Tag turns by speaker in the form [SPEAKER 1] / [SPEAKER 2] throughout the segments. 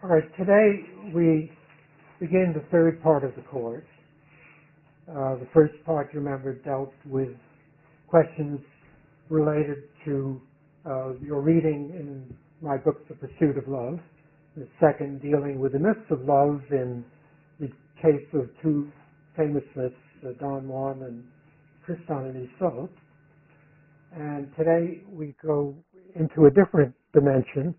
[SPEAKER 1] All right, today we begin the third part of the course. The first part, you remember, dealt with questions related to your reading in my book, The Pursuit of Love. The second, dealing with the myths of love in the case of two famous myths, Don Juan and Tristan and Isolde. And today we go into a different dimension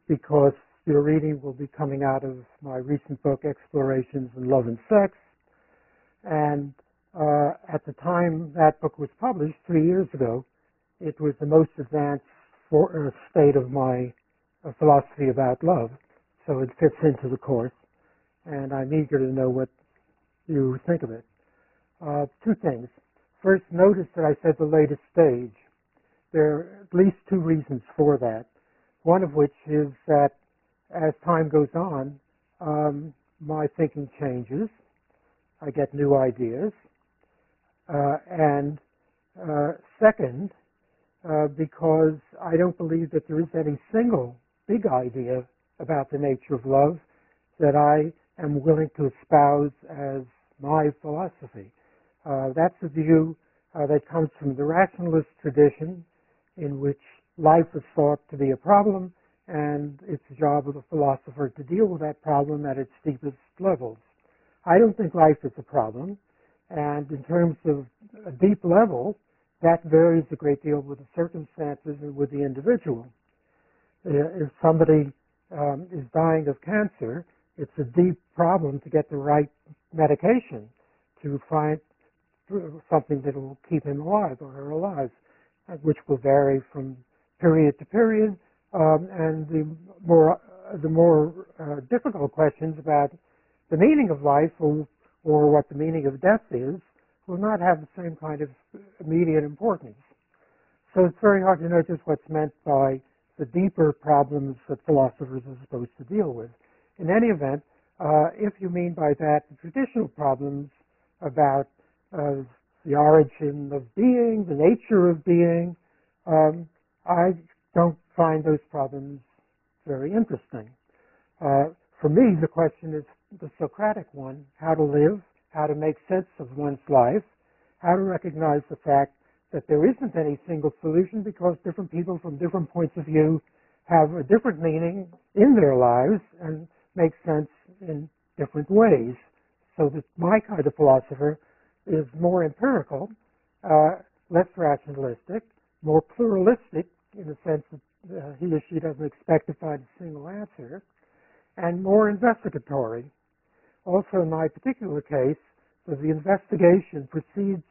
[SPEAKER 1] because your reading will be coming out of my recent book, Explorations in Love and Sex. And at the time that book was published, 3 years ago, it was the most advanced state of my philosophy about love. So it fits into the course. And I'm eager to know what you think of it. Two things. First, notice that I said the latest stage. There are at least two reasons for that. One of which is that as time goes on, my thinking changes. I get new ideas. And second, because I don't believe that there is any single big idea about the nature of love that I am willing to espouse as my philosophy. That's a view that comes from the rationalist tradition, in which life is thought to be a problem, and it's the job of the philosopher to deal with that problem at its deepest levels. I don't think life is a problem, and in terms of a deep level, that varies a great deal with the circumstances and with the individual. If somebody is dying of cancer, it's a deep problem to get the right medication, to find something that will keep him alive or her alive, which will vary from period to period. And the more difficult questions about the meaning of life or what the meaning of death is will not have the same kind of immediate importance. So it's very hard to know just what's meant by the deeper problems that philosophers are supposed to deal with. In any event, if you mean by that the traditional problems about the origin of being, the nature of being, I don't find those problems very interesting. For me, the question is the Socratic one: how to live, how to make sense of one's life, how to recognize the fact that there isn't any single solution because different people from different points of view have a different meaning in their lives and make sense in different ways. So that my kind of philosopher is more empirical, less rationalistic, more pluralistic in the sense that he or she doesn't expect to find a single answer, and more investigatory. Also, in my particular case, the investigation proceeds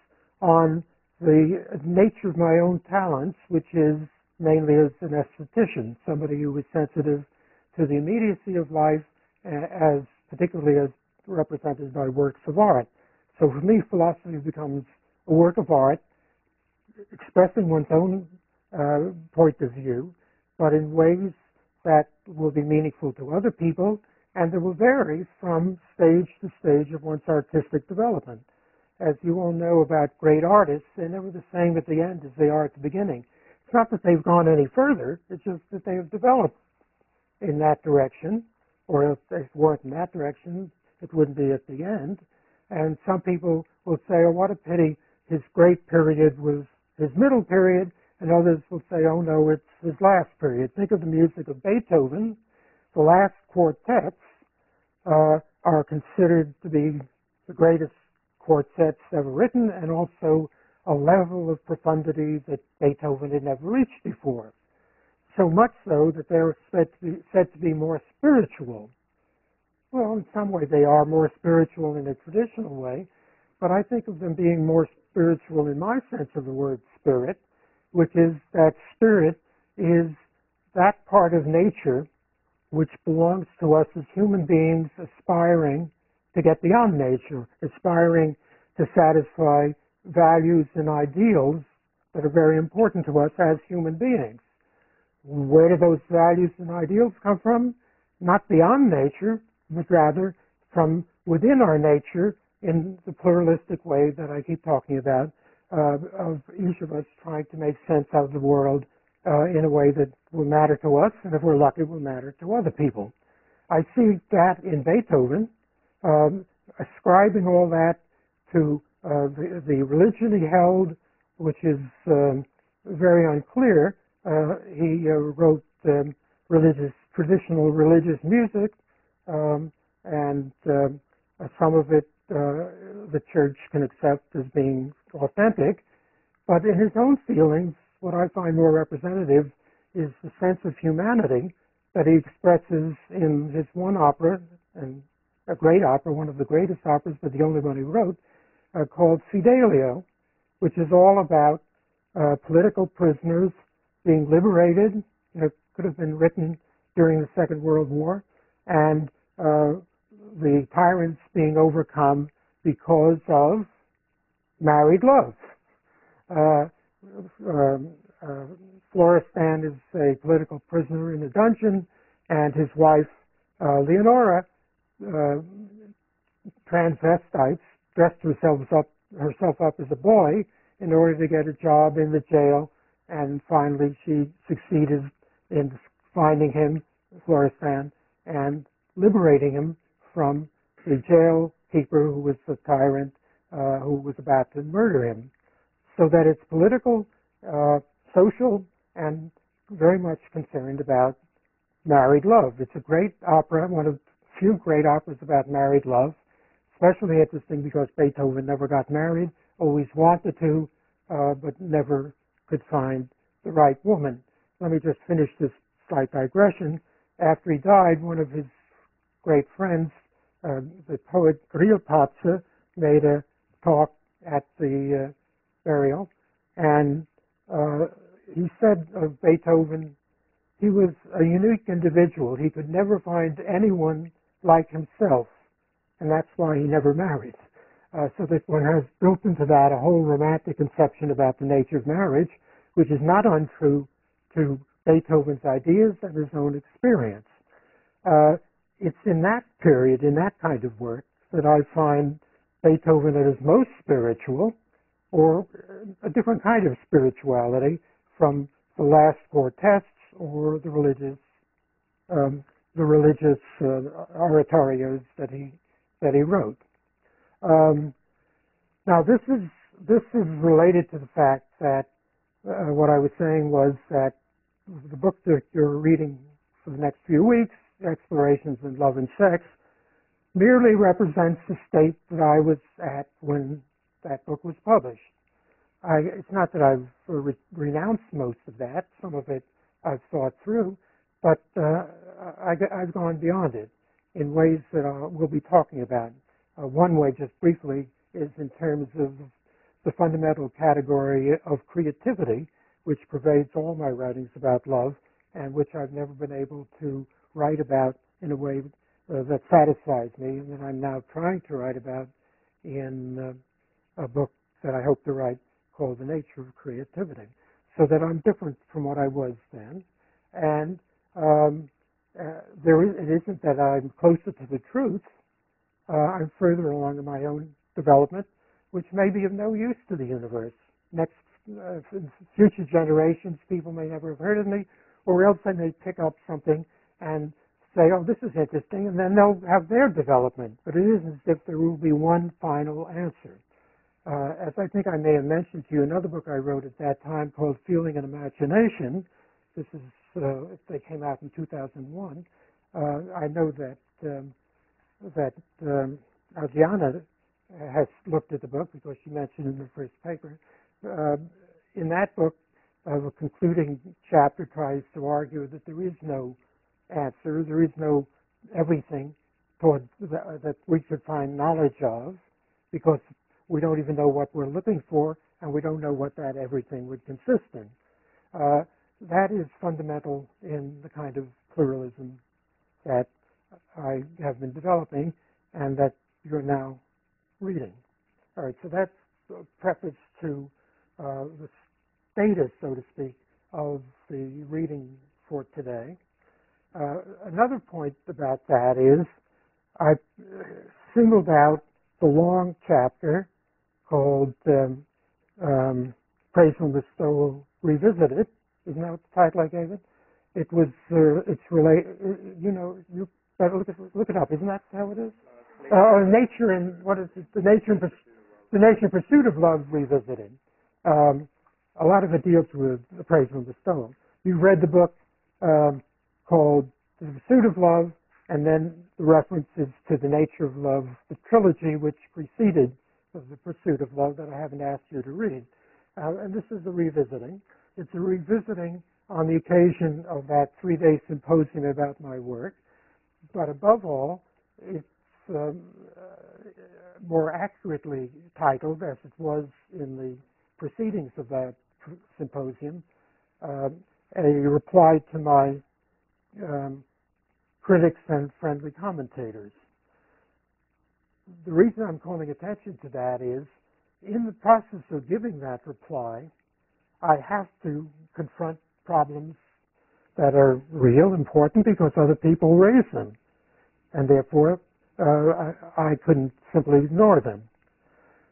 [SPEAKER 1] on the nature of my own talents, which is mainly as an esthetician, somebody who is sensitive to the immediacy of life, particularly as represented by works of art. So for me, philosophy becomes a work of art, expressing one's own point of view, but in ways that will be meaningful to other people, and that will vary from stage to stage of one's artistic development. As you all know about great artists, they're never the same at the end as they are at the beginning. It's not that they've gone any further, it's just that they have developed in that direction, or if they weren't in that direction, it wouldn't be at the end. And some people will say, oh, what a pity, his great period was his middle period, and others will say, oh no, it's his last period. Think of the music of Beethoven. The last quartets are considered to be the greatest quartets ever written, and also a level of profundity that Beethoven had never reached before. So much so that they're said to be more spiritual. Well, in some way they are more spiritual in a traditional way, but I think of them being more spiritual in my sense of the word spirit, which is that spirit is that part of nature which belongs to us as human beings aspiring to get beyond nature, aspiring to satisfy values and ideals that are very important to us as human beings. Where do those values and ideals come from? Not beyond nature, but rather from within our nature in the pluralistic way that I keep talking about, of each of us trying to make sense of the world in a way that will matter to us, and if we're lucky, will matter to other people. I see that in Beethoven, ascribing all that to the religion he held, which is very unclear. He wrote traditional religious music, and some of it the church can accept as being authentic. But in his own feelings, what I find more representative is the sense of humanity that he expresses in his one opera, and a great opera, one of the greatest operas, but the only one he wrote, called Fidelio, which is all about political prisoners being liberated. It could have been written during the Second World War, and the tyrants being overcome because of married love. Florestan is a political prisoner in a dungeon, and his wife, Leonora, transvestites, dressed herself up as a boy in order to get a job in the jail, and finally she succeeded in finding him, Florestan, and liberating him from the jail keeper who was the tyrant who was about to murder him. So that it's political, social, and very much concerned about married love. It's a great opera, one of the few great operas about married love, especially interesting because Beethoven never got married, always wanted to, but never could find the right woman. Let me just finish this slight digression. After he died, one of his great friends, the poet Grillparzer, made a talk at the burial, and he said of Beethoven, he was a unique individual. He could never find anyone like himself, and that's why he never married. So that one has built into that a whole romantic conception about the nature of marriage, which is not untrue to Beethoven's ideas and his own experience. It's in that period, in that kind of work, that I find Beethoven at his most spiritual, or a different kind of spirituality from the last quartets or the religious oratorios that he wrote. Now this is related to the fact that what I was saying was that the book that you're reading for the next few weeks, Explorations in Love and Sex, merely represents the state that I was at when that book was published. It's not that I've renounced most of that. Some of it I've thought through, but I've gone beyond it in ways that we'll be talking about. One way, just briefly, is in terms of the fundamental category of creativity, which pervades all my writings about love, and which I've never been able to write about in a way that satisfies me, and that I'm now trying to write about in a book that I hope to write called The Nature of Creativity, so that I'm different from what I was then. And it isn't that I'm closer to the truth. I'm further along in my own development, which may be of no use to the universe. Future generations, people may never have heard of me, or else they may pick up something and say, oh, this is interesting, and then they'll have their development. But it isn't as if there will be one final answer. As I think I may have mentioned to you, another book I wrote at that time called Feeling and Imagination. This is, they came out in 2001. I know that Adriana has looked at the book because she mentioned in the first paper. In that book, the concluding chapter tries to argue that there is no answer, there is no everything that we could find knowledge of, because we don't even know what we're looking for, and we don't know what that everything would consist in. That is fundamental in the kind of pluralism that I have been developing and that you're now reading. All right, so that's a preface to the status, so to speak, of the reading for today. Another point about that is I singled out the long chapter called Praise and Bestowal Revisited. Isn't that the title I gave it? It was, it's related, you know, you Look it up. Isn't that how it is? Nature and what is it? The Nature and Pursuit of Love Revisited. A lot of it deals with appraisal and bestowal. You read the book called The Pursuit of Love, and then the references to The Nature of Love, the trilogy which preceded The Pursuit of Love that I haven't asked you to read. And this is a revisiting. It's a revisiting on the occasion of that 3-day symposium about my work. But above all, it's more accurately titled, as it was in the proceedings of that symposium, a reply to my critics and friendly commentators. The reason I'm calling attention to that is, in the process of giving that reply, I have to confront problems that are real, important, because other people raise them. And therefore, I couldn't simply ignore them.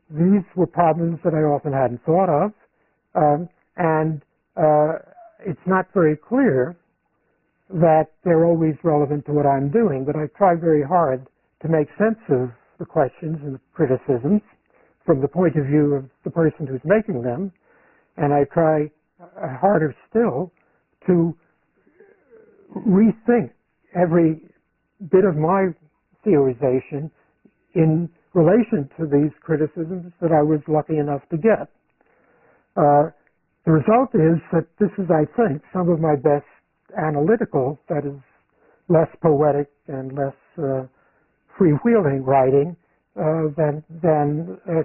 [SPEAKER 1] These were problems that I often hadn't thought of, and it's not very clear that they're always relevant to what I'm doing, but I try very hard to make sense of the questions and the criticisms from the point of view of the person who's making them, and I try harder still to rethink every bit of my theorization in relation to these criticisms that I was lucky enough to get. The result is that this is, I think, some of my best analytical, that is, less poetic and less freewheeling writing than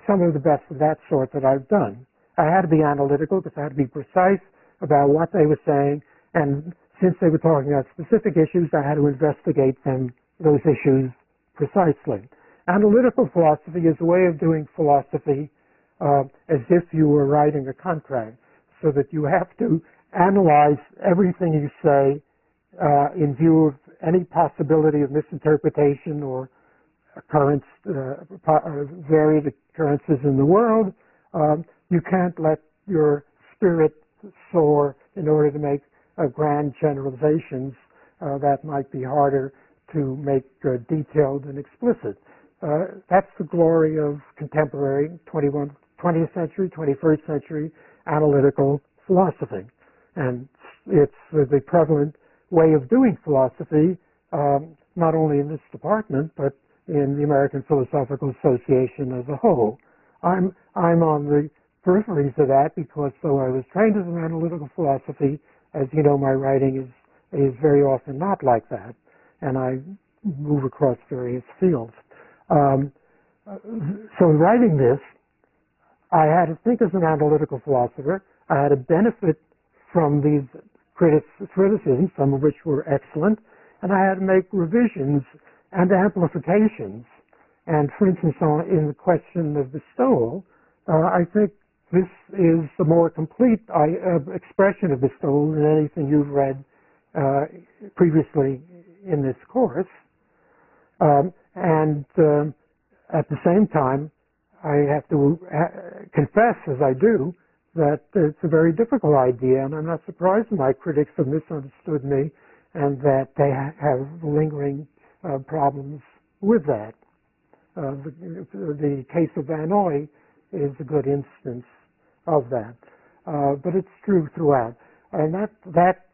[SPEAKER 1] some of the best of that sort that I've done. I had to be analytical because I had to be precise about what they were saying, and since they were talking about specific issues, I had to investigate those issues precisely. Analytical philosophy is a way of doing philosophy as if you were writing a contract, so that you have to analyze everything you say in view of any possibility of misinterpretation or varied occurrences in the world. You can't let your spirit soar in order to make grand generalizations that might be harder to make detailed and explicit. That's the glory of contemporary 20th century, 21st century analytical philosophy. And it's the prevalent way of doing philosophy, not only in this department, but in the American Philosophical Association as a whole. I'm on the peripheries of that because though I was trained as an analytical philosophy, as you know, my writing is very often not like that, and I move across various fields. So in writing this, I had to think as an analytical philosopher. I had to benefit from these criticisms, some of which were excellent, and I had to make revisions and amplifications. And for instance, in the question of bestowal, I think this is the more complete expression of bestowal than anything you've read previously in this course. At the same time, I have to confess, as I do, that it's a very difficult idea, and I'm not surprised my critics have misunderstood me and that they have lingering problems with that. The case of Van Oy is a good instance of that. But it's true throughout. And that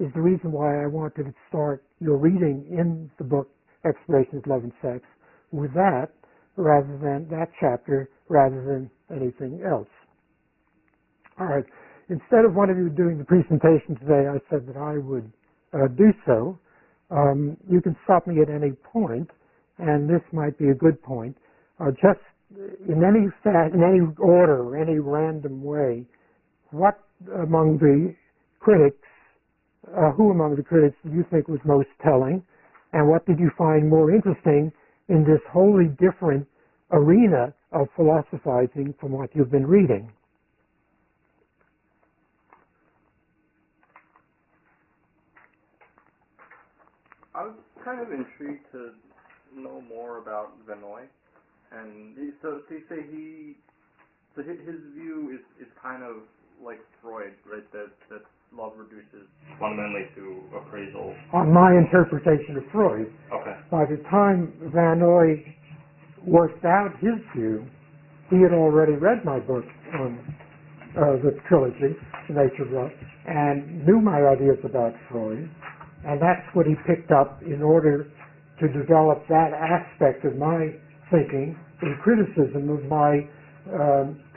[SPEAKER 1] is the reason why I wanted to start your reading in the book Explorations, Love and Sex with that, rather than that chapter, rather than anything else. All right. Instead of one of you doing the presentation today, I said that I would do so. You can stop me at any point, and this might be a good point. Just in any order or any random way, what among the critics, who among the critics do you think was most telling, and what did you find more interesting in this wholly different arena of philosophizing from what you've been reading?
[SPEAKER 2] I was kind of intrigued to know more about Van Oy, and so you say his view is kind of like Freud, right? That love reduces fundamentally to appraisal?
[SPEAKER 1] On my interpretation of Freud.
[SPEAKER 2] Okay.
[SPEAKER 1] By the time Vanoy worked out his view, he had already read my book on the trilogy, The Nature of Love, and knew my ideas about Freud, and that's what he picked up in order to develop that aspect of my thinking in criticism of my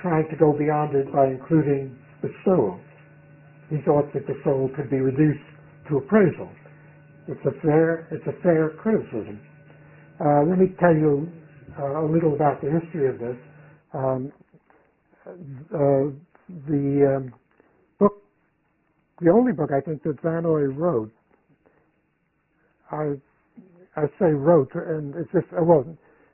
[SPEAKER 1] trying to go beyond it by including the soul. He thought that the soul could be reduced to appraisal. It's a fair criticism. Let me tell you a little about the history of this. The book, the only book I think that Vanoy wrote, I say wrote, and it's just, well,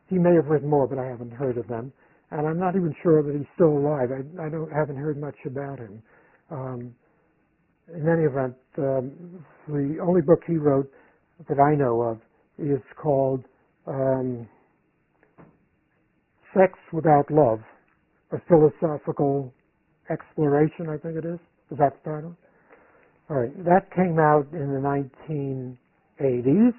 [SPEAKER 1] he may have written more, but I haven't heard of them. And I'm not even sure that he's still alive. I haven't heard much about him. In any event, the only book he wrote that I know of is called Sex Without Love, a Philosophical Exploration, I think it is. Is that the title? All right. That came out in the 1980s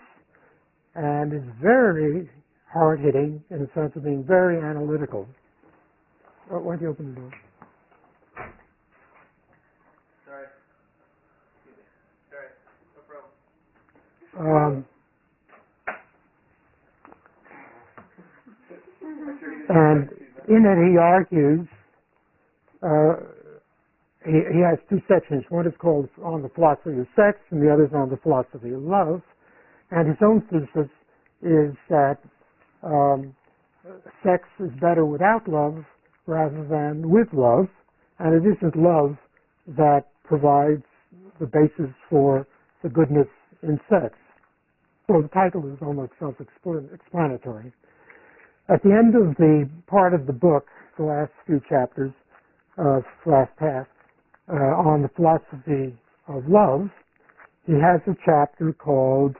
[SPEAKER 1] and is very hard-hitting in the sense of being very analytical. Oh, why don't you open the door?
[SPEAKER 2] Sorry. No problem.
[SPEAKER 1] And in it he argues, he has two sections. One is called On the Philosophy of Sex, and the other is On the Philosophy of Love. And his own thesis is that sex is better without love rather than with love, and it isn't love that provides the basis for the goodness in sex. So the title is almost self-explanatory. At the end of the part of the book, the last few chapters, last half, on the philosophy of love, he has a chapter called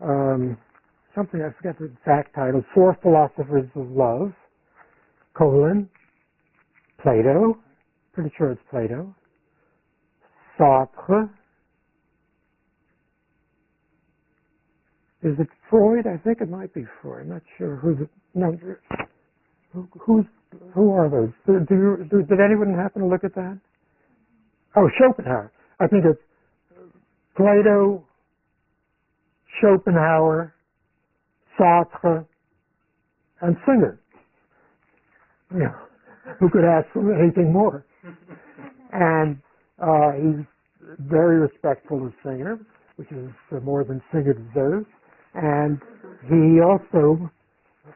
[SPEAKER 1] something, I forget the exact title, Four Philosophers of Love, Plato, pretty sure it's Plato, Sartre, is it Freud? I think it might be Freud. I'm not sure who are those? Did anyone happen to look at that? Oh, Schopenhauer. I think it's Plato, Schopenhauer, Sartre, and Singer. Yeah, who could ask for anything more? And he's very respectful of Singer, which is more than Singer deserves. And he also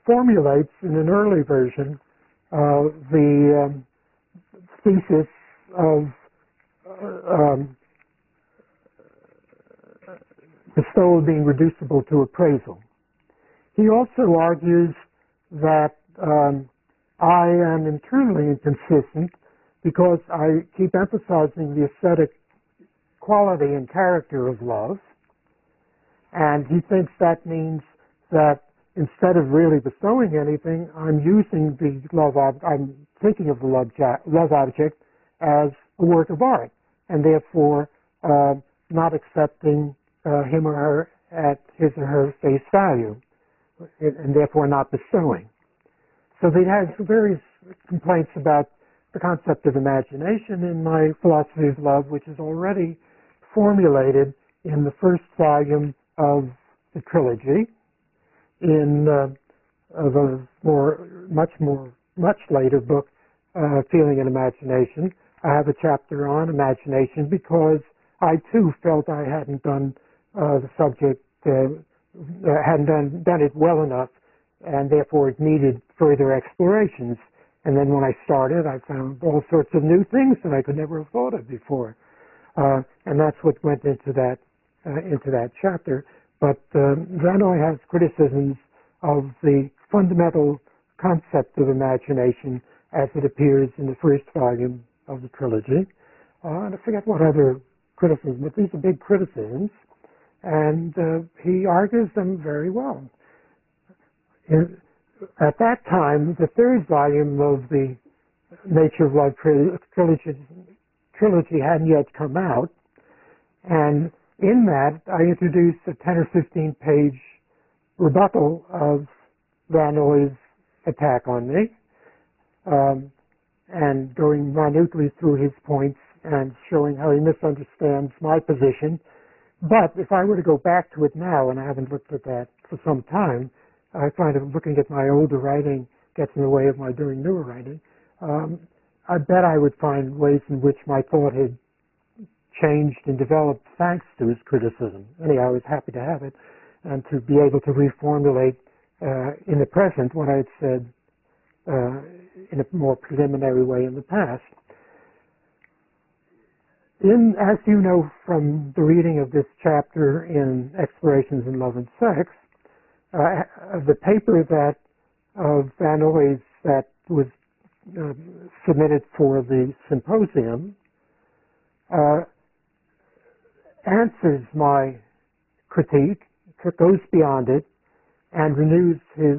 [SPEAKER 1] formulates in an early version the thesis of the soul being reducible to appraisal. He also argues that I am internally inconsistent because I keep emphasizing the aesthetic quality and character of love, and he thinks that means that instead of really bestowing anything, I'm using the I'm thinking of the love object as a work of art, and therefore not accepting him or her at his or her face value, and therefore not bestowing. So he has various complaints about the concept of imagination in my philosophy of love, which is already formulated in the first volume of the trilogy. In the much later book, Feeling and Imagination, I have a chapter on imagination because I too felt I hadn't done the subject, hadn't done it well enough, and therefore it needed further explorations. And then when I started, I found all sorts of new things that I could never have thought of before. And that's what went into that chapter. But Vanoy has criticisms of the fundamental concept of imagination as it appears in the first volume of the trilogy. And I forget what other criticisms, but these are big criticisms. And he argues them very well. At that time, the third volume of the Nature of Love trilogy hadn't yet come out, and in that, I introduced a 10 or 15 page rebuttal of Van Ooy's attack on me, and going minutely through his points and showing how he misunderstands my position. But if I were to go back to it now, and I haven't looked at that for some time, I find that looking at my older writing gets in the way of my doing newer writing. I bet I would find ways in which my thought had changed and developed thanks to his criticism. Anyhow, I was happy to have it and to be able to reformulate in the present what I had said in a more preliminary way in the past. As you know from the reading of this chapter in Explorations in Love and Sex, the paper that of Van Ooy's that was submitted for the symposium answers my critique, goes beyond it, and renews his,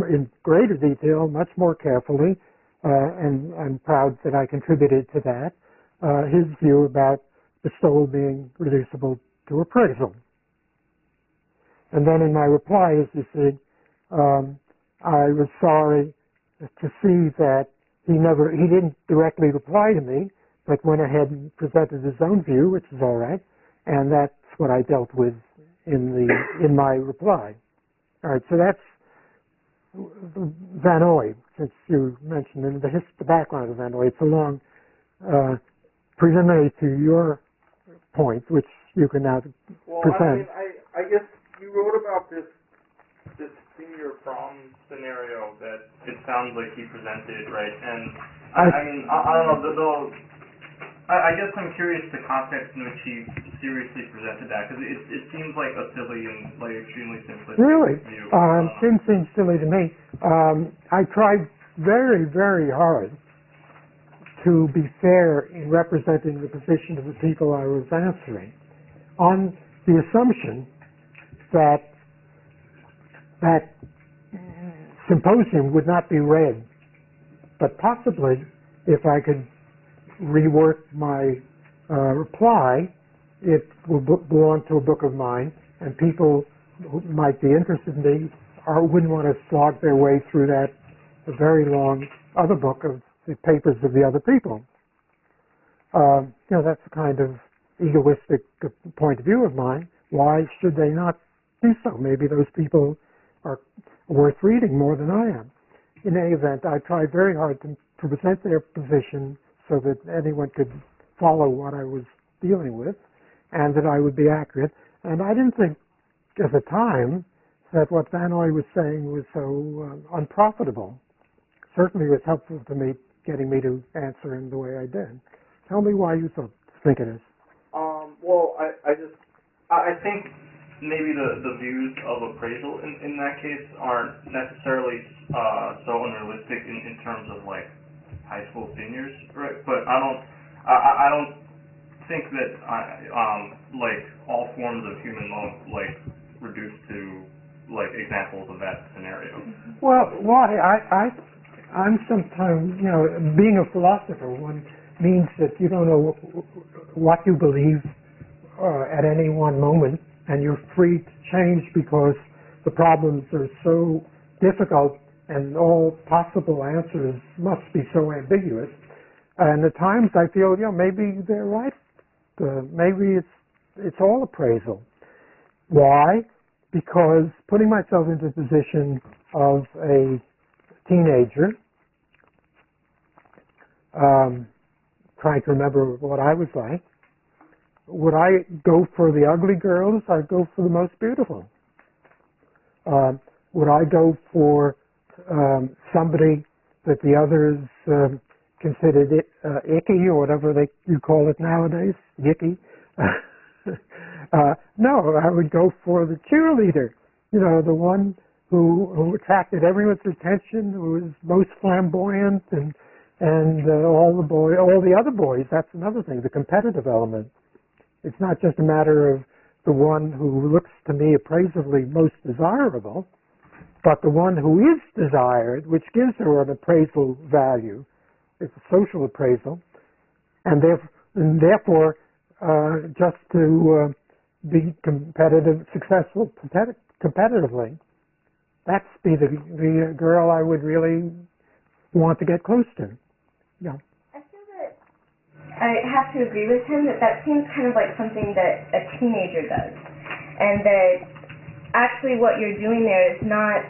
[SPEAKER 1] in greater detail, much more carefully, and I'm proud that I contributed to that, his view about bestowal being reducible to appraisal. And then in my reply, as you see, I was sorry to see that he didn't directly reply to me, but went ahead and presented his own view, which is all right, and that's what I dealt with in my reply. All right, so that's Van Ooy, since you mentioned the background of Van Ooy. It's a long preliminary to your point, which you can now present.
[SPEAKER 2] I guess you wrote about this senior prom scenario that it sounds like he presented, right? And I don't know, I guess I'm curious the context in which he seriously presented that, because it seems like a silly and like extremely simplistic view.
[SPEAKER 1] It didn't seem silly to me. I tried very, very hard to be fair in representing the position of the people I was answering, on the assumption that that symposium would not be read, but possibly if I could rework my reply, it will belong to a book of mine, and people who might be interested in me wouldn't want to slog their way through that very long other book of the papers of the other people. That's a kind of egoistic point of view of mine. Why should they not do so? Maybe those people are worth reading more than I am. In any event, I tried very hard to present their position so that anyone could follow what I was dealing with, and that I would be accurate. And I didn't think at the time that what Van Ooy was saying was so unprofitable. Certainly it was helpful to me, getting me to answer in the way I did. Tell me why you think it is.
[SPEAKER 2] Well, I think maybe the views of appraisal in that case aren't necessarily so unrealistic in terms of like high school seniors, right? But I don't think that like all forms of human love like reduced to like examples of that scenario.
[SPEAKER 1] Well, why? I'm sometimes, being a philosopher, one means that you don't know what you believe at any one moment, and you're free to change because the problems are so difficult and all possible answers must be so ambiguous. And at times I feel, maybe they're right. Maybe it's all appraisal. Why? Because putting myself into the position of a teenager, trying to remember what I was like, would I go for the ugly girls? I'd go for the most beautiful. Would I go for somebody that the others considered icky, or whatever you call it nowadays, yicky? No, I would go for the cheerleader, the one who attracted everyone's attention, who was most flamboyant, and all the other boys. That's another thing, the competitive element. It's not just a matter of the one who looks to me appraisively most desirable, but the one who is desired, which gives her an appraisal value. It's a social appraisal, and therefore, just to be competitive, successful competitively, that's be the girl I would really want to get close to. Yeah.
[SPEAKER 3] I feel that I have to agree with him that seems kind of like something that a teenager does, and that actually what you're doing there is not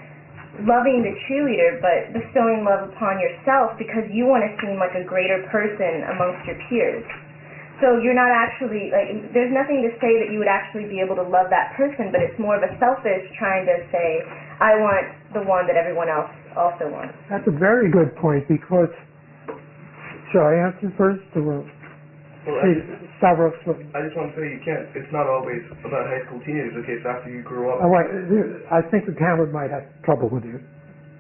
[SPEAKER 3] loving the cheerleader, but bestowing love upon yourself because you want to seem like a greater person amongst your peers. So you're not actually, like, there's nothing to say that you would actually be able to love that person, but it's more of a selfish trying to say, I want the one that everyone else also wants.
[SPEAKER 1] That's a very good point, because, shall I answer first? Or,
[SPEAKER 4] well, I just want to say it's not always about high school teenagers. Okay, it's after you grow up.
[SPEAKER 1] Oh, wait, I think the camera might have trouble with you.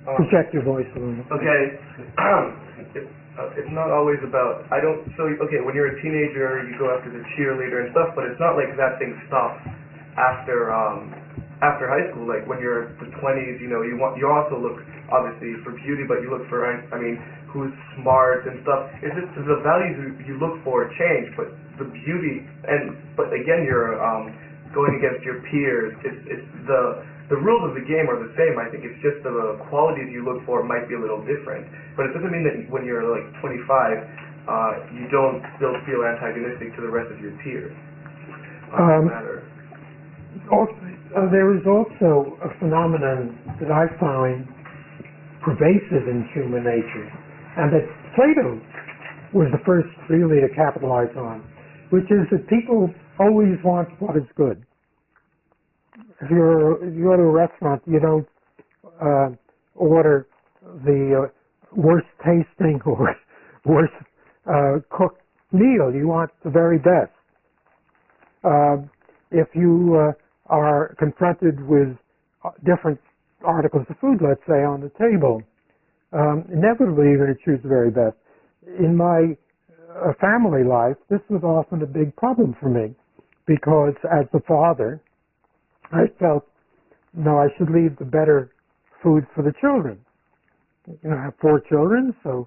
[SPEAKER 1] Project your voice a little.
[SPEAKER 4] Okay. It's not always about, okay, when you're a teenager, you go after the cheerleader and stuff, but it's not like that thing stops after high school. Like when you're in the 20s, you also look, obviously, for beauty, but you look for, who's smart and stuff. It's just the values you look for change, but the beauty, but again, you're going against your peers. It's the rules of the game are the same. I think it's just the qualities you look for might be a little different. But it doesn't mean that when you're like 25, you don't still feel antagonistic to the rest of your peers.
[SPEAKER 1] There is also a phenomenon that I find pervasive in human nature, and that Plato was the first really to capitalize on, which is that people always want what is good. If you go to a restaurant, you don't order the worst tasting or worst cooked meal. You want the very best. If you are confronted with different articles of food, let's say, on the table, inevitably you're going to choose the very best. In my family life, this was often a big problem for me, because as the father, I felt, no, I should leave the better food for the children. I have 4 children, so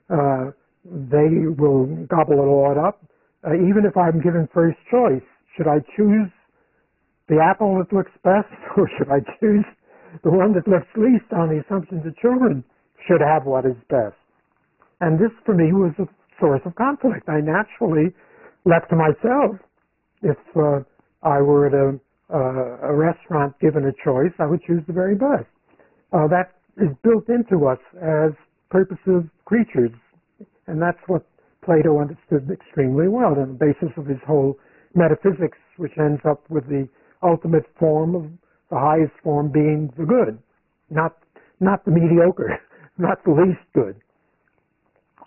[SPEAKER 1] they will gobble it all up. Even if I'm given first choice, should I choose the apple that looks best, or should I choose the one that looks least, on the assumption the children should have what is best? And this, for me, was a source of conflict. I naturally, left to myself, if I were at a restaurant given a choice, I would choose the very best. That is built into us as purposive creatures, and that's what Plato understood extremely well, on the basis of his whole metaphysics, which ends up with the ultimate form of the highest form being the good, not the mediocre, not the least good.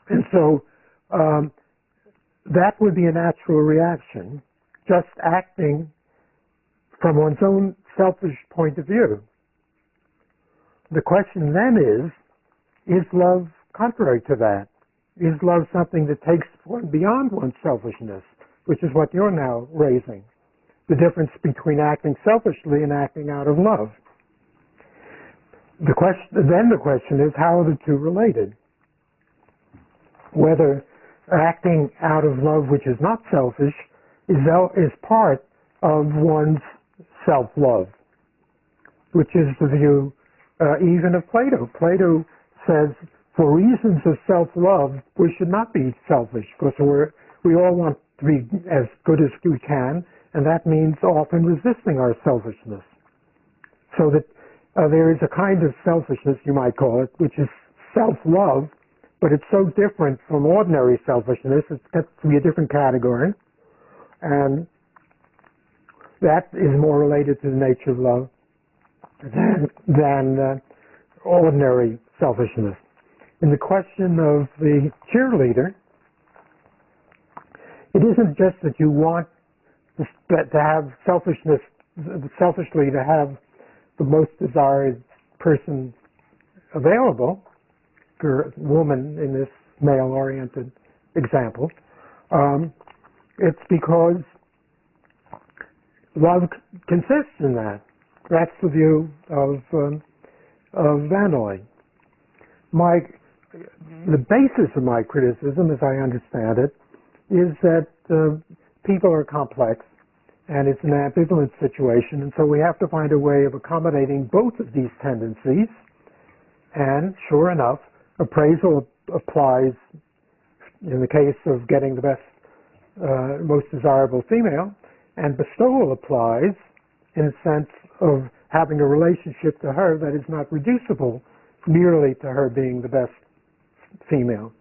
[SPEAKER 1] And so that would be a natural reaction, just acting from one's own selfish point of view. The question then is love contrary to that? Is love something that takes one beyond one's selfishness, which is what you're now raising? The difference between acting selfishly and acting out of love. The question is, how are the two related? Whether acting out of love, which is not selfish, is part of one's self-love, which is the view even of Plato. Plato says, for reasons of self-love, we should not be selfish, because we all want to be as good as we can, and that means often resisting our selfishness. So that there is a kind of selfishness, you might call it, which is self-love, but it's so different from ordinary selfishness, it's got to be a different category, and that is more related to the nature of love than ordinary selfishness. In the question of the cheerleader, it isn't just that you want to have selfishly to have the most desired person available, woman in this male-oriented example. It's because love consists in that. That's the view of Vannoy. The basis of my criticism, as I understand it, is that people are complex, and it's an ambivalent situation, and so we have to find a way of accommodating both of these tendencies. And sure enough, appraisal applies in the case of getting the best, most desirable female, and bestowal applies in the sense of having a relationship to her that is not reducible merely to her being the best female.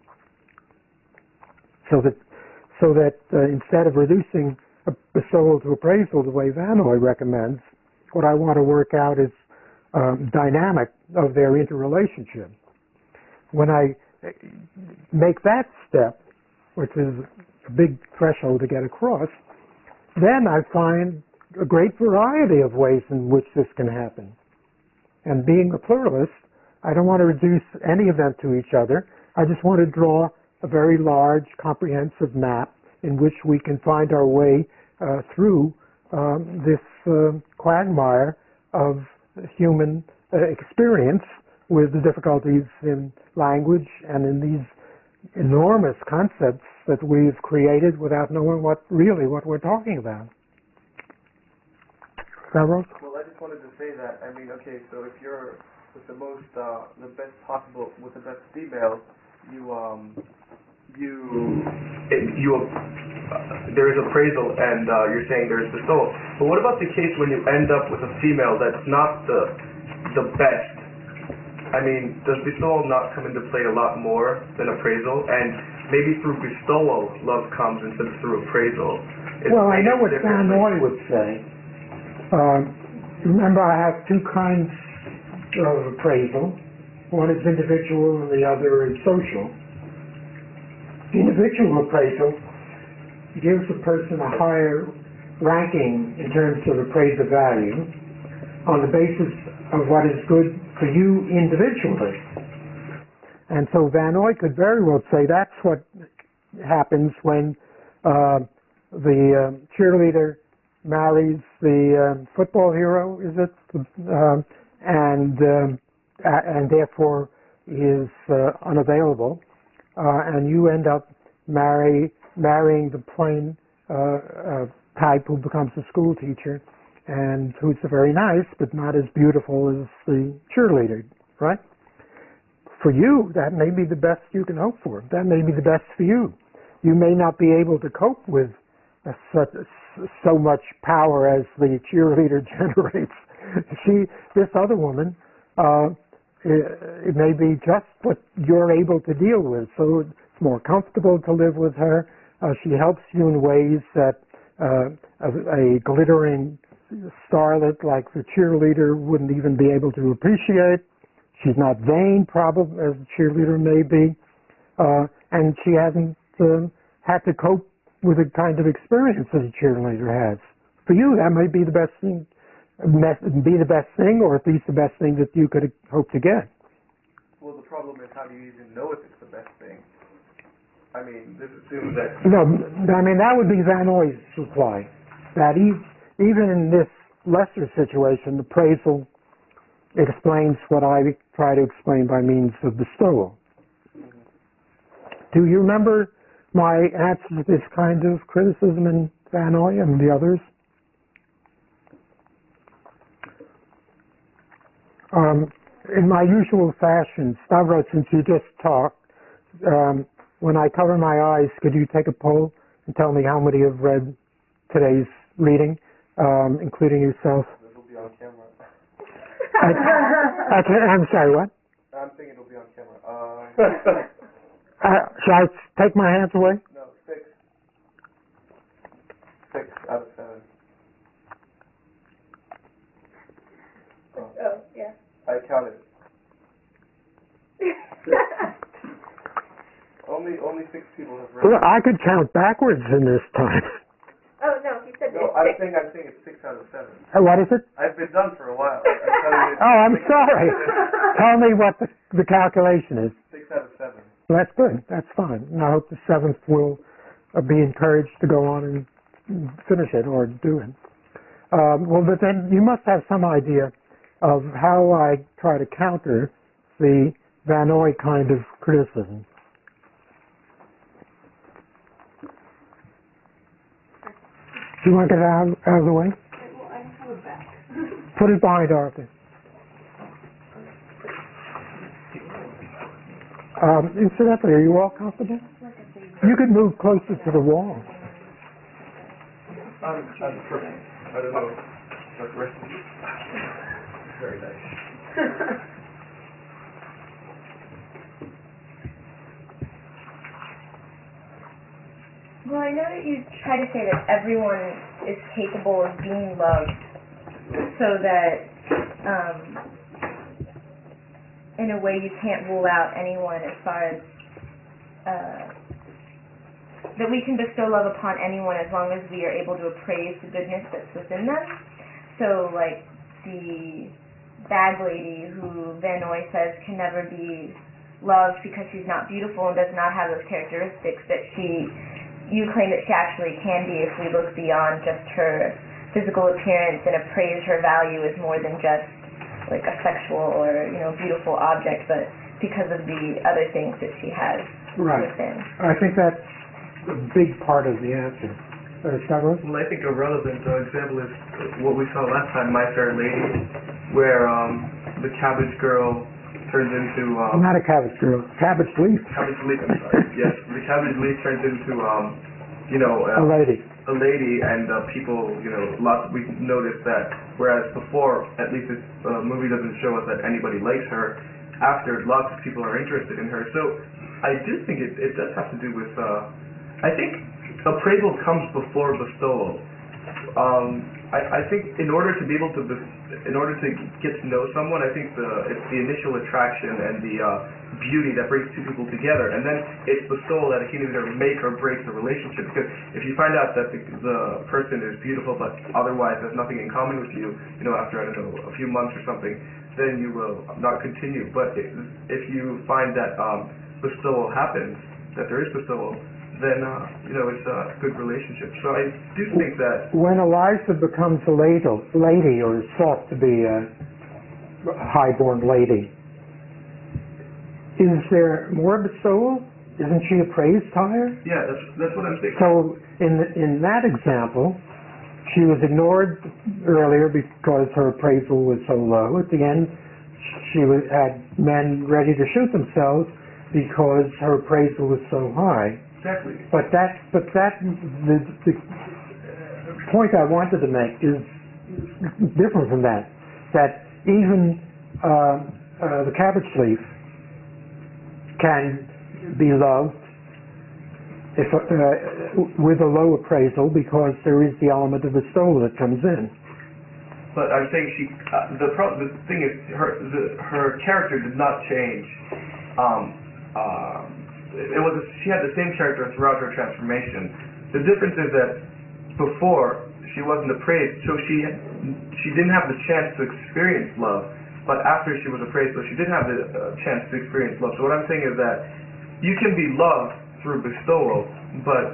[SPEAKER 1] So that instead of reducing bestowal to appraisal the way Vanoy recommends, what I want to work out is dynamic of their interrelationship. When I make that step, which is a big threshold to get across, then I find a great variety of ways in which this can happen. And being a pluralist, I don't want to reduce any of them to each other. I just want to draw a very large, comprehensive map in which we can find our way through this quagmire of human experience with the difficulties in language and in these enormous concepts that we've created without knowing what we're talking about. Stavros?
[SPEAKER 4] Well, I just wanted to say that, I mean, okay, so if you're with the best possible, with the best female, there is appraisal, and you're saying there's bestowal. But what about the case when you end up with a female that's not the best? I mean, does bestowal not come into play a lot more than appraisal? And maybe through bestowal, love comes instead of through appraisal.
[SPEAKER 1] Well, I know what Vanoy would say. Remember, I have two kinds of appraisal. One is individual and the other is social. Individual appraisal gives a person a higher ranking in terms of appraisal value on the basis of what is good for you individually. And so Vanoy could very well say that's what happens when the cheerleader marries the football hero, is it? And therefore is unavailable. And you end up marrying the plain type who becomes a school teacher and who's very nice but not as beautiful as the cheerleader, right? For you, that may be the best you can hope for. That may be the best for you. You may not be able to cope with so much power as the cheerleader generates. This other woman, it may be just what you're able to deal with. So it's more comfortable to live with her. She helps you in ways that a glittering starlet like the cheerleader wouldn't even be able to appreciate. She's not vain, probably, as the cheerleader may be. And she hasn't had to cope with the kind of experience that a cheerleader has. For you, that may be the best thing, or at least the best thing that you could hope to get.
[SPEAKER 4] Well, the problem is, how do you even know if it's the best thing? I mean, this assumes that...
[SPEAKER 1] No, I mean, that would be Vanoy's reply. That even in this lesser situation, appraisal explains what I try to explain by means of bestowal. Do you remember my answer to this kind of criticism in Vanoy and the others? In my usual fashion, Stavros, since you just talked, when I cover my eyes, could you take a poll and tell me how many have read today's reading, including yourself?
[SPEAKER 4] This will be on camera.
[SPEAKER 1] I'm sorry, what?
[SPEAKER 4] I'm thinking it'll be on camera.
[SPEAKER 1] Shall I take my hands away?
[SPEAKER 4] No, 6. 6 out of 7.
[SPEAKER 3] Oh, yeah.
[SPEAKER 4] I counted. Only 6 people have read.
[SPEAKER 1] Well, I could count backwards in this time.
[SPEAKER 3] Oh, no, he said
[SPEAKER 4] No,
[SPEAKER 3] it's 6.
[SPEAKER 4] I'm saying it's 6 out of 7.
[SPEAKER 1] What is it?
[SPEAKER 4] I've been done for a while. I'm telling you,
[SPEAKER 1] Oh, I'm sorry. Tell me what the calculation is.
[SPEAKER 4] 6 out of 7.
[SPEAKER 1] Well, that's good. That's fine. And I hope the 7th will be encouraged to go on and finish it or do it. Well, but then you must have some idea of how I try to counter the Vanoy kind of criticism. Do you want to get it out of the way?
[SPEAKER 5] Well, I don't have a back.
[SPEAKER 1] Put it behind Dorothy. Incidentally, are you all comfortable? You could move closer to the wall.
[SPEAKER 4] I'm perfect. I don't know. But the rest of you. Very nice.
[SPEAKER 3] Well, I know that you try to say that everyone is capable of being loved, so that in a way you can't rule out anyone as far as that we can bestow love upon anyone as long as we are able to appraise the goodness that's within them. So, like the bag lady who Van Noy says can never be loved because she's not beautiful and does not have those characteristics that you claim that she actually can be if we look beyond just her physical appearance and appraise her value as more than just like a sexual or beautiful object, but because of the other things that she has within.
[SPEAKER 1] I think that's a big part of the answer. Stavros?
[SPEAKER 4] Well, I think a relevant example is what we saw last time, My Fair Lady, where the cabbage girl turns into...
[SPEAKER 1] Not a cabbage girl, cabbage leaf.
[SPEAKER 4] Cabbage leaf, I'm sorry. Yes, the cabbage leaf turns into,
[SPEAKER 1] a lady.
[SPEAKER 4] A lady, and people, we noticed that, whereas before, at least this movie doesn't show us that anybody likes her, after lots of people are interested in her. So I do think it does have to do with, I think appraisal comes before bestowal. I think in order to be able to, in order to get to know someone, I think it's the initial attraction and the beauty that brings two people together, and then it's bestowal that can either make or break the relationship. Because if you find out that the person is beautiful but otherwise has nothing in common with you, after a few months or something, then you will not continue. But if you find that bestowal happens, that there is bestowal, then it's a good relationship. So I do think that
[SPEAKER 1] when Eliza becomes a lady or is thought to be a highborn lady, is there more bestowal? Isn't she appraised higher?
[SPEAKER 4] Yeah, that's what I'm thinking.
[SPEAKER 1] So in that example, she was ignored earlier because her appraisal was so low. At the end, she had men ready to shoot themselves because her appraisal was so high.
[SPEAKER 4] Exactly.
[SPEAKER 1] But the point I wanted to make is different from that. That even the cabbage leaf can be loved with a low appraisal because there is the element of bestowal that comes in.
[SPEAKER 4] But I'm saying the thing is her character did not change. She had the same character throughout her transformation. The difference is that before she wasn't appraised, so she didn't have the chance to experience love. But after she was appraised, so she did have the chance to experience love. So what I'm saying is that you can be loved through bestowal, but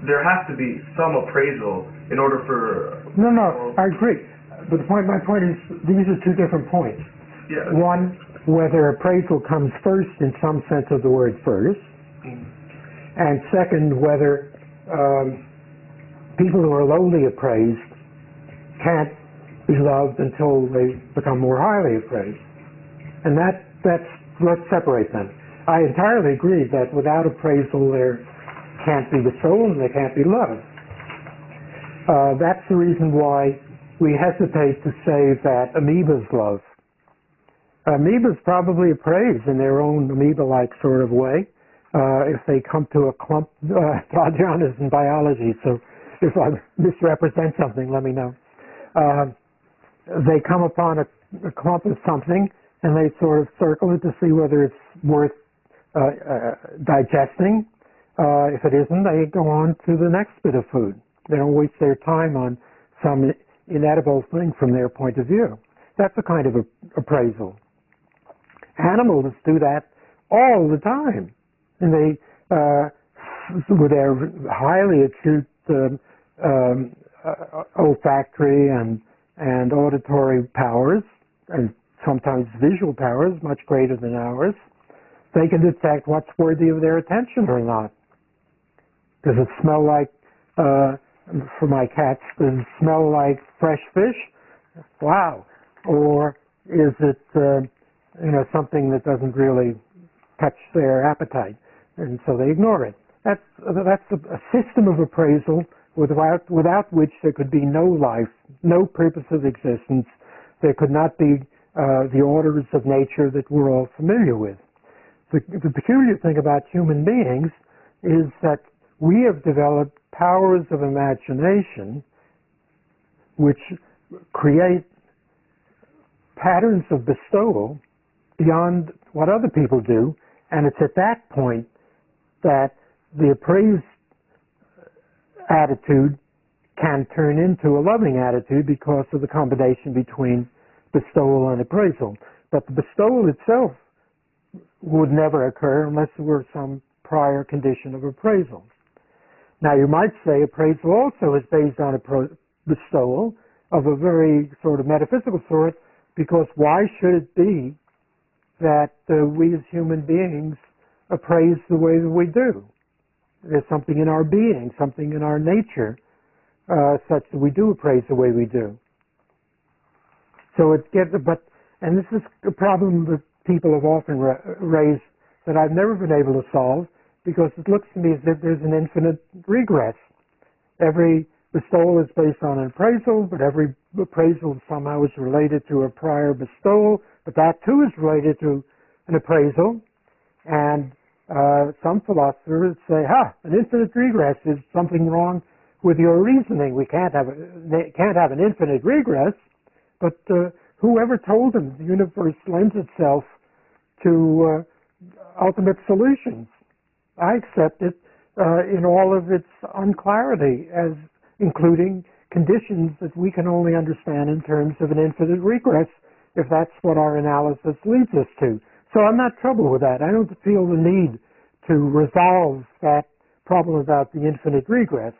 [SPEAKER 4] there has to be some appraisal in order for...
[SPEAKER 1] No, I agree. But my point is, these are two different points.
[SPEAKER 4] Yeah.
[SPEAKER 1] One, whether appraisal comes first in some sense of the word first, and second, whether people who are lowly appraised can't be loved until they become more highly appraised. And let's separate them. I entirely agree that without appraisal there can't be bestowal and there can't be love. That's the reason why we hesitate to say that amoebas love. Amoebas probably appraise in their own amoeba-like sort of way if they come to a clump. Todd John is in biology, so if I misrepresent something, let me know. They come upon a clump of something and they sort of circle it to see whether it's worth digesting. If it isn't, they go on to the next bit of food. They don't waste their time on some inedible thing from their point of view. That's a kind of appraisal. Animals do that all the time, and they, with their highly acute olfactory and auditory powers, and sometimes visual powers much greater than ours, they can detect what's worthy of their attention or not. Does it smell like for my cats, does it smell like fresh fish? Wow. Or is it, something that doesn't really touch their appetite, and so they ignore it. That's a system of appraisal without which there could be no life, no purpose of existence. There could not be the orders of nature that we're all familiar with. The peculiar thing about human beings is that we have developed powers of imagination which create patterns of bestowal beyond what other people do, and it's at that point that the appraised attitude can turn into a loving attitude because of the combination between bestowal and appraisal. But the bestowal itself would never occur unless there were some prior condition of appraisal. Now you might say appraisal also is based on bestowal of a very sort of metaphysical sort, because why should it be that we as human beings appraise the way that we do? There's something in our being, something in our nature, such that we do appraise the way we do. So it gets, and this is a problem that people have often raised that I've never been able to solve, because it looks to me as if there's an infinite regress. Every bestowal is based on an appraisal, but every appraisal somehow is related to a prior bestowal, but that too is related to an appraisal. And some philosophers say, an infinite regress is something wrong with your reasoning. We can't have an infinite regress, but whoever told them the universe lends itself to ultimate solutions? I accept it in all of its unclarity, as including conditions that we can only understand in terms of an infinite regress, if that's what our analysis leads us to. So I'm not troubled with that. I don't feel the need to resolve that problem about the infinite regress.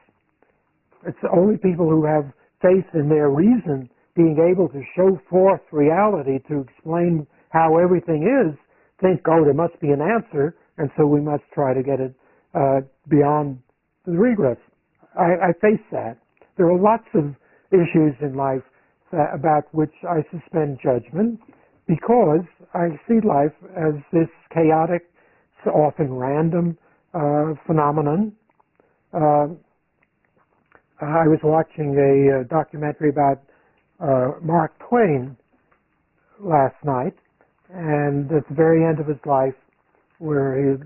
[SPEAKER 1] It's only people who have faith in their reason being able to show forth reality to explain how everything is, think, there must be an answer, and so we must try to get it beyond the regress. I face that. There are lots of issues in life about which I suspend judgment, because I see life as this chaotic, often random phenomenon. I was watching a documentary about Mark Twain last night, and at the very end of his life, where he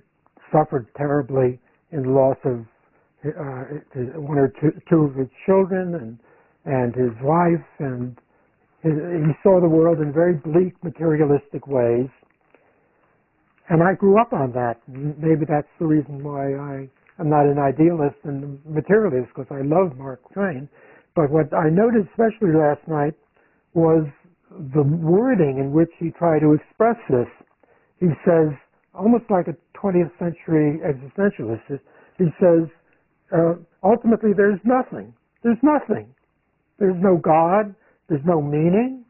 [SPEAKER 1] suffered terribly in the loss of one or two of his children and his wife, and he saw the world in very bleak, materialistic ways. And I grew up on that. Maybe that's the reason why I'm not an idealist and materialist, because I love Mark Twain. But what I noticed, especially last night, was the wording in which he tried to express this. He says, almost like a 20th century existentialist, he says, ultimately there's nothing. There's nothing. There's no God. There's no meaning.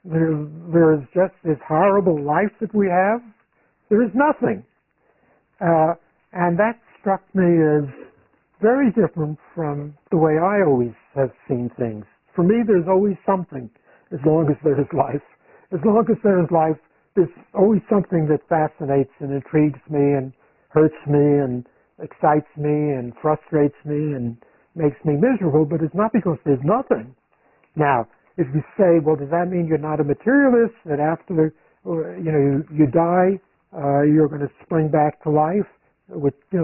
[SPEAKER 1] There's just this horrible life that we have. There is nothing. And that struck me as very different from the way I always have seen things. For me, there's always something, as long as there is life. As long as there is life, there's always something that fascinates and intrigues me and hurts me and excites me and frustrates me and makes me miserable, but it's not because there's nothing. Now, if you say, well, does that mean you're not a materialist, that after you die, you're going to spring back to life with the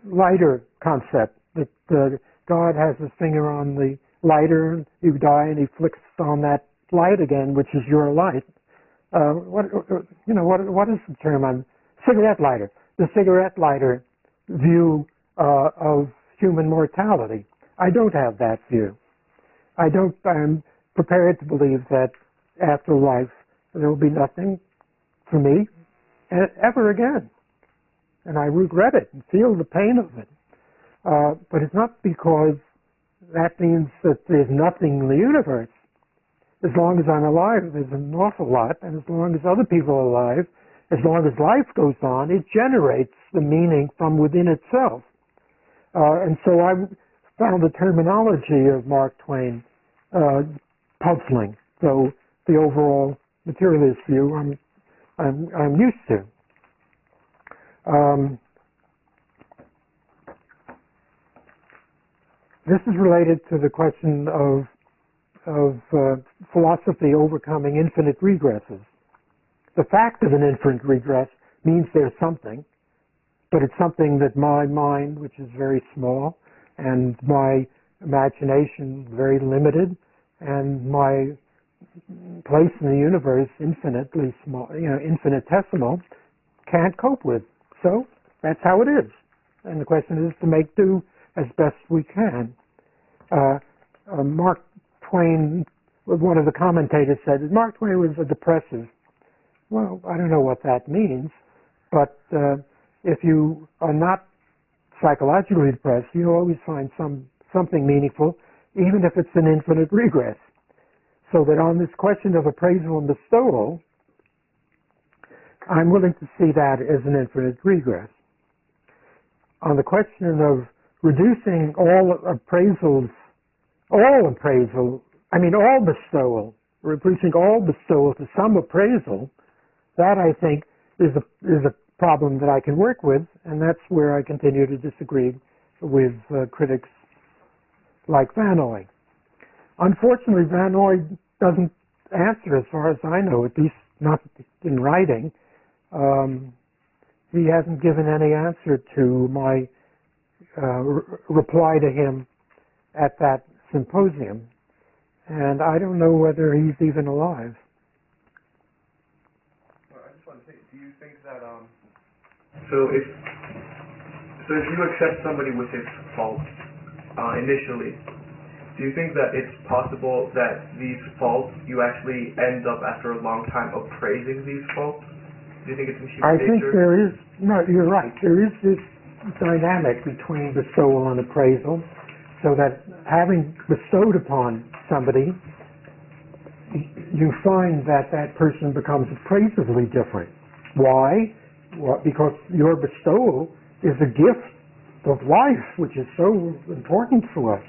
[SPEAKER 1] lighter concept that God has his finger on the lighter, and you die, and he flicks on that light again, which is your light. What is the term on cigarette lighter? The cigarette lighter view of human mortality. I don't have that view. I'm prepared to believe that after life there will be nothing for me ever again. And I regret it and feel the pain of it. But it's not because that means that there's nothing in the universe. as long as I'm alive, there's an awful lot, and as long as other people are alive, as long as life goes on, it generates the meaning from within itself. And so I found the terminology of Mark Twain puzzling. So the overall materialist view I'm used to. This is related to the question of philosophy overcoming infinite regresses. The fact of an infinite regress means there's something, but it's something that my mind, which is very small, and my imagination very limited, and my place in the universe infinitely small, infinitesimal, can't cope with. So that's how it is. And the question is to make do as best we can. Mark Twain, one of the commentators said, Mark Twain was a depressive. Well, I don't know what that means, but if you are not psychologically depressed, you always find something meaningful, even if it's an infinite regress. So that on this question of appraisal and bestowal, I'm willing to see that as an infinite regress. On the question of reducing all bestowal, reducing all bestowal to some appraisal, that I think is a problem that I can work with, and that's where I continue to disagree with critics like Van Ooy. Unfortunately, Van Ooy doesn't answer, as far as I know, at least not in writing. He hasn't given any answer to my reply to him at that symposium, and I don't know whether he's even alive.
[SPEAKER 4] Well, I just want to say, do you think that so if you accept somebody with his faults initially, do you think that it's possible that these faults you actually end up after a long time appraising these faults? Do you think it's in human nature?
[SPEAKER 1] I think there is. No, you're right. There is this dynamic between bestowal and appraisal, so that having bestowed upon somebody, you find that that person becomes appraisably different. Why? Well, because your bestowal is a gift of life, which is so important to us.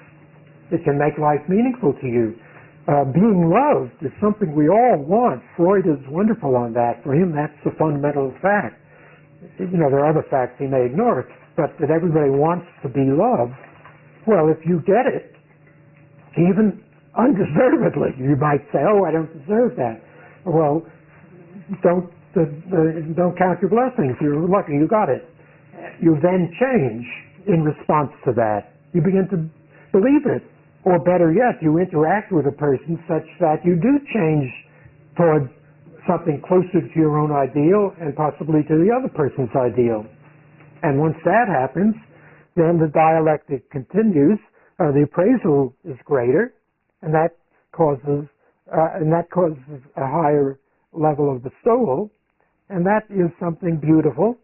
[SPEAKER 1] It can make life meaningful to you. Being loved is something we all want. Freud is wonderful on that. For him, that's the fundamental fact. There are other facts he may ignore, but that everybody wants to be loved. Well, if you get it, even undeservedly, you might say, "Oh, I don't deserve that." Well, don't count your blessings. You're lucky you got it. You then change in response to that. You begin to believe it. Or better yet, you interact with a person such that you do change toward something closer to your own ideal and possibly to the other person's ideal. And once that happens, then the dialectic continues. The appraisal is greater, and that causes a higher level of bestowal, and that is something beautiful.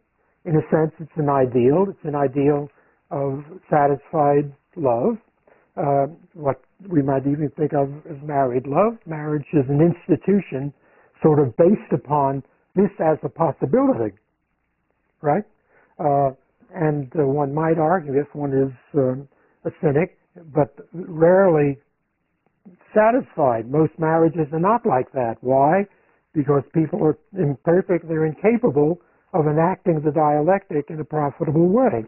[SPEAKER 1] In a sense, it's an ideal. It's an ideal of satisfied love. What we might even think of as married love. Marriage is an institution sort of based upon this as a possibility, right? And one might argue, if one is a cynic, but rarely satisfied. Most marriages are not like that. Why? Because people are imperfect, they're incapable of enacting the dialectic in a profitable way.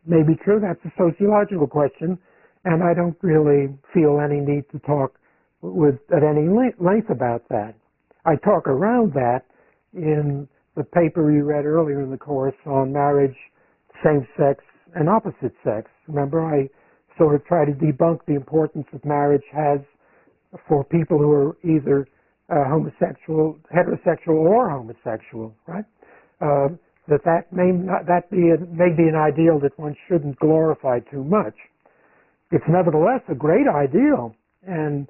[SPEAKER 1] Maybe true, that's a sociological question, and I don't really feel any need to talk at any length about that. I talk around that in the paper you read earlier in the course on marriage, same-sex, and opposite sex. Remember, I sort of try to debunk the importance that marriage has for people who are either homosexual, heterosexual, or homosexual, right? That may be an ideal that one shouldn't glorify too much. It's nevertheless a great ideal, and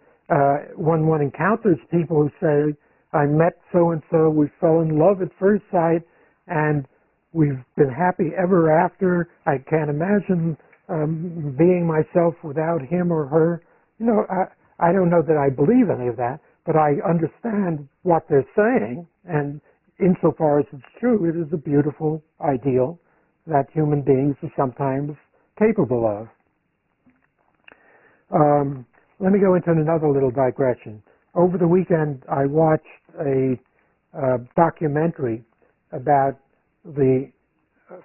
[SPEAKER 1] when one encounters people who say, "I met so-and-so, we fell in love at first sight, and we've been happy ever after. I can't imagine being myself without him or her." I don't know that I believe any of that, but I understand what they're saying, and insofar as it's true, it is a beautiful ideal that human beings are sometimes capable of. Let me go into another little digression. Over the weekend, I watched a documentary about the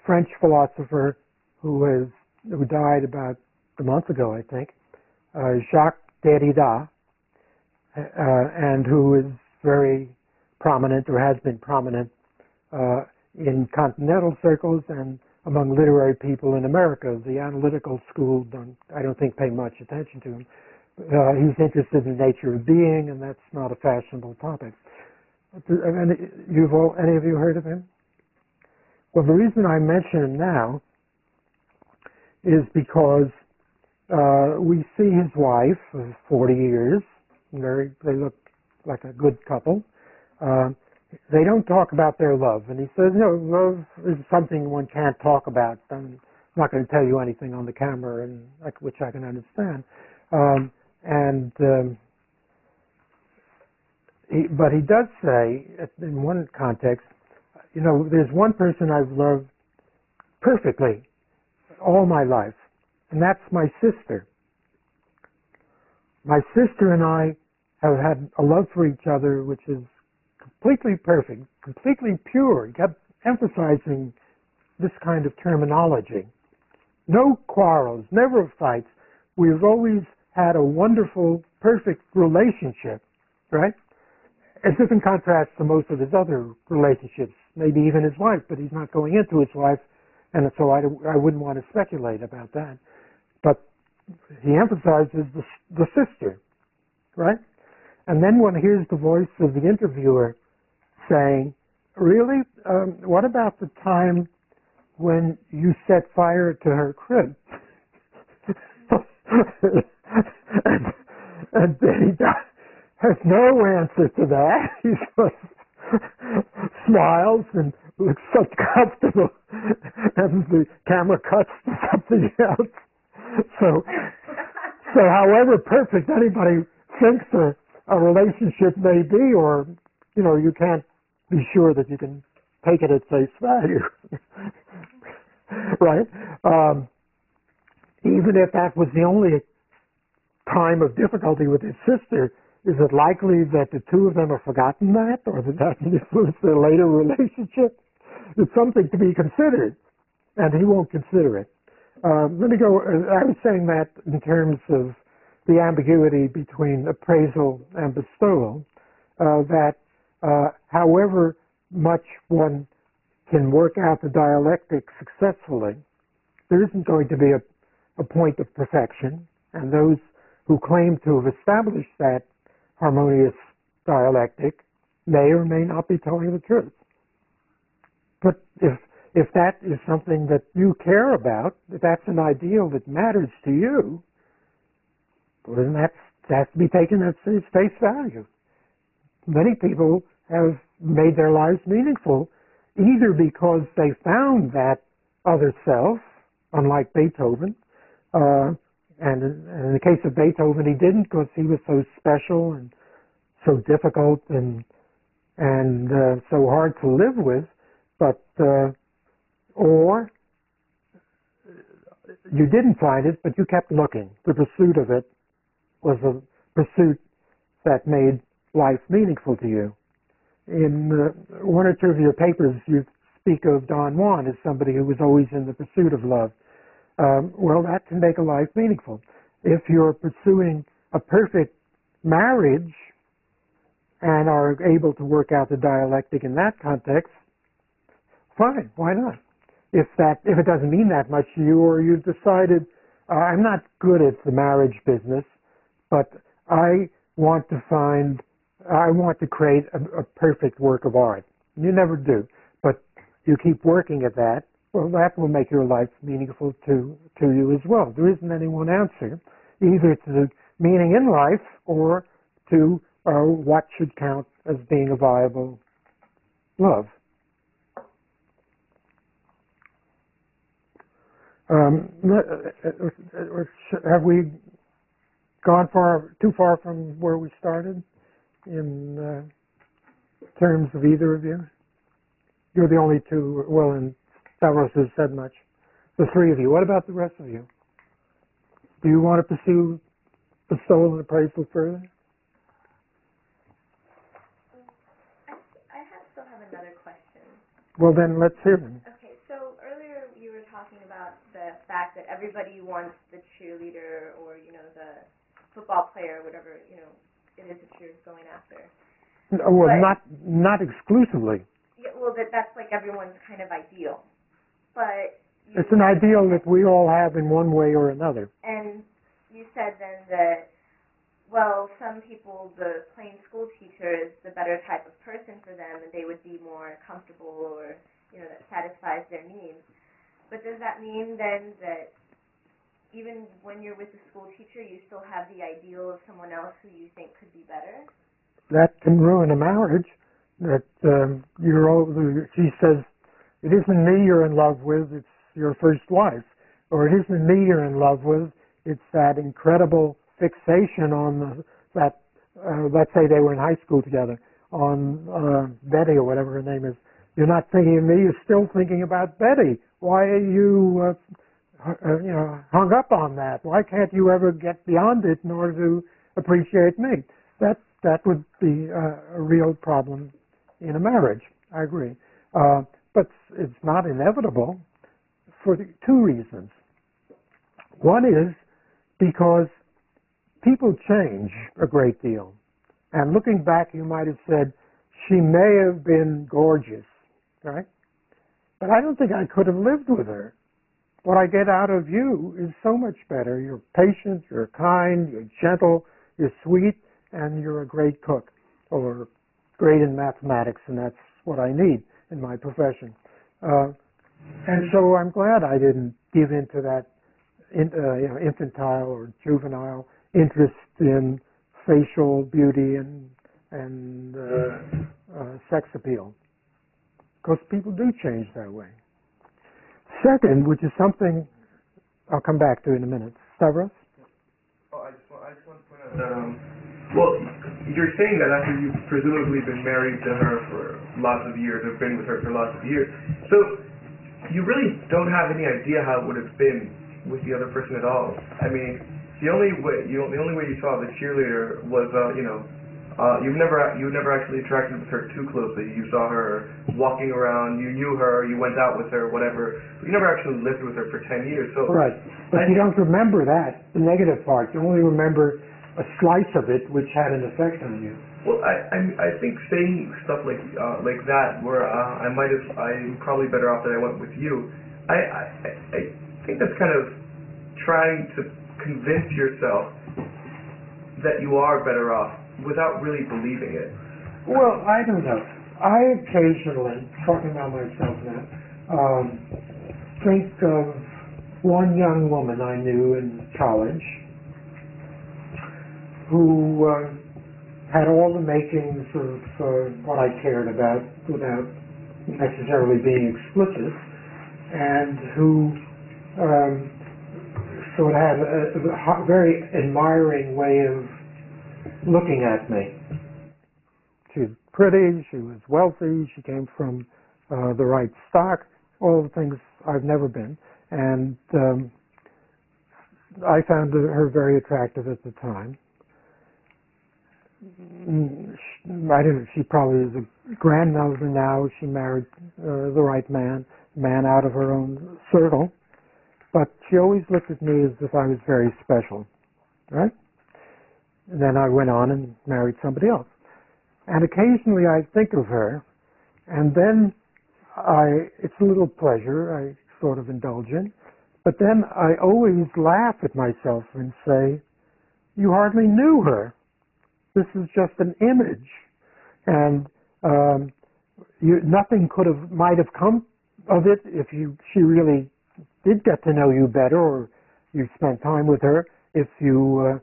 [SPEAKER 1] French philosopher who died about a month ago, I think, Jacques Derrida, and who is very prominent, or has been prominent, in continental circles and among literary people in America. The analytical school, I don't think, pay much attention to him. He's interested in the nature of being, and that's not a fashionable topic. Any of you heard of him? Well, the reason I mention him now is because we see his wife of 40 years. They look like a good couple. They don't talk about their love. And he says, no, love is something one can't talk about. I'm not going to tell you anything on the camera, which I can understand. But he does say, in one context, there's one person I've loved perfectly all my life, and that's my sister. My sister and I have had a love for each other which is completely perfect, completely pure. He kept emphasizing this kind of terminology. No quarrels, never fights. We've always had a wonderful, perfect relationship, right? As if in contrast to most of his other relationships, maybe even his wife, but he's not going into his wife, and so I wouldn't want to speculate about that. But he emphasizes the sister, right? And then one hears the voice of the interviewer saying, really? What about the time when you set fire to her crib? and then he has no answer to that. He just smiles and looks so comfortable, and the camera cuts to something else. So however perfect anybody thinks a relationship may be, or you can't be sure that you can take it at face value, right? Even if that was the only time of difficulty with his sister, is it likely that the two of them have forgotten that, or that that can influence their later relationship? It's something to be considered, and he won't consider it. Let me go. I was saying that in terms of the ambiguity between appraisal and bestowal, that however much one can work out the dialectic successfully, there isn't going to be a point of perfection, and those who claim to have established that harmonious dialectic may or may not be telling the truth. But if that is something that you care about, if that's an ideal that matters to you, well, then that has to be taken at face value. Many people have made their lives meaningful either because they found that other self, unlike Beethoven, and in the case of Beethoven, he didn't, because he was so special and so difficult and so hard to live with. But or you didn't find it, but you kept looking. The pursuit of it was a pursuit that made life meaningful to you. In one or two of your papers, you speak of Don Juan as somebody who was always in the pursuit of love. Well, that can make a life meaningful. If you're pursuing a perfect marriage and are able to work out the dialectic in that context, fine, why not? If it doesn't mean that much to you, or you've decided, I'm not good at the marriage business, but I want to create a perfect work of art. You never do, but you keep working at that. Well, that will make your life meaningful to you as well. There isn't any one answer, either to the meaning in life or to what should count as being a viable love. Have we gone too far from where we started? in terms of either of you? You're the only two, well, and Stavros has said much. The three of you. What about the rest of you? Do you want to pursue bestowal and appraisal further?
[SPEAKER 3] I still have another question.
[SPEAKER 1] Well, then let's hear them.
[SPEAKER 3] Okay, so earlier you were talking about the fact that everybody wants the cheerleader or, the football player, whatever, it is that you're going after.
[SPEAKER 1] No, well, not exclusively.
[SPEAKER 3] Yeah, well, that's like everyone's kind of ideal. But
[SPEAKER 1] it's an ideal that we all have in one way or another.
[SPEAKER 3] And you said then that, well, some people, the plain school teacher is the better type of person for them, and they would be more comfortable or, that satisfies their needs. But does that mean then that even when you're with the school teacher, you still have the ideal of someone else who you think could be better?
[SPEAKER 1] That can ruin a marriage. That she says, it isn't me you're in love with, it's your first wife. Or it isn't me you're in love with, it's that incredible fixation on let's say they were in high school together, on Betty or whatever her name is. You're not thinking of me, you're still thinking about Betty. Why are you, hung up on that? Why can't you ever get beyond it in order to appreciate me? That would be a real problem in a marriage, I agree. But it's not inevitable for two reasons. One is because people change a great deal. And looking back, you might have said, she may have been gorgeous, right? But I don't think I could have lived with her. What I get out of you is so much better. You're patient, you're kind, you're gentle, you're sweet, and you're a great cook, or great in mathematics, and that's what I need in my profession. And so I'm glad I didn't give in to that infantile or juvenile interest in facial beauty and sex appeal, because people do change that way. Second, which is something I'll come back to in a minute. Stavros?
[SPEAKER 4] I just want to point out that, well, you're saying that after you've presumably been married to her for lots of years, or been with her for lots of years, so you really don't have any idea how it would have been with the other person at all. I mean, the only way you saw the cheerleader was, you never actually interacted with her too closely. You saw her walking around, you knew her, you went out with her, whatever. But you never actually lived with her for 10 years. So
[SPEAKER 1] right, but you don't remember that, the negative part. You only remember a slice of it which had an effect on you.
[SPEAKER 4] Well, I think saying stuff like that, where I'm probably better off that I went with you. I think that's kind of trying to convince yourself that you are better off without really believing it.
[SPEAKER 1] Well, I don't know. I occasionally, talking about myself now, think of one young woman I knew in college who had all the makings of what I cared about without necessarily being explicit, and who sort of had a very admiring way of looking at me. She was pretty, she was wealthy, she came from the right stock, all the things I've never been. And I found her very attractive at the time. I don't know, she probably is a grandmother now. She married the right man out of her own circle. But she always looked at me as if I was very special, right? And then I went on and married somebody else. And occasionally I think of her, and then it's a little pleasure I sort of indulge in, but then I always laugh at myself and say, you hardly knew her. This is just an image. And nothing might have come of it if she really did get to know you better, or you spent time with her, if you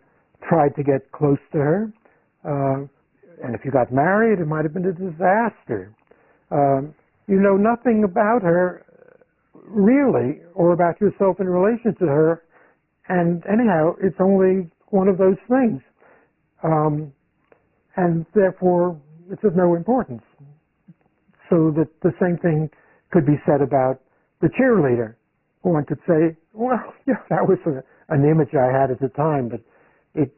[SPEAKER 1] tried to get close to her. And if you got married, it might have been a disaster. You know nothing about her, really, or about yourself in relation to her. And anyhow, it's only one of those things. and therefore it's of no importance. So that the same thing could be said about the cheerleader. One could say, well, yeah, that was an image I had at the time, but it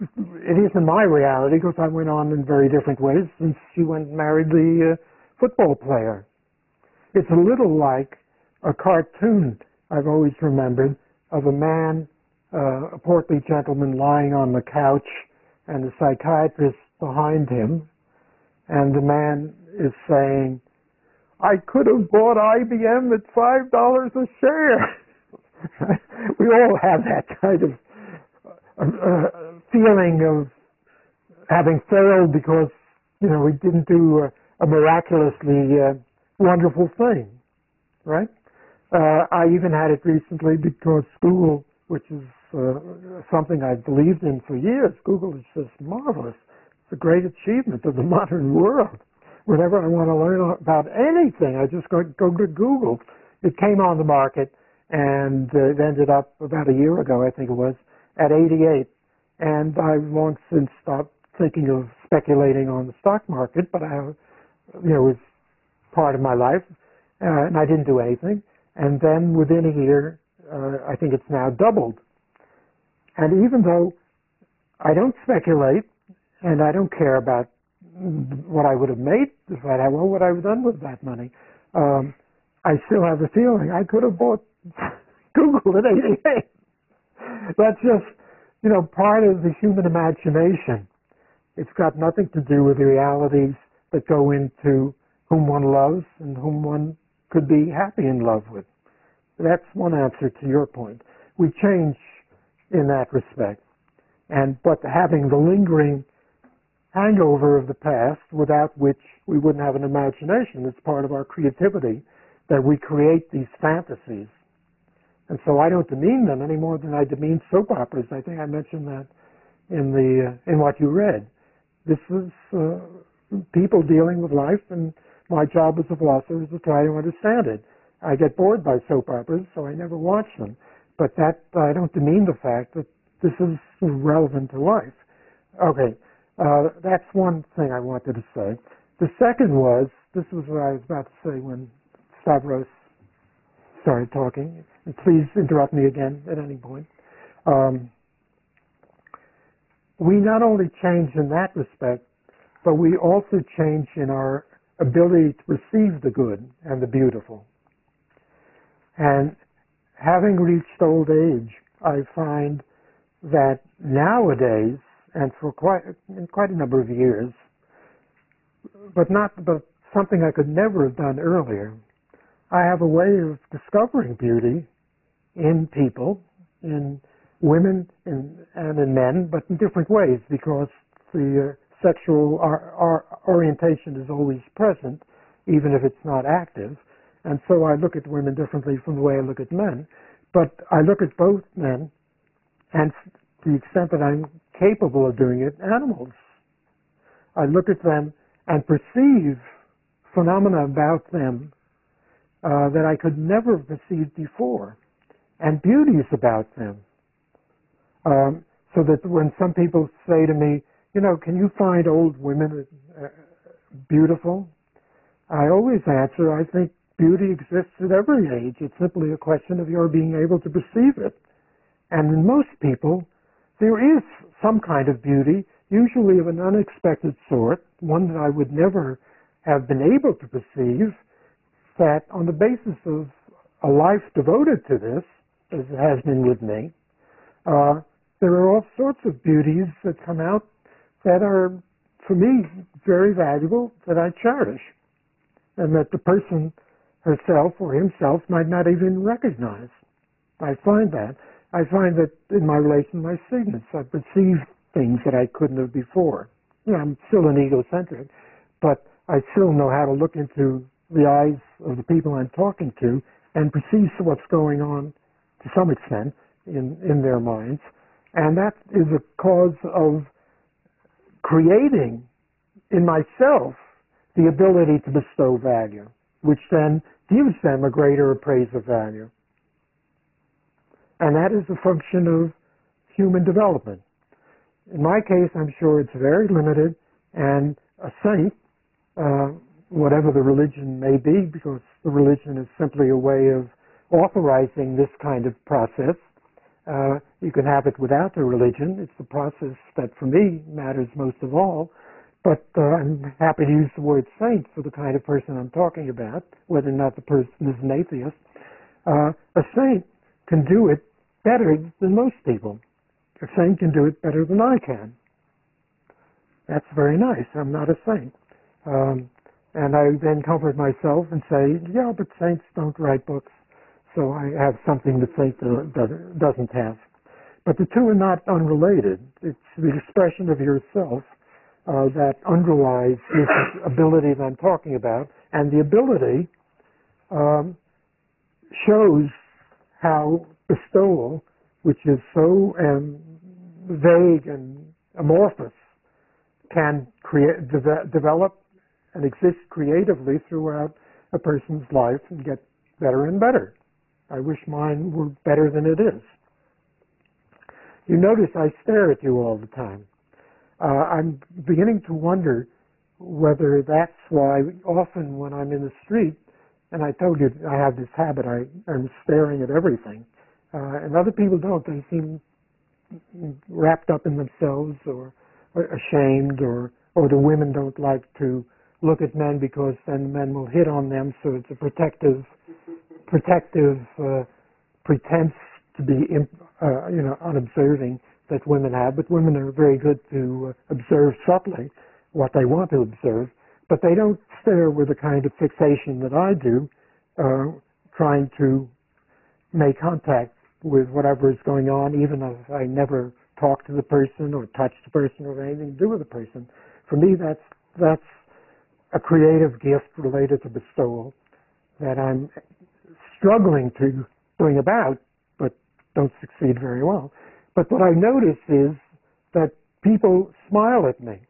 [SPEAKER 1] isn't my reality because I went on in very different ways since she went and married the football player. It's a little like a cartoon I've always remembered of a man, a portly gentleman lying on the couch and a psychiatrist behind him, and the man is saying, I could have bought IBM at $5 a share. We all have that kind of feeling of having failed because, we didn't do a miraculously wonderful thing, right? I even had it recently because school, which is something I've believed in for years, Google is just marvelous. It's a great achievement of the modern world. Whenever I want to learn about anything, I just go to Google. It came on the market, and it ended up about a year ago, I think it was, at 88. And I've long since stopped thinking of speculating on the stock market, but it was part of my life, and I didn't do anything. And then within a year, I think it's now doubled. And even though I don't speculate, and I don't care about what I would have made if I had, what I would have done with that money, I still have the feeling I could have bought Google at 88. That's just, part of the human imagination. It's got nothing to do with the realities that go into whom one loves and whom one could be happy in love with. That's one answer to your point. We change in that respect. But having the lingering hangover of the past, without which we wouldn't have an imagination. It's part of our creativity that we create these fantasies. And so I don't demean them any more than I demean soap operas. I think I mentioned that in what you read. This is people dealing with life, and my job as a philosopher is to try to understand it. I get bored by soap operas, so I never watch them. But that I don't demean the fact that this is relevant to life. Okay. That's one thing I wanted to say. The second was, this was what I was about to say when Stavros started talking. And please interrupt me again at any point. We not only change in that respect, but we also change in our ability to perceive the good and the beautiful. And having reached old age, I find that nowadays, and for quite a number of years, but something I could never have done earlier, I have a way of discovering beauty in people, in women and in men, but in different ways, because the sexual orientation is always present, even if it's not active. And so I look at women differently from the way I look at men. But I look at both men, and to the extent that I'm capable of doing it, animals. I look at them and perceive phenomena about them that I could never have perceived before, and beauties about them. So that when some people say to me, can you find old women beautiful? I always answer, I think beauty exists at every age. It's simply a question of your being able to perceive it. And in most people, there is some kind of beauty, usually of an unexpected sort, one that I would never have been able to perceive, that on the basis of a life devoted to this, as it has been with me, there are all sorts of beauties that come out that are, for me, very valuable, that I cherish, and that the person herself or himself might not even recognize. I find that in my relation to my students, I perceive things that I couldn't have before. I'm still an egocentric, but I still know how to look into the eyes of the people I'm talking to and perceive what's going on to some extent in their minds. And that is a cause of creating in myself the ability to bestow value, which then gives them a greater appraise of value. And that is a function of human development. In my case, I'm sure it's very limited, and a saint, whatever the religion may be, because the religion is simply a way of authorizing this kind of process. You can have it without the religion. It's the process that, for me, matters most of all. But I'm happy to use the word saint for the kind of person I'm talking about, whether or not the person is an atheist. A saint can do it better than most people. A saint can do it better than I can. That's very nice. I'm not a saint. And I then comfort myself and say, yeah, but saints don't write books. So I have something that saint doesn't have. But the two are not unrelated. It's the expression of yourself that underlies this ability that I'm talking about. And the ability shows how bestowal, which is so vague and amorphous, can develop and exist creatively throughout a person's life and get better and better. I wish mine were better than it is. You notice I stare at you all the time. I'm beginning to wonder whether that's why often when I'm in the street, and I told you I have this habit, I'm staring at everything, and other people don't. They seem wrapped up in themselves or ashamed, or the women don't like to look at men because then men will hit on them, so it's a protective pretense to be unobserving that women have. But women are very good to observe subtly what they want to observe, but they don't stare with the kind of fixation that I do, trying to make contact with whatever is going on, even if I never talk to the person or touch the person or have anything to do with the person. For me, that's a creative gift related to bestowal that I'm struggling to bring about, but don't succeed very well. But what I notice is that people smile at me.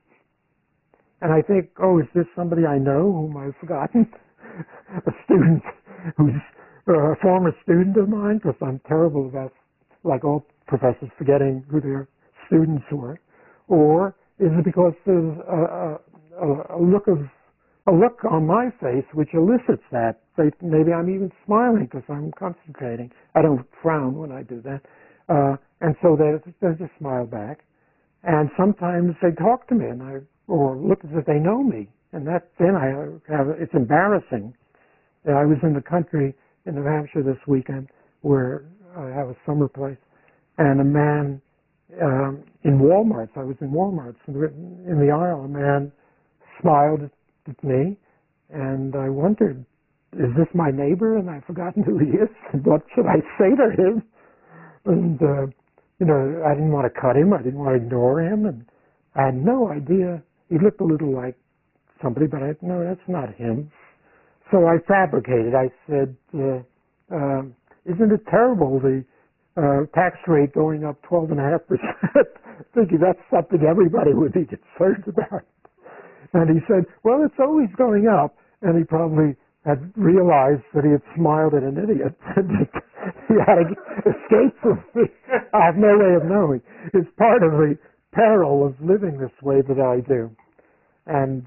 [SPEAKER 1] And I think, oh, is this somebody I know whom I've forgotten? A student who's a former student of mine, because I'm terrible about, like all professors, forgetting who their students were. Or is it because there's a look on my face which elicits that? Maybe I'm even smiling because I'm concentrating. I don't frown when I do that. And so there's a smile back. And sometimes they talk to me or look as if they know me. And it's embarrassing. I was in the country in New Hampshire this weekend where I have a summer place, and a man in Walmart, I was in Walmart, in the aisle, a man smiled at me, and I wondered, is this my neighbor? And I've forgotten who he is. What should I say to him? And, I didn't want to cut him. I didn't want to ignore him. And I had no idea. He looked a little like somebody, but no, that's not him. So I fabricated. I said, isn't it terrible, the tax rate going up 12.5%? Thinking that's something everybody would be concerned about. And he said, well, it's always going up. And he probably had realized that he had smiled at an idiot. He had escaped from me. I have no way of knowing. It's part of the peril of living this way that I do. And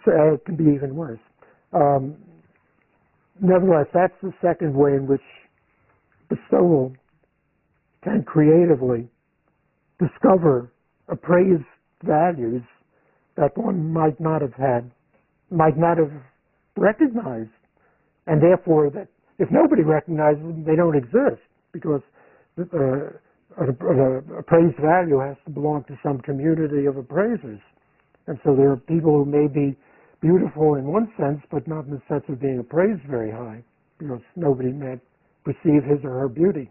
[SPEAKER 1] so it can be even worse. Nevertheless, that's the second way in which bestowal can creatively discover appraised values that one might not have recognized, and therefore that if nobody recognizes them, they don't exist, because an appraised value has to belong to some community of appraisers. And so there are people who may be beautiful in one sense, but not in the sense of being appraised very high, because nobody may perceive his or her beauty.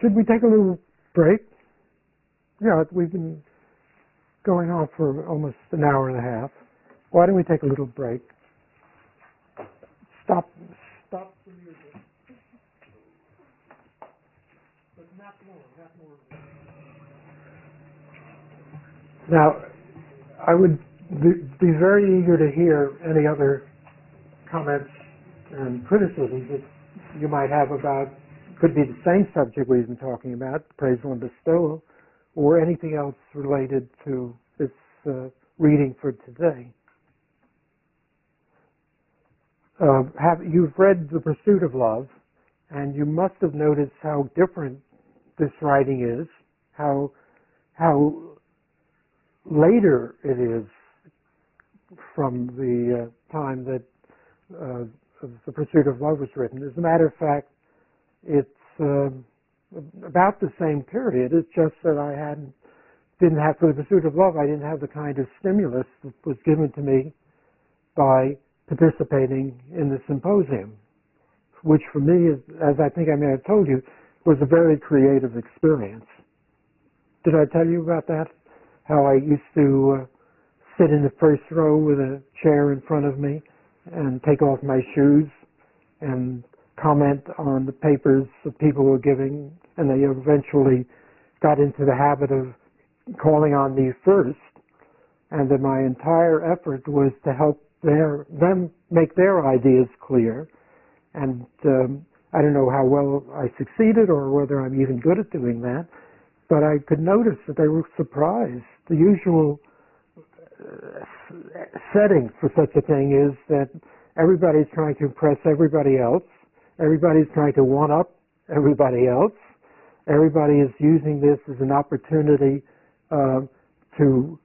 [SPEAKER 1] Should we take a little break? Yeah, we've been going on for almost an hour and a half. Why don't we take a little break? Stop the music. But not more. Now, I would be very eager to hear any other comments and criticisms that you might have about, could be the same subject we've been talking about, appraisal and bestowal, or anything else related to this reading for today. You've read The Pursuit of Love, and you must have noticed how different this writing is, how later it is from the time that The Pursuit of Love was written. As a matter of fact, it's about the same period. It's just that didn't have, for The Pursuit of Love, I didn't have the kind of stimulus that was given to me by participating in the symposium, which for me, as I think I may have told you, was a very creative experience. Did I tell you about that? How I used to sit in the first row with a chair in front of me and take off my shoes and comment on the papers that people were giving, and they eventually got into the habit of calling on me first, and that my entire effort was to help them make their ideas clear. And I don't know how well I succeeded or whether I'm even good at doing that, but I could notice that they were surprised. The usual setting for such a thing is that everybody's trying to impress everybody else. Everybody's trying to one-up everybody else. Everybody is using this as an opportunity to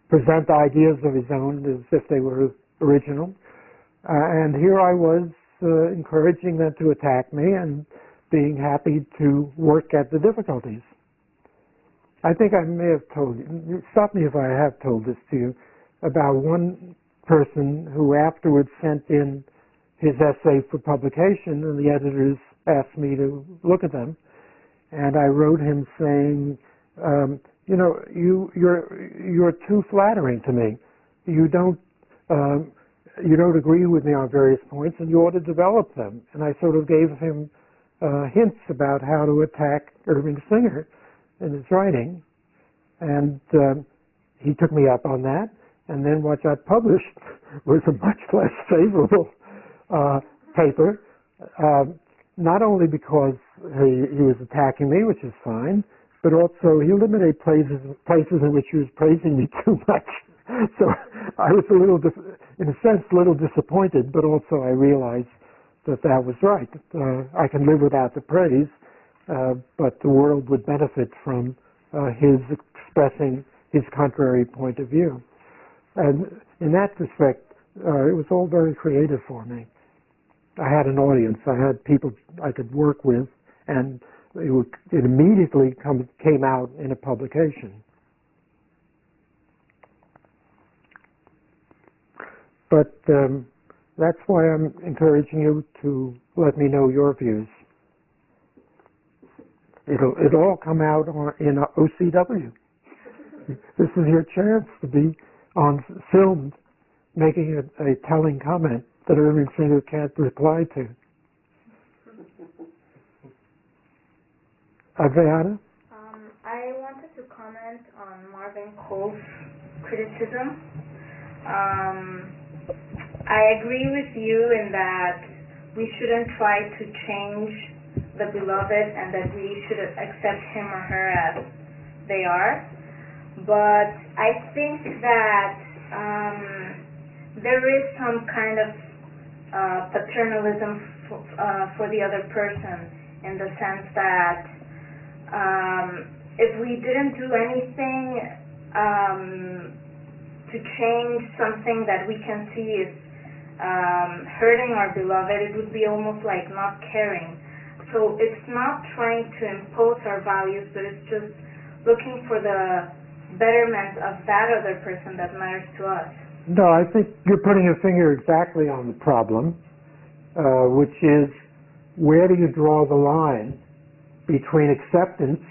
[SPEAKER 1] present ideas of his own as if they were original. And here I was encouraging them to attack me and being happy to work at the difficulties. I think I may have told you, stop me if I have told this to you, about one person who afterwards sent in his essay for publication, and the editors asked me to look at them. And I wrote him saying, you're too flattering to me. You don't agree with me on various points, and you ought to develop them. And I sort of gave him hints about how to attack Irving Singer in his writing, and he took me up on that. And then what got published was a much less favorable paper, not only because he was attacking me, which is fine, but also he eliminated places in which he was praising me too much. So I was in a sense, a little disappointed, but also I realized that was right. I can live without the praise, but the world would benefit from his expressing his contrary point of view. And in that respect, it was all very creative for me. I had an audience. I had people I could work with, and it immediately came out in a publication. But that's why I'm encouraging you to let me know your views. It'll all come out in OCW. This is your chance to be on film making a telling comment that Irving Singer can't reply to. Adriana?
[SPEAKER 3] I wanted to comment on Marvin Cole's criticism. I agree with you in that we shouldn't try to change the beloved and that we should accept him or her as they are. But I think that there is some kind of paternalism for the other person, in the sense that if we didn't do anything to change something that we can see is hurting our beloved, it would be almost like not caring. So it's not trying to impose our values, but it's just looking for the betterment of that other person that matters to us.
[SPEAKER 1] No, I think you're putting your finger exactly on the problem, which is, where do you draw the line between acceptance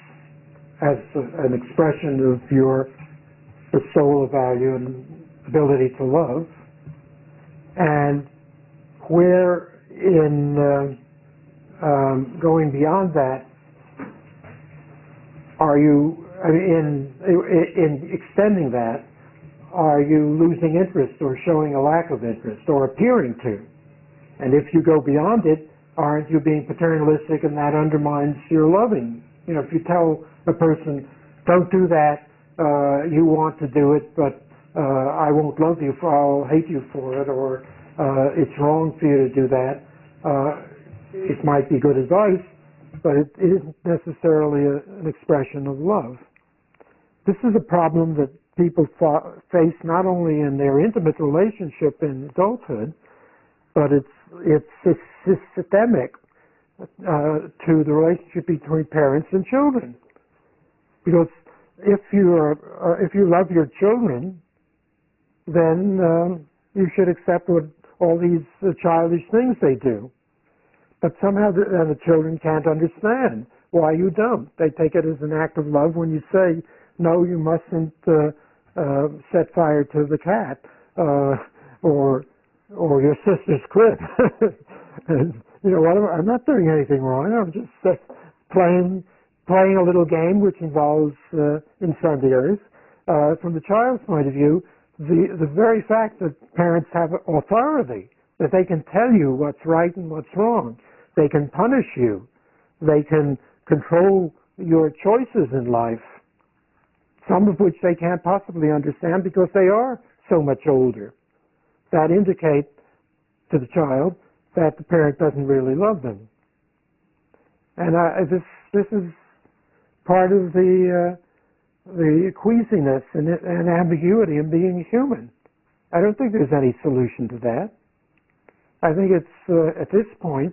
[SPEAKER 1] as an expression of your soul value and ability to love, and where in going beyond that are you, in extending that, are you losing interest or showing a lack of interest or appearing to? And if you go beyond it, aren't you being paternalistic, and that undermines your loving? You know, if you tell a person, don't do that, you want to do it, but I won't love you for, I'll hate you for it, or it's wrong for you to do that. It might be good advice, but it isn't necessarily an expression of love. This is a problem that people face not only in their intimate relationship in adulthood, but it's systemic to the relationship between parents and children. Because if you love your children, then you should accept what all these childish things they do. But somehow the children can't understand why you don't. They take it as an act of love when you say, no, you mustn't set fire to the cat, or your sister's crib. And, you know, I'm not doing anything wrong. I'm just playing a little game which involves incendiaries. From the child's point of view, the very fact that parents have authority, that they can tell you what's right and what's wrong, they can punish you, they can control your choices in life, some of which they can't possibly understand because they are so much older. That indicates to the child that the parent doesn't really love them. And this is part of the queasiness and ambiguity in being human. I don't think there's any solution to that. I think it's at this point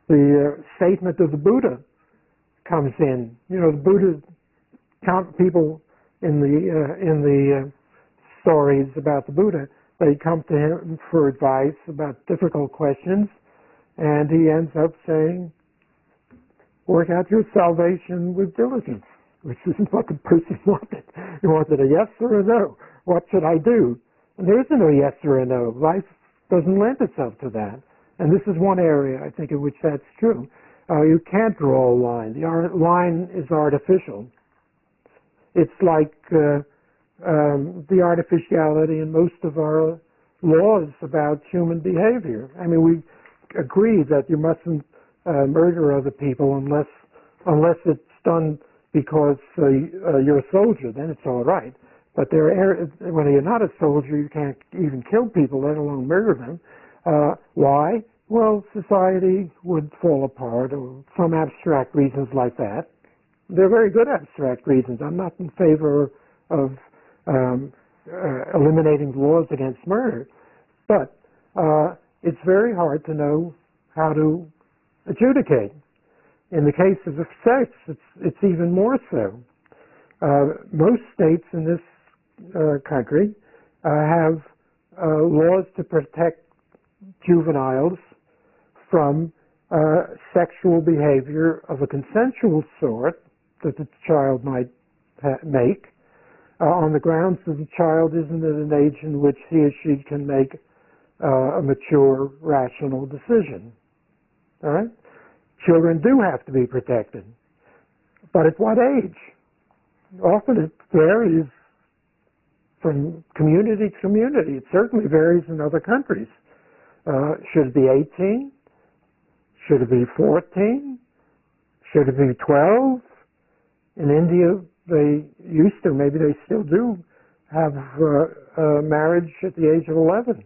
[SPEAKER 1] the statement of the Buddha comes in. You know, the Buddha people in the stories about the Buddha, they come to him for advice about difficult questions, and he ends up saying, work out your salvation with diligence, which isn't what the person wanted. He wanted a yes or a no. What should I do? And there isn't a yes or a no. Life doesn't lend itself to that. And this is one area, I think, in which that's true. You can't draw a line. The line is artificial. It's like the artificiality in most of our laws about human behavior. I mean, we agree that you mustn't murder other people unless it's done because you're a soldier. Then it's all right. But when you're not a soldier, you can't even kill people, let alone murder them. Why? Well, society would fall apart, or some abstract reasons like that. They're very good abstract reasons. I'm not in favor of eliminating laws against murder, but it's very hard to know how to adjudicate. In the case of sex, it's even more so. Most states in this country have laws to protect juveniles from sexual behavior of a consensual sort that the child might make on the grounds that the child isn't at an age in which he or she can make a mature, rational decision. All right? Children do have to be protected. But at what age? Often it varies from community to community. It certainly varies in other countries. Should it be 18? Should it be 14? Should it be 12? In India, they used to, maybe they still do, have marriage at the age of 11.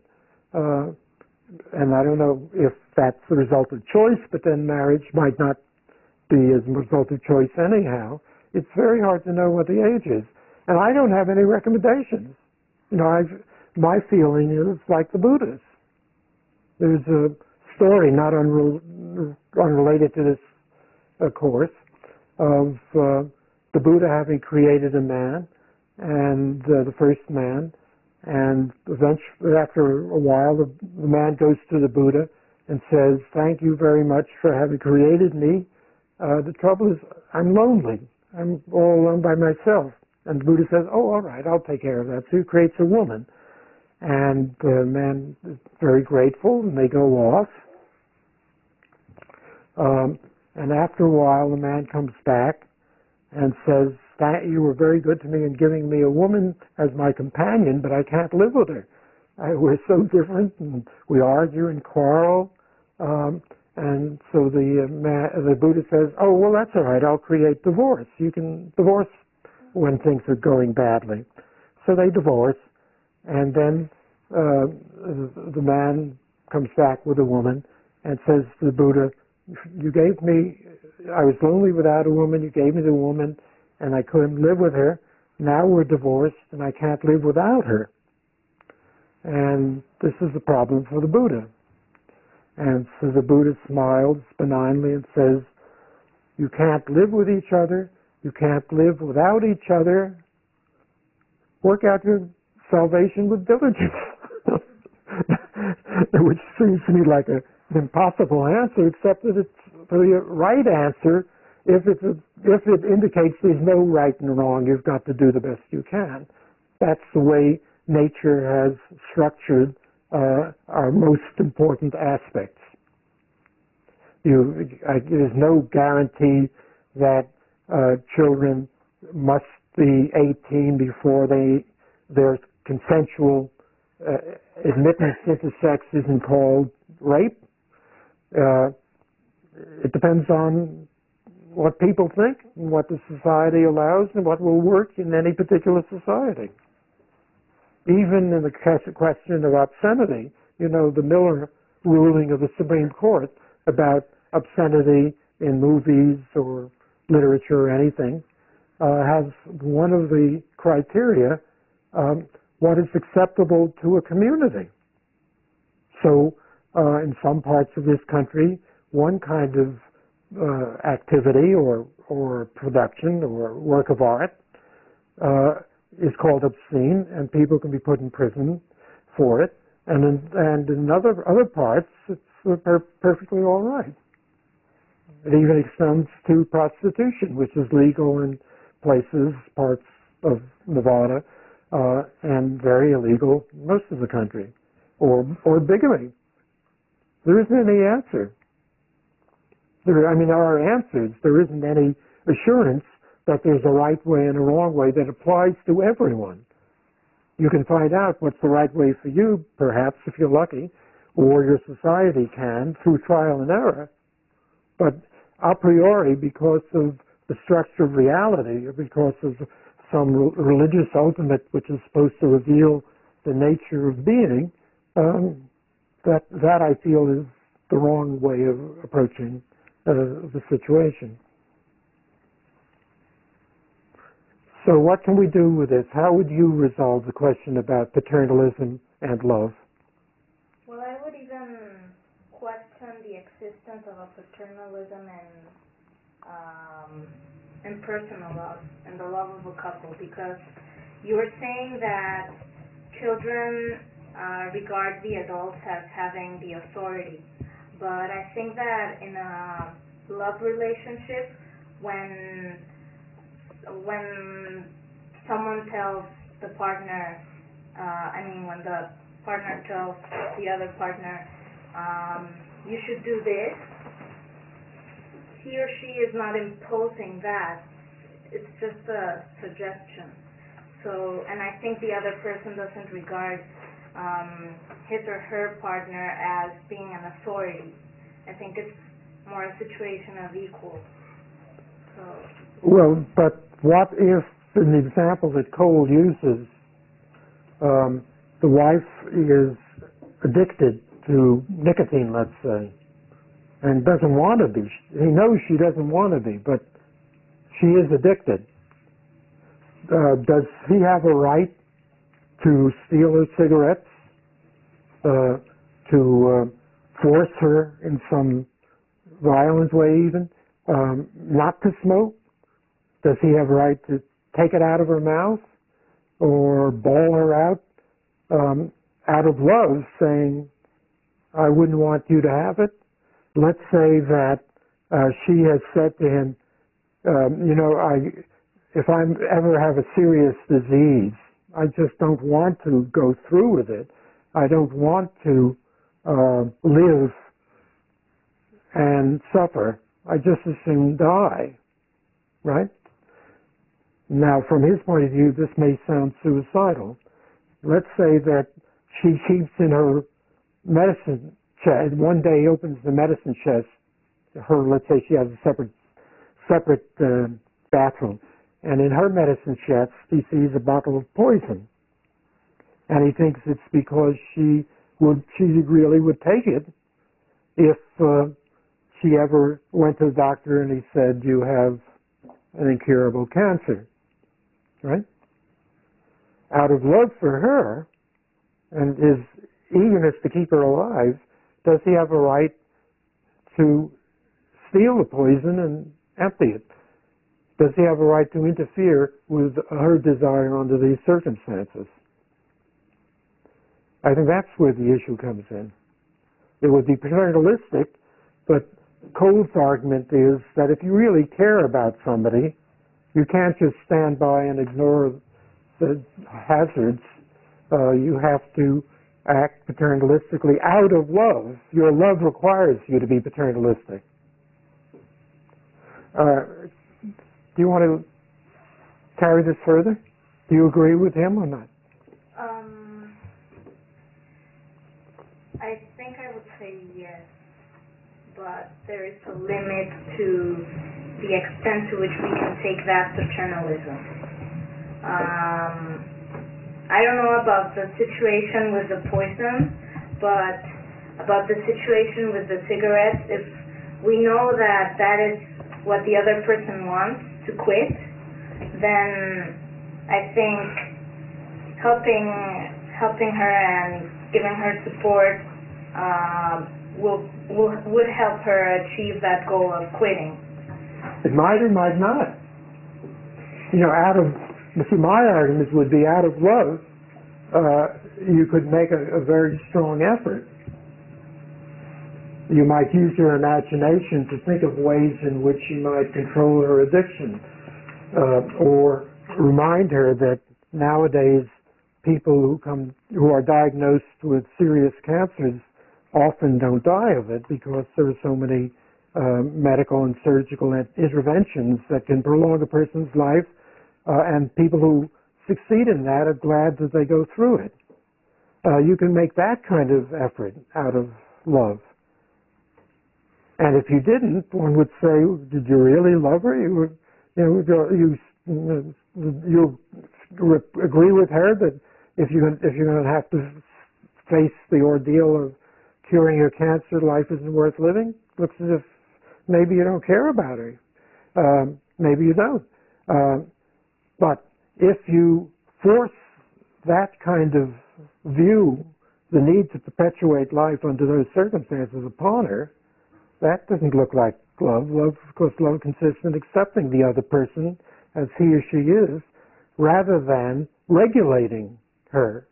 [SPEAKER 1] And I don't know if that's the result of choice, but then marriage might not be as a result of choice anyhow. It's very hard to know what the age is. And I don't have any recommendations. You know, my feeling is like the Buddha's. There's a story, not unrelated to this course, of the Buddha having created a man, and the first man, and eventually, after a while, the man goes to the Buddha and says, "Thank you very much for having created me. The trouble is, I'm lonely. I'm all alone by myself." And the Buddha says, "Oh, all right, I'll take care of that." So he creates a woman. And the man is very grateful, and they go off. And after a while, the man comes back and says, you were very good to me in giving me a woman as my companion, but I can't live with her. We're so different, and we argue and quarrel. And so the Buddha says, oh, well, that's all right. I'll create divorce. You can divorce when things are going badly. So they divorce, and then the man comes back with a woman and says to the Buddha, you gave me, I was lonely without a woman, you gave me the woman, and I couldn't live with her. Now we're divorced, and I can't live without her. And this is a problem for the Buddha. And so the Buddha smiles benignly and says, you can't live with each other, you can't live without each other. Work out your salvation with diligence. Which seems to me like an impossible answer, except that it's the right answer. If it indicates there's no right and wrong, you've got to do the best you can. That's the way nature has structured our most important aspects. There's no guarantee that children must be 18 before their consensual admittance into sex isn't called rape. It depends on what people think and what the society allows and what will work in any particular society. Even in the question of obscenity, the Miller ruling of the Supreme Court about obscenity in movies or literature or anything has one of the criteria, what is acceptable to a community. So in some parts of this country, one kind of activity or production or work of art is called obscene, and people can be put in prison for it. And in other parts, it's perfectly all right. It even extends to prostitution, which is legal in parts of Nevada, and very illegal in most of the country, or bigamy. There isn't any answer. There are answers. There isn't any assurance that there's a right way and a wrong way that applies to everyone. You can find out what's the right way for you, perhaps, if you're lucky, or your society can, through trial and error. But a priori, because of the structure of reality, or because of some religious ultimate which is supposed to reveal the nature of being, that I feel is the wrong way of approaching the situation. So what can we do with this? How would you resolve the question about paternalism and love?
[SPEAKER 3] Well, I would even question the existence of a paternalism and personal love and the love of a couple, because you were saying that children regard the adults as having the authority. But I think that in a love relationship, when someone tells the partner, when the partner tells the other partner, you should do this, he or she is not imposing that. It's just a suggestion. So, and I think the other person doesn't regard his or her partner as being an authority. I think it's more a situation of equal. So.
[SPEAKER 1] Well, but what if, in the example that Cole uses, the wife is addicted to nicotine, let's say, and doesn't want to be. He knows she doesn't want to be, but she is addicted. Does he have a right to steal her cigarettes, to force her in some violent way even, not to smoke? Does he have a right to take it out of her mouth or bawl her out of love, saying, I wouldn't want you to have it? Let's say that she has said to him, if I ever have a serious disease, I just don't want to go through with it. I don't want to live and suffer. I just as soon die, right? Now, from his point of view, this may sound suicidal. Let's say that she keeps in her medicine chest, one day opens the medicine chest, let's say she has a separate bathroom, and in her medicine chest he sees a bottle of poison. And he thinks it's because she really would take it if she ever went to the doctor and he said, you have an incurable cancer, right? Out of love for her and his eagerness to keep her alive, does he have a right to steal the poison and empty it? Does he have a right to interfere with her desire under these circumstances? I think that's where the issue comes in. It would be paternalistic, but Cole's argument is that if you really care about somebody, you can't just stand by and ignore the hazards. You have to act paternalistically out of love. Your love requires you to be paternalistic. Do you want to carry this further? Do you agree with him or not?
[SPEAKER 3] I think I would say yes, but there is a limit to the extent to which we can take that paternalism. I don't know about the situation with the poison, but about the situation with the cigarettes, if we know that that is what the other person wants to quit, then I think helping her and giving her support would help her achieve that goal of quitting.
[SPEAKER 1] It might or might not. My argument would be out of love, you could make a very strong effort. You might use your imagination to think of ways in which she might control her addiction, or remind her that nowadays people who are diagnosed with serious cancers often don't die of it because there are so many medical and surgical interventions that can prolong a person's life, and people who succeed in that are glad that they go through it. You can make that kind of effort out of love. And if you didn't, one would say, did you really love her? You agree with her that if you're going to have to face the ordeal of curing your cancer, life isn't worth living? Looks as if maybe you don't care about her. Maybe you don't. But if you force that kind of view, the need to perpetuate life under those circumstances upon her, that doesn't look like love. Love, of course, love consists in accepting the other person as he or she is, rather than regulating her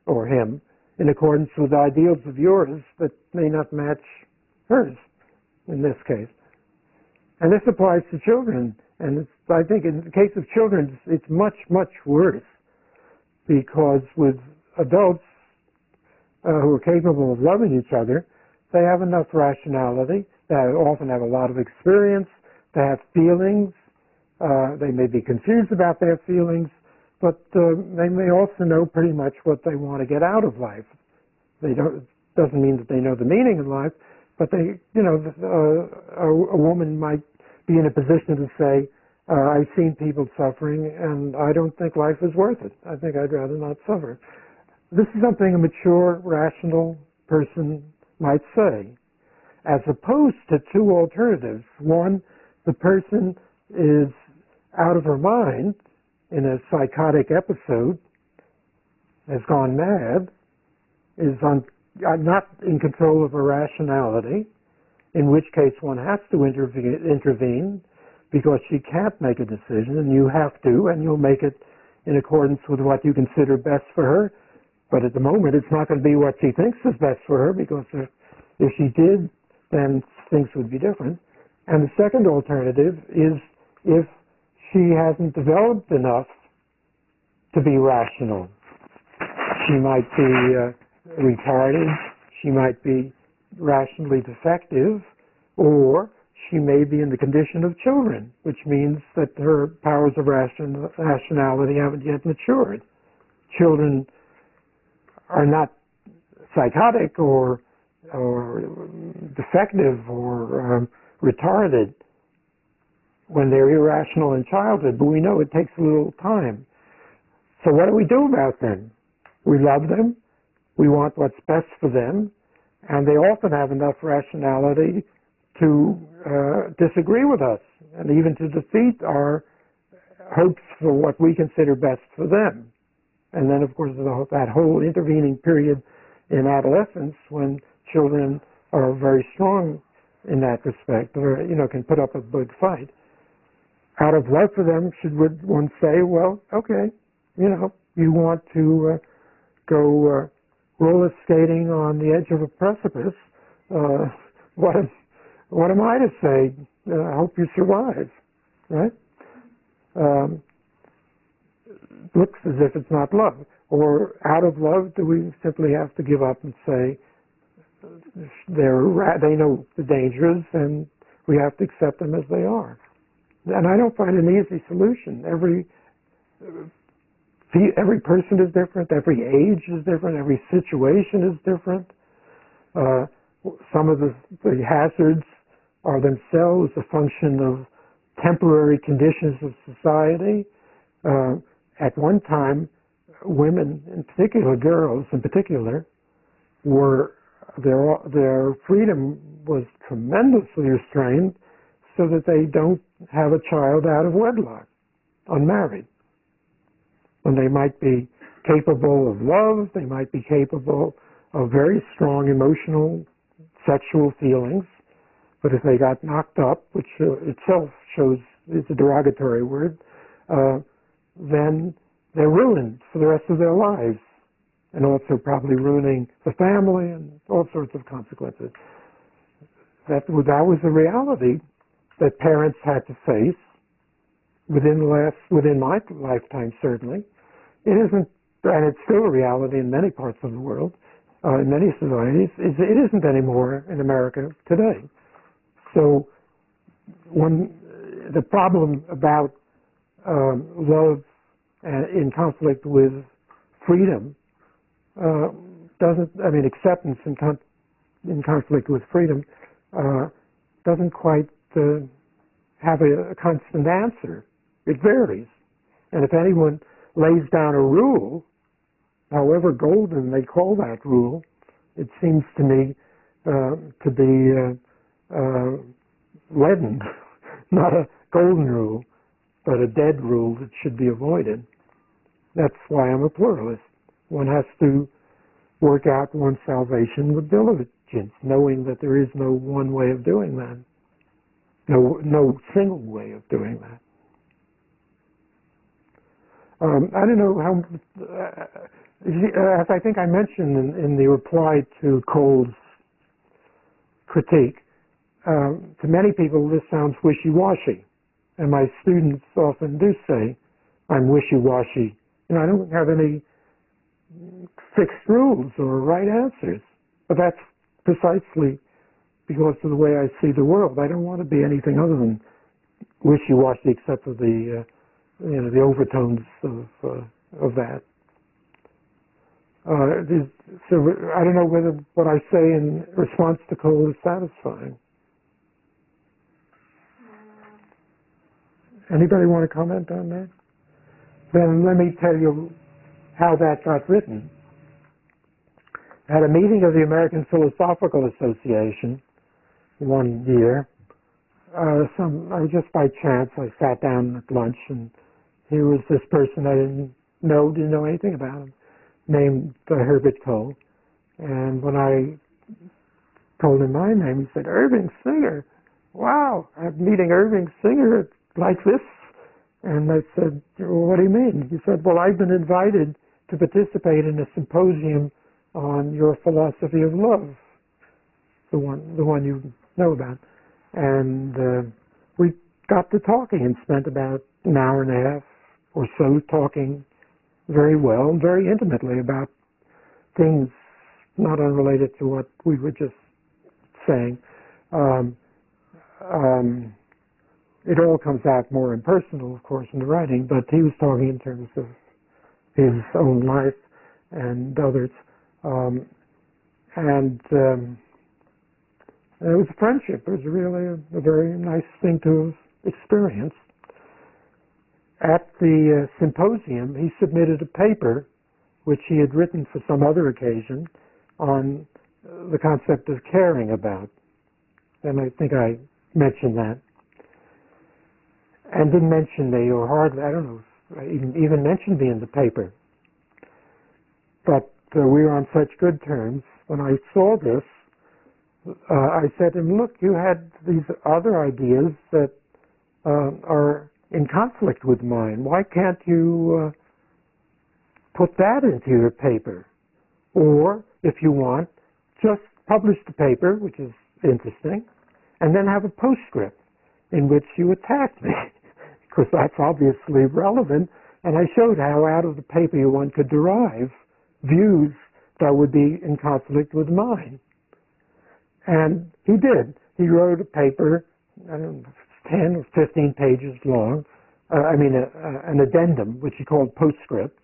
[SPEAKER 1] or him in accordance with ideals of yours that may not match hers in this case. And this applies to children. And I think in the case of children, it's much, much worse, because with adults who are capable of loving each other, they have enough rationality, they often have a lot of experience, they have feelings, they may be confused about their feelings, but they may also know pretty much what they want to get out of life. Doesn't mean that they know the meaning of life, but a woman might be in a position to say, I've seen people suffering and I don't think life is worth it. I think I'd rather not suffer. This is something a mature, rational person might say, as opposed to two alternatives. One, the person is out of her mind in a psychotic episode, has gone mad, is not in control of her rationality, in which case one has to intervene because she can't make a decision, and you have to, and you'll make it in accordance with what you consider best for her. But at the moment, it's not going to be what she thinks is best for her, because if she did, then things would be different. And the second alternative is if she hasn't developed enough to be rational. She might be retarded, she might be rationally defective, or she may be in the condition of children, which means that her powers of rationality haven't yet matured. Children are not psychotic or defective or retarded when they're irrational in childhood, but we know it takes a little time. So what do we do about them? We love them, we want what's best for them, and they often have enough rationality to disagree with us and even to defeat our hopes for what we consider best for them. And then, of course, that whole intervening period in adolescence when children are very strong in that respect, or, can put up a big fight. Out of love for them, should one say, well, okay, you want to go roller skating on the edge of a precipice, what am I to say? I hope you survive, right? Looks as if it's not love. Or out of love, do we simply have to give up and say they know the dangers and we have to accept them as they are? And I don't find an easy solution. Every person is different, every age is different, every situation is different. Some of the hazards are themselves a function of temporary conditions of society. At one time, women, in particular girls in particular, their freedom was tremendously restrained so that they don't have a child out of wedlock, unmarried. And they might be capable of love, they might be capable of very strong emotional, sexual feelings, but if they got knocked up, which itself shows is a derogatory word, then they're ruined for the rest of their lives, and also probably ruining the family and all sorts of consequences. That was the reality that parents had to face within my lifetime, certainly. It isn't, and it's still a reality in many parts of the world, in many societies. It isn't anymore in America today. So the problem about love in conflict with freedom acceptance in conflict with freedom doesn't quite have a constant answer. It varies. And if anyone lays down a rule, however golden they call that rule, it seems to me to be leaden, not a golden rule, but a dead rule that should be avoided. That's why I'm a pluralist. One has to work out one's salvation with diligence, knowing that there is no one way of doing that, no single way of doing that. I don't know how, as I think I mentioned in the reply to Cole's critique, to many people this sounds wishy-washy, and my students often do say, I'm wishy-washy. I don't have any fixed rules or right answers, but that's precisely because of the way I see the world. I don't want to be anything other than wishy-washy, except for the overtones of that. So I don't know whether what I say in response to Cole is satisfying. Anybody want to comment on that? Then let me tell you how that got written. At a meeting of the American Philosophical Association one year, just by chance, I sat down at lunch, and here was this person I didn't know anything about him, named Herbert Cole. And when I told him my name, he said, Irving Singer. Wow, I'm meeting Irving Singer like this? And I said, well, what do you mean? He said, well, I've been invited to participate in a symposium on your philosophy of love, the one you know about. And we got to talking and spent about an hour and a half or so talking very well and very intimately about things not unrelated to what we were just saying. it all comes out more impersonal, of course, in the writing, but he was talking in terms of his own life and others. It was a friendship. It was really a very nice thing to have experienced. At the symposium, he submitted a paper which he had written for some other occasion on the concept of caring about. And I think I mentioned that. And didn't mention me, or hardly, I don't know, even mentioned me in the paper. But we were on such good terms. When I saw this, I said to him, look, you had these other ideas that are in conflict with mine. Why can't you put that into your paper? Or, if you want, just publish the paper, which is interesting, and then have a postscript in which you attack me, because that's obviously relevant. And I showed how out of the paper one could derive views that would be in conflict with mine. And he did. He wrote a paper, I don't know, 10 or 15 pages long, an addendum, which he called postscript.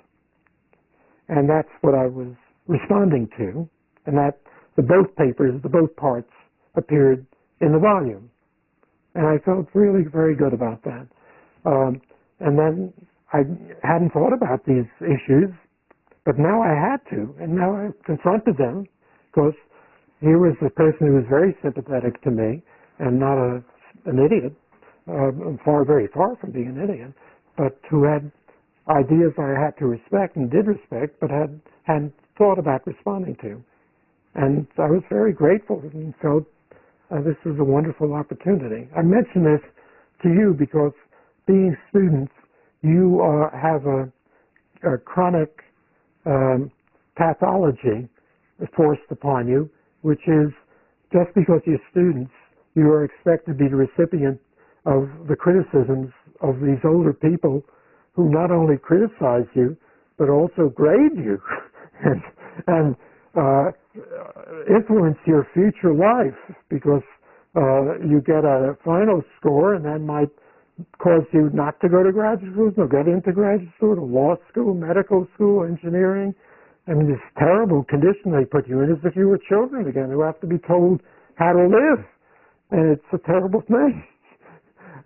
[SPEAKER 1] And that's what I was responding to. And that the both papers, the both parts, appeared in the volume. And I felt really very good about that. And then I hadn't thought about these issues, but now I had to. And now I confronted them, because here was a person who was very sympathetic to me and not an idiot, very far from being an idiot, but who had ideas I had to respect and did respect, but hadn't thought about responding to. And I was very grateful and felt this was a wonderful opportunity. I mention this to you because, being students, you have a chronic pathology forced upon you, which is just because you're students, you are expected to be the recipient of the criticisms of these older people who not only criticize you, but also grade you and influence your future life, because you get a final score and that might cause you not to go to graduate school, or get into graduate school, or law school, medical school, engineering. I mean, this terrible condition they put you in is if you were children again who have to be told how to live. And it's a terrible thing.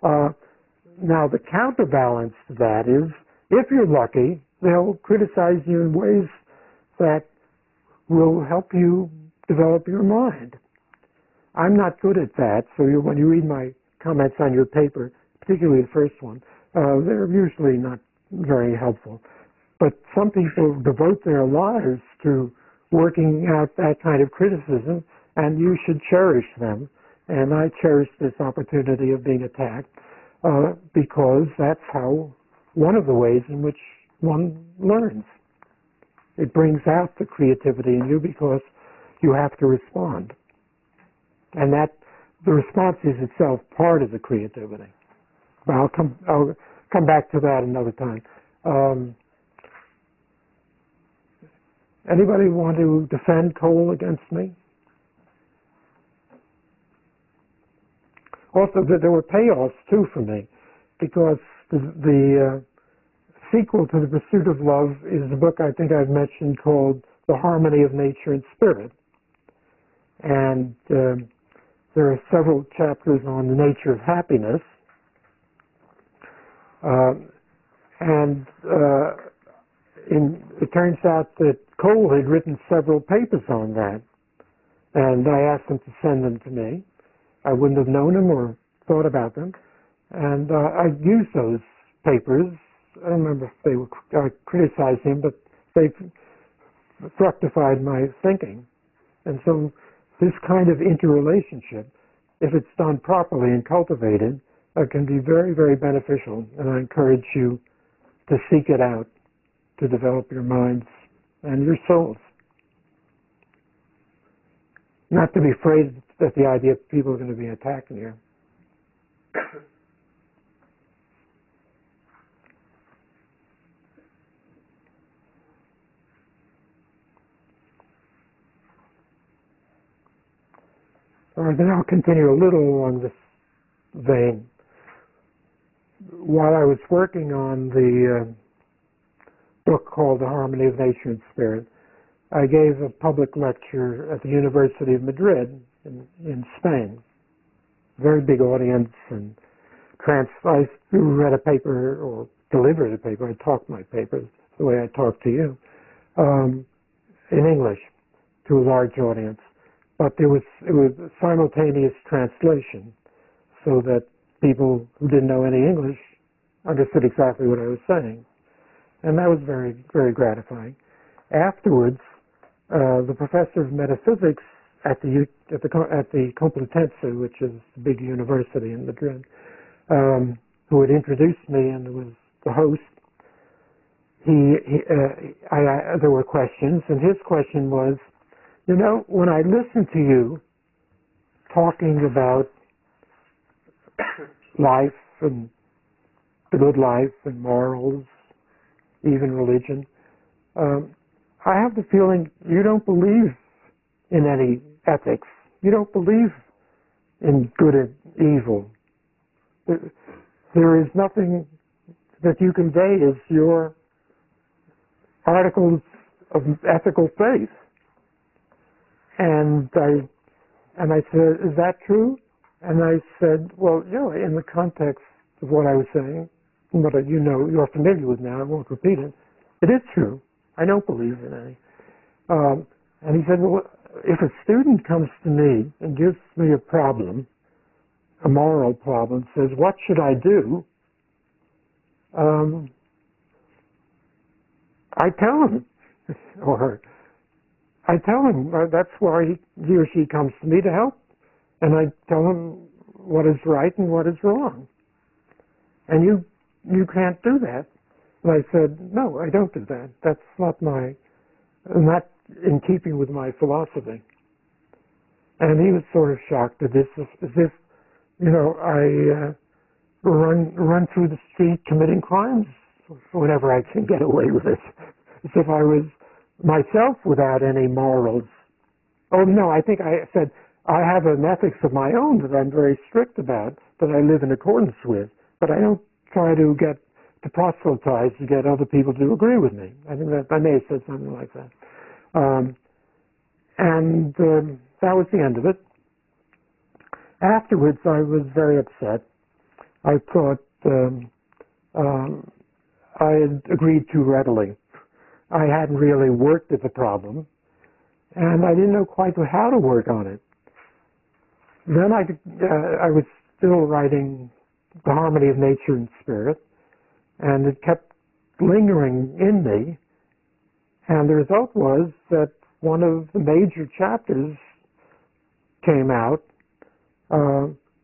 [SPEAKER 1] Now, the counterbalance to that is, if you're lucky, they'll criticize you in ways that will help you develop your mind. I'm not good at that, so when you read my comments on your paper, particularly the first one, they're usually not very helpful. But some people devote their lives to working out that kind of criticism, and you should cherish them. And I cherish this opportunity of being attacked because that's one of the ways in which one learns. It brings out the creativity in you because you have to respond. And that the response is itself part of the creativity. But I'll come back to that another time. Anybody want to defend Cole against me? Also, there were payoffs too for me, because the sequel to The Pursuit of Love is a book I think I've mentioned called The Harmony of Nature and Spirit. And there are several chapters on the nature of happiness. It turns out that Cole had written several papers on that, and I asked him to send them to me. I wouldn't have known him or thought about them, and I used those papers. I don't remember if they were criticized him, but they fructified my thinking. And so this kind of interrelationship, if it's done properly and cultivated, can be very, very beneficial, and I encourage you to seek it out, to develop your minds and your souls. Not to be afraid that the idea of people are going to be attacking you. All right, then I'll continue a little on this vein. While I was working on the book called The Harmony of Nature and Spirit, I gave a public lecture at the University of Madrid in Spain. Very big audience, and I read a paper or delivered a paper. I talked my paper the way I talk to you in English to a large audience. But it was simultaneous translation, so that people who didn't know any English understood exactly what I was saying, and that was very, very gratifying. Afterwards, the professor of metaphysics at the Complutense, which is the big university in Madrid, who had introduced me and was the host, there were questions, and his question was, you know, when I listen to you talking about life and the good life and morals, even religion, I have the feeling you don't believe in any ethics. You don't believe in good and evil. There is nothing that you convey as your articles of ethical faith. And I said, is that true? And I said, well, you know, in the context of what I was saying, what you know, you're familiar with now, I won't repeat it. It is true. I don't believe in any. And he said, well, if a student comes to me and gives me a problem, a moral problem, says, what should I do? I tell him, or her, I tell him that's why he or she comes to me to help. And I tell him what is right and what is wrong. And you can't do that. And I said, no, I don't do that. That's not not in keeping with my philosophy. And he was sort of shocked at this, as if, you know, I run through the street committing crimes whenever I can get away with it. As if I was myself without any morals. Oh, no, I think I said, I have an ethics of my own that I'm very strict about, that I live in accordance with, but I don't try to proselytize to get other people to agree with me. I think that I may have said something like that. That was the end of it. Afterwards, I was very upset. I thought I had agreed too readily. I hadn't really worked at the problem, and I didn't know quite how to work on it. Then I was still writing The Harmony of Nature and Spirit, and it kept lingering in me, and the result was that one of the major chapters came out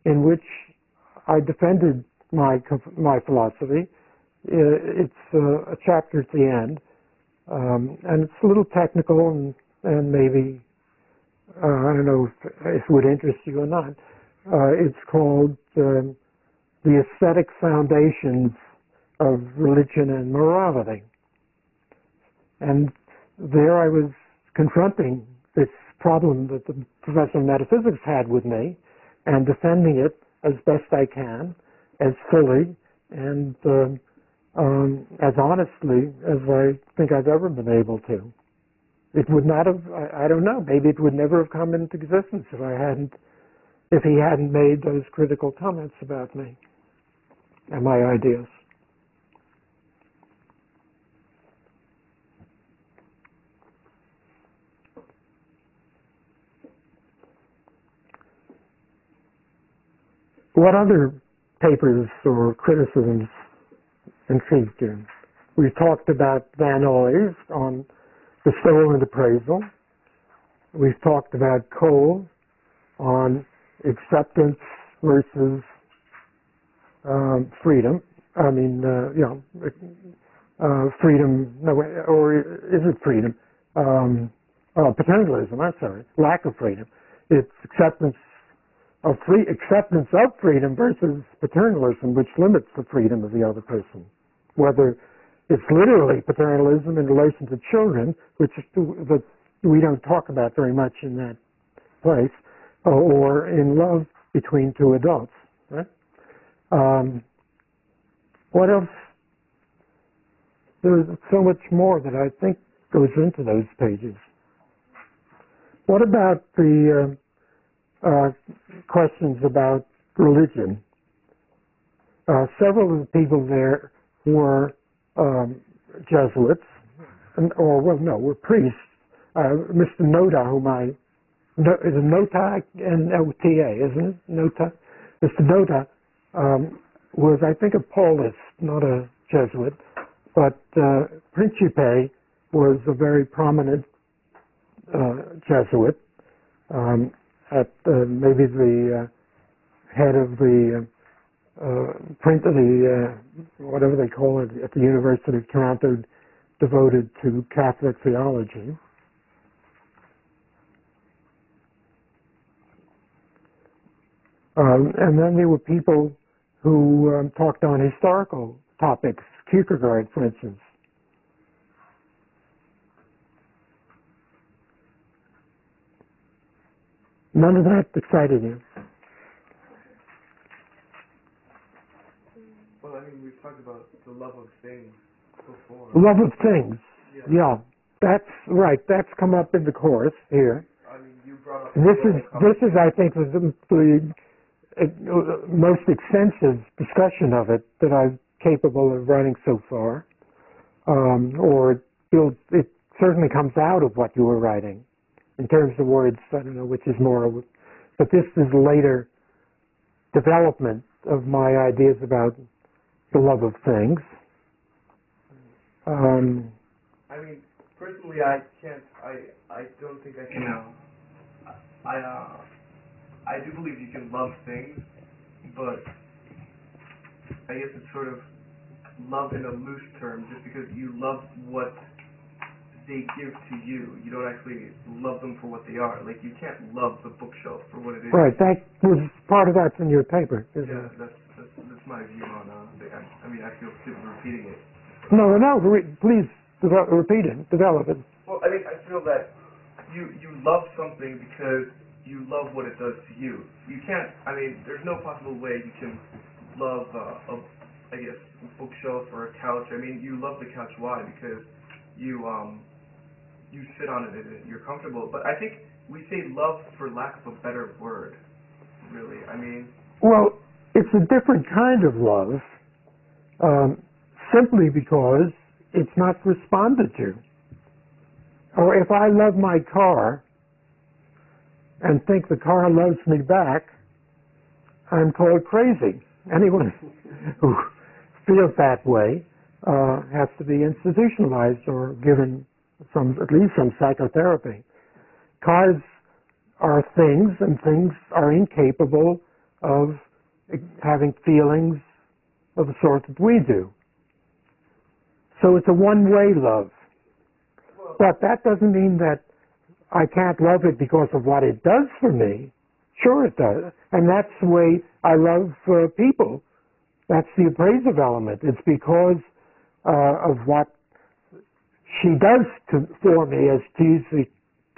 [SPEAKER 1] in which I defended my philosophy. It's a chapter at the end, and it's a little technical and maybe I don't know if it would interest you or not. It's called The Aesthetic Foundations of Religion and Morality. And there I was confronting this problem that the professor of metaphysics had with me and defending it as best I can, as fully, and as honestly as I think I've ever been able to. It would not have, I don't know, maybe it would never have come into existence if he hadn't made those critical comments about me and my ideas. What other papers or criticisms intrigued you? We talked about Van Oys on bestowal and appraisal. We've talked about Cole on acceptance versus freedom. I mean, freedom, no, or is it freedom? Paternalism, I'm sorry, lack of freedom. It's acceptance of freedom versus paternalism, which limits the freedom of the other person. Whether it's literally paternalism in relation to children, which we don't talk about very much in that place, or in love between two adults. Right? What else? There's so much more that I think goes into those pages. What about the questions about religion? Several of the people there were Jesuits, were priests. Mr. Nota, is it Nota, N-O-T-A, isn't it? Nota? Mr. Nota was, I think, a Paulist, not a Jesuit, but Principe was a very prominent Jesuit, at maybe the head of the whatever they call it at the University of Toronto, devoted to Catholic theology. And then there were people who talked on historical topics, Kierkegaard, for instance. None of that excited you?
[SPEAKER 4] Well, I mean, we've talked about the love of things before.
[SPEAKER 1] Love of things, yeah. That's right. That's come up in the course here.
[SPEAKER 4] I mean, you brought up.
[SPEAKER 1] This is, I think, the most extensive discussion of it that I'm capable of writing so far, or it certainly comes out of what you were writing. In terms of words, I don't know which is more, but this is later development of my ideas about the love of things.
[SPEAKER 4] I mean, personally, I don't think I can. I do believe you can love things, but I guess it's sort of love in a loose term, just because you love what they give to you. You don't actually love them for what they are. Like, you can't love the bookshelf for what it is.
[SPEAKER 1] Right, that was part of that's in your paper, isn't
[SPEAKER 4] Yeah,
[SPEAKER 1] it?
[SPEAKER 4] that's my view on I mean, I feel stupid repeating it.
[SPEAKER 1] No, please repeat it, develop it.
[SPEAKER 4] Well, I mean, I feel that you love something because you love what it does to you. You can't, I mean, there's no possible way you can love a bookshelf or a couch. I mean, you love the couch. Why? Because you sit on it and you're comfortable. But I think we say love for lack of a better word, really. I mean...
[SPEAKER 1] Well, it's a different kind of love, simply because it's not responded to. Or if I love my car and think the car loves me back, I'm called crazy. Anyone who feels that way has to be institutionalized or given at least some psychotherapy. Cars are things, and things are incapable of having feelings of the sort that we do. So it's a one-way love. But that doesn't mean that I can't love it because of what it does for me. Sure it does. And that's the way I love people. That's the appraisive element. It's because of what she does for me, as to use the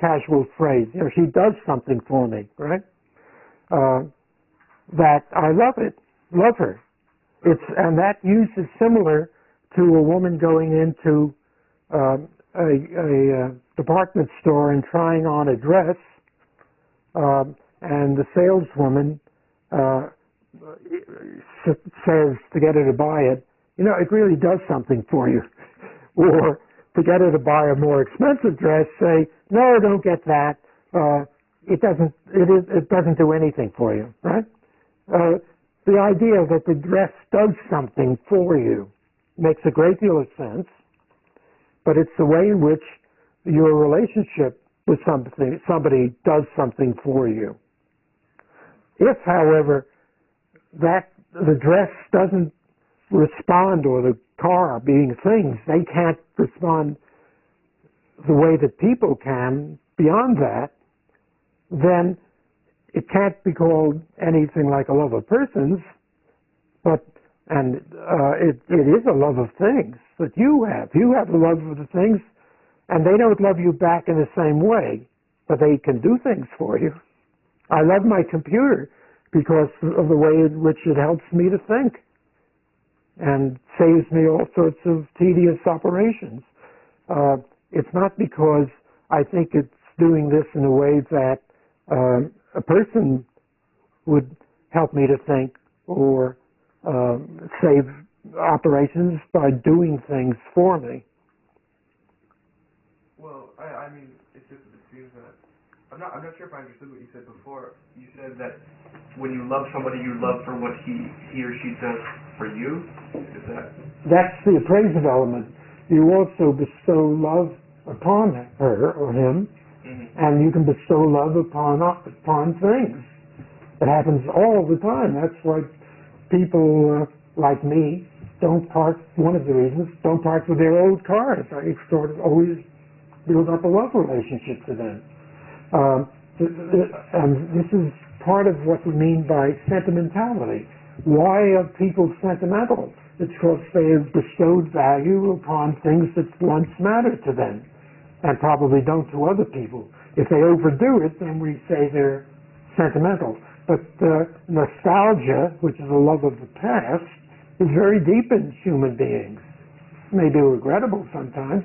[SPEAKER 1] casual phrase. You know, she does something for me, right? That I love her. And that use is similar to a woman going into a department store and trying on a dress, and the saleswoman says to get her to buy it, you know, it really does something for you. Or to get her to buy a more expensive dress, say, no, don't get that. It doesn't do anything for you, right? The idea that the dress does something for you makes a great deal of sense, but it's the way in which your relationship with somebody does something for you. If, however, that the dress doesn't respond, or the car, being things, they can't respond the way that people can beyond that, then it can't be called anything like a love of persons, it is a love of things that you have. You have a love of the things, and they don't love you back in the same way, but they can do things for you. I love my computer because of the way in which it helps me to think and saves me all sorts of tedious operations. It's not because I think it's doing this in a way that a person would help me to think or save operations by doing things for me.
[SPEAKER 4] Well, I mean, it's just, it seems that I'm not sure if I understood what you said before. You said that when you love somebody, you love for what he or she does for you. Is that?
[SPEAKER 1] That's the appraisal element. You also bestow love upon her or him, and you can bestow love upon things. It happens all the time. That's why people like me don't part. One of the reasons don't part with their old cars. I sort of always build up a love relationship to them. And this is part of what we mean by sentimentality. Why are people sentimental? It's because they have bestowed value upon things that once mattered to them and probably don't to other people. If they overdo it, then we say they're sentimental. But nostalgia, which is a love of the past, is very deep in human beings. It may be regrettable sometimes,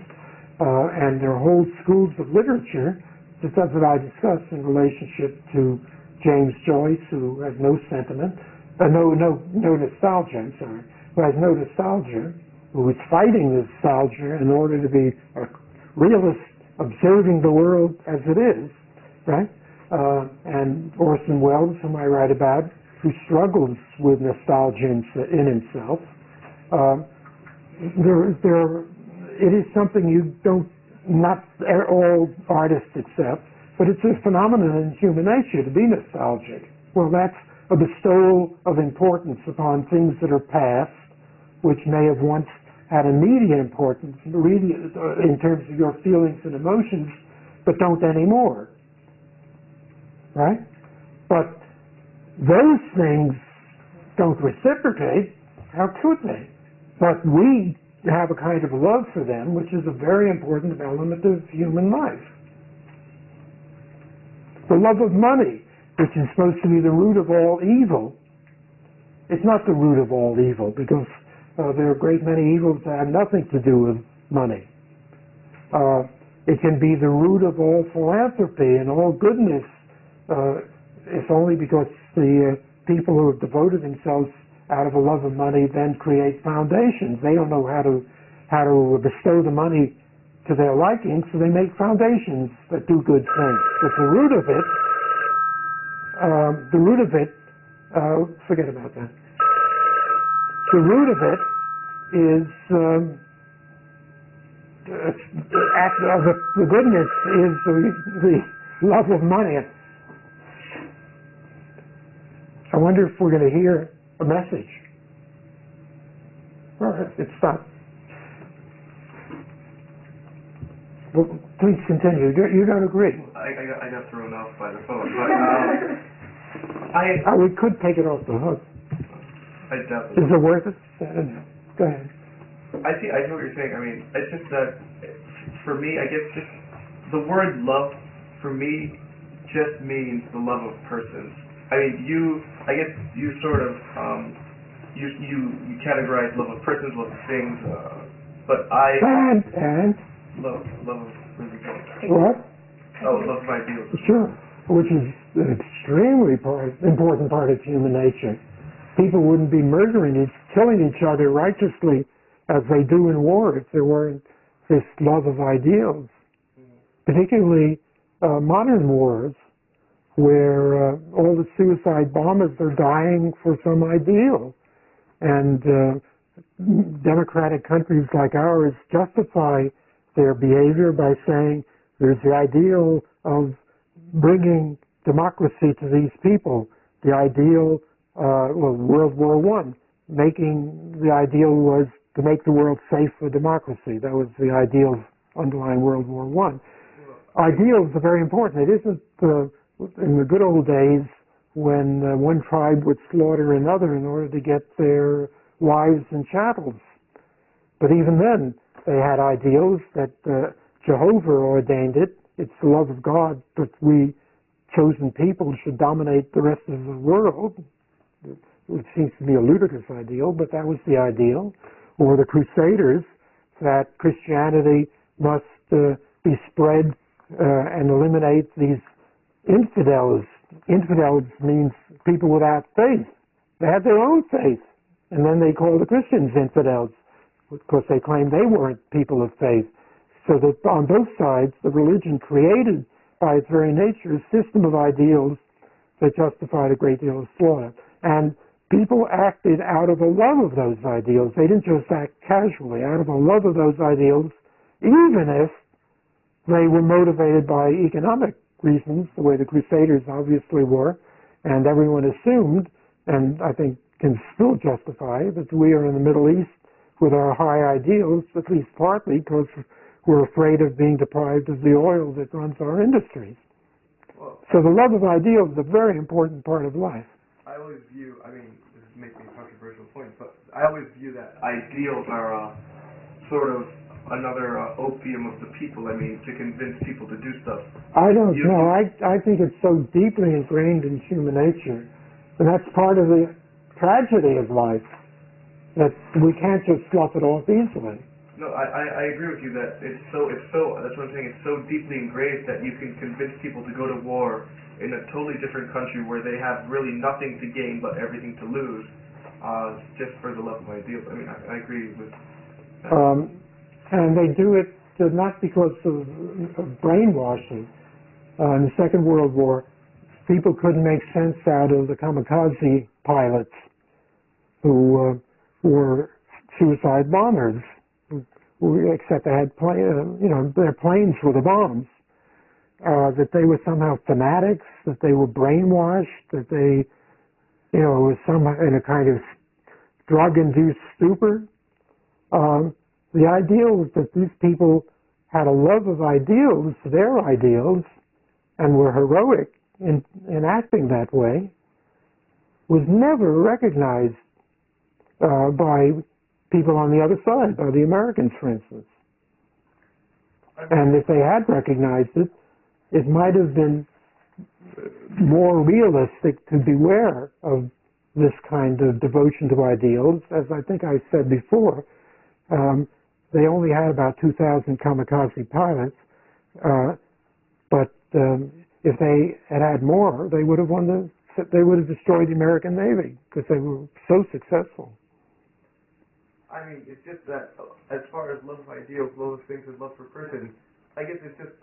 [SPEAKER 1] and there are whole schools of literature that that's what I discuss in relationship to James Joyce, who has no sentiment, no nostalgia, I'm sorry, who has no nostalgia, who is fighting nostalgia in order to be a realist, observing the world as it is, right? And Orson Welles, whom I write about, who struggles with nostalgia in himself. It is something not all artists accept, but it's a phenomenon in human nature to be nostalgic. Well, that's a bestowal of importance upon things that are past, which may have once had immediate importance in terms of your feelings and emotions, but don't anymore. Right? But those things don't reciprocate. How could they? But we have a kind of love for them, which is a very important element of human life. The love of money, which is supposed to be the root of all evil, it's not the root of all evil, because there are a great many evils that have nothing to do with money. It can be the root of all philanthropy and all goodness, if only because the people who have devoted themselves out of a love of money then create foundations. They don't know how to bestow the money to their liking, so they make foundations that do good things. But the root of it, forget about that. The root of it is the goodness is the love of money. I wonder if we're going to hear a message. Well, it stopped. Well, please continue. You don't agree.
[SPEAKER 4] I got thrown off by the phone, but
[SPEAKER 1] we could take it off the hook.
[SPEAKER 4] I definitely.
[SPEAKER 1] Is it worth it? I don't know. Go ahead.
[SPEAKER 4] I see what you're saying. I mean, it's just that for me, I guess just the word love for me just means the love of persons. I mean, you sort of you categorize love of persons, love of things, but I
[SPEAKER 1] and
[SPEAKER 4] love of
[SPEAKER 1] what?
[SPEAKER 4] Oh, love of ideals.
[SPEAKER 1] Sure, which is an extremely important part of human nature. People wouldn't be killing each other righteously as they do in war if there weren't this love of ideals. Particularly modern wars, where all the suicide bombers are dying for some ideal. And democratic countries like ours justify their behavior by saying there's the ideal of bringing democracy to these people. The ideal, World War I, the ideal was to make the world safe for democracy. That was the ideal underlying World War I. Ideals are very important. It isn't in the good old days when one tribe would slaughter another in order to get their wives and chattels. But even then, they had ideals that Jehovah ordained it. It's the love of God, but we chosen people should dominate the rest of the world, which seems to be a ludicrous ideal, but that was the ideal. Or the Crusaders, that Christianity must be spread and eliminate these infidels. Infidels means people without faith. They had their own faith, and then they called the Christians infidels, because they claimed they weren't people of faith. So that on both sides, the religion created by its very nature a system of ideals that justified a great deal of slaughter. And people acted out of a love of those ideals. They didn't just act casually, out of a love of those ideals, even if they were motivated by economic reasons, the way the Crusaders obviously were, and everyone assumed, and I think can still justify, that we are in the Middle East with our high ideals, at least partly because we're afraid of being deprived of the oil that runs our industries.
[SPEAKER 4] Well,
[SPEAKER 1] so the love of ideals is a very important part of life.
[SPEAKER 4] I always view, I mean, this may be a controversial point, but I always view that ideals are sort of another opium of the people. I mean, to convince people to do stuff.
[SPEAKER 1] I don't know. I think it's so deeply ingrained in human nature, and that's part of the tragedy of life, that we can't just slough it off easily.
[SPEAKER 4] No, I agree with you that it's so, that's what I'm saying, it's so deeply engraved that you can convince people to go to war in a totally different country where they have really nothing to gain but everything to lose, just for the love of ideals. I mean, I agree with that.
[SPEAKER 1] And they do it not because of brainwashing. In the Second World War, people couldn't make sense out of the kamikaze pilots who were suicide bombers, except they had their planes were the bombs. That they were somehow fanatics, that they were brainwashed, that they, was somehow in a kind of drug-induced stupor. The ideal was that these people had a love of ideals, their ideals, and were heroic in acting that way, was never recognized by people on the other side, by the Americans, for instance. And if they had recognized it, it might have been more realistic to beware of this kind of devotion to ideals. As I think I said before, they only had about 2,000 kamikaze pilots, but if they had more, they would have destroyed the American Navy because they were so successful.
[SPEAKER 4] I mean, it's just that as far as love of ideals, love of things, and love for persons, I guess it's just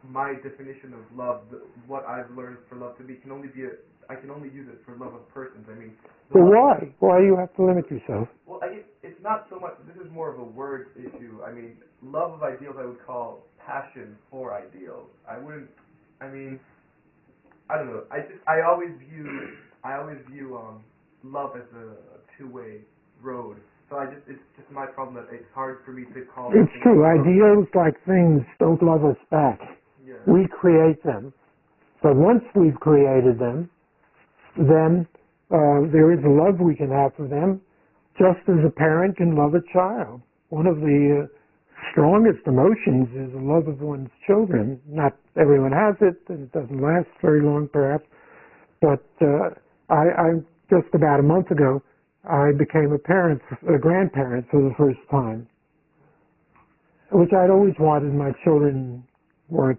[SPEAKER 4] my definition of love. What I've learned for love to be can only be I can only use it for love of persons. I mean,
[SPEAKER 1] but why? Why do you have to limit yourself?
[SPEAKER 4] Well, it's not so much. This is more of a word issue. I mean, love of ideals I would call passion for ideals. I wouldn't. I mean, I don't know. I always view love as a two-way road. So it's just my problem that it's hard for me to call.
[SPEAKER 1] It's true. Ideals, like things, don't love us back.
[SPEAKER 4] Yeah. We
[SPEAKER 1] create them. But once we've created them, then there is a love we can have for them, just as a parent can love a child. One of the strongest emotions is the love of one's children. Not everyone has it, and it doesn't last very long, perhaps. But I just about a month ago, I became a grandparent for the first time, which I'd always wanted. My children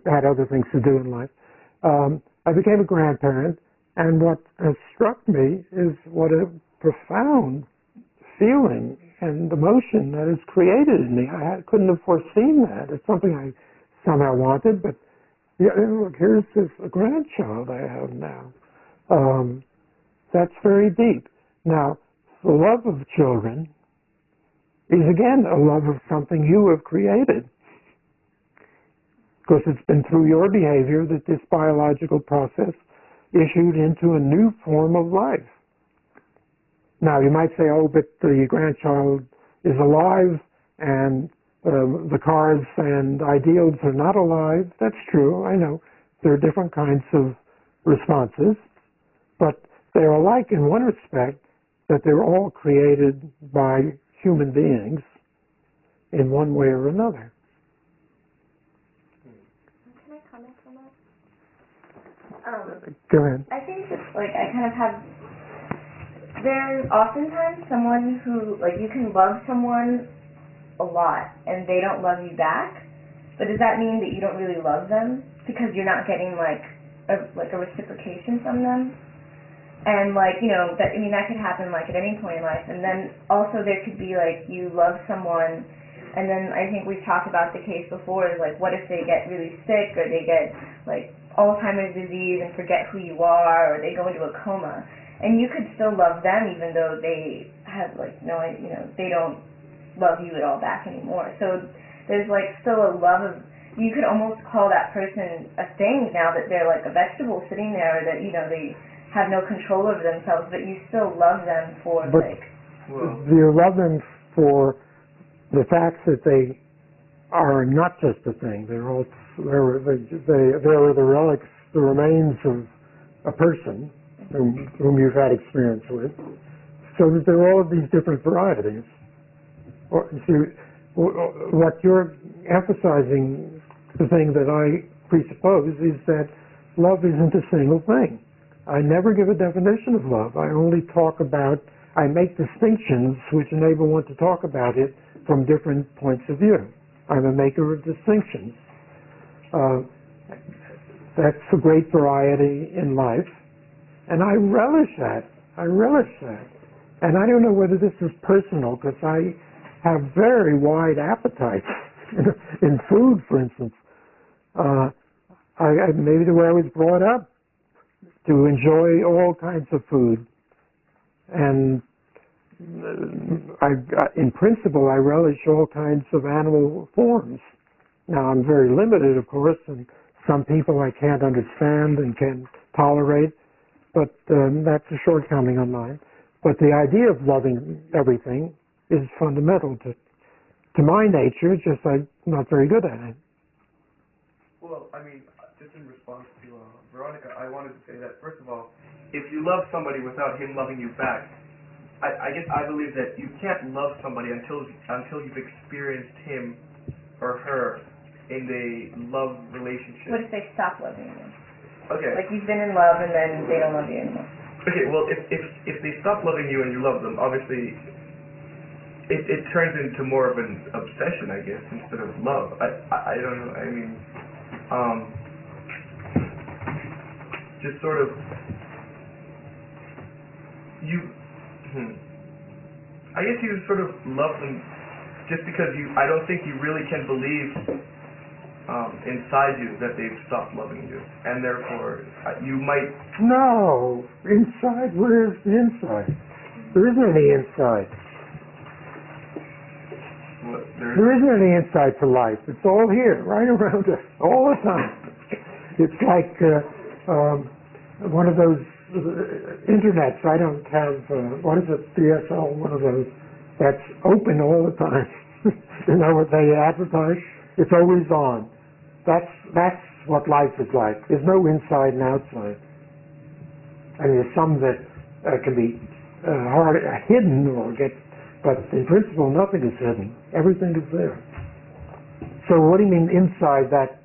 [SPEAKER 1] had other things to do in life. I became a grandparent, and what has struck me is what a profound feeling and emotion that is created in me. I couldn't have foreseen that. It's something I somehow wanted, but look, here's a grandchild I have now. That's very deep. Now, the love of children is again a love of something you have created, because it's been through your behavior that this biological process issued into a new form of life. Now, you might say, oh, but the grandchild is alive and the cars and ideals are not alive. That's true, I know. There are different kinds of responses, but they're alike in one respect, that they're all created by human beings in one way or another.
[SPEAKER 3] Can I comment on that?
[SPEAKER 1] Go ahead.
[SPEAKER 3] I think that, like, I kind of have, there's oftentimes someone who, like, you can love someone a lot and they don't love you back, but does that mean that you don't really love them because you're not getting, like a reciprocation from them? And, like, you know, that, I mean, that could happen, like, at any point in life. And then also there could be, like, you love someone, and then I think we've talked about the case before, is, like, what if they get really sick, or they get, like, Alzheimer's disease and forget who you are, or they go into a coma. And you could still love them even though they have, like, no, you know, they don't love you at all back anymore. So there's, like, still a love of, you could almost call that person a thing now that they're, like, a vegetable sitting there, or that, you know, they have no control over themselves, but you still love them for,
[SPEAKER 1] but
[SPEAKER 3] like...
[SPEAKER 1] You love them for the fact that they are not just a thing. They're the relics, the remains of a person whom you've had experience with. So that there are all of these different varieties. What you're emphasizing, the thing that I presuppose, is that love isn't a single thing. I never give a definition of love. I only I make distinctions which enable one to talk about it from different points of view. I'm a maker of distinctions. That's a great variety in life, and I relish that. And I don't know whether this is personal, because I have very wide appetites in food, for instance. Maybe the way I was brought up, to enjoy all kinds of food. And in principle, I relish all kinds of animal forms. Now, I'm very limited, of course, and some people I can't understand and can't tolerate, but that's a shortcoming of mine. But the idea of loving everything is fundamental to my nature, it's just I'm not very good at it.
[SPEAKER 4] Well, I mean, just in response to Veronica, I wanted to say that, first of all, if you love somebody without him loving you back, I guess I believe that you can't love somebody until you've experienced him or her in a love relationship.
[SPEAKER 3] What if they stop loving you?
[SPEAKER 4] Okay.
[SPEAKER 3] Like, you've been in love and then they don't love you anymore.
[SPEAKER 4] Okay, well, if they stop loving you and you love them, obviously it turns into more of an obsession, I guess, instead of love. I don't know, I mean, just sort of, I guess you sort of love them just because I don't think you really can believe inside you that they've stopped loving you, and therefore you might...
[SPEAKER 1] No, inside, where's the inside? There isn't any inside. There isn't any inside to life. It's all here, right around us, all the time. It's like one of those internets. I don't have, what is it, DSL, one of those that's open all the time. You know what they advertise? It's always on. That's what life is like. There's no inside and outside. I mean, there's some that can be hidden but in principle, nothing is hidden. Everything is there. So what do you mean inside? That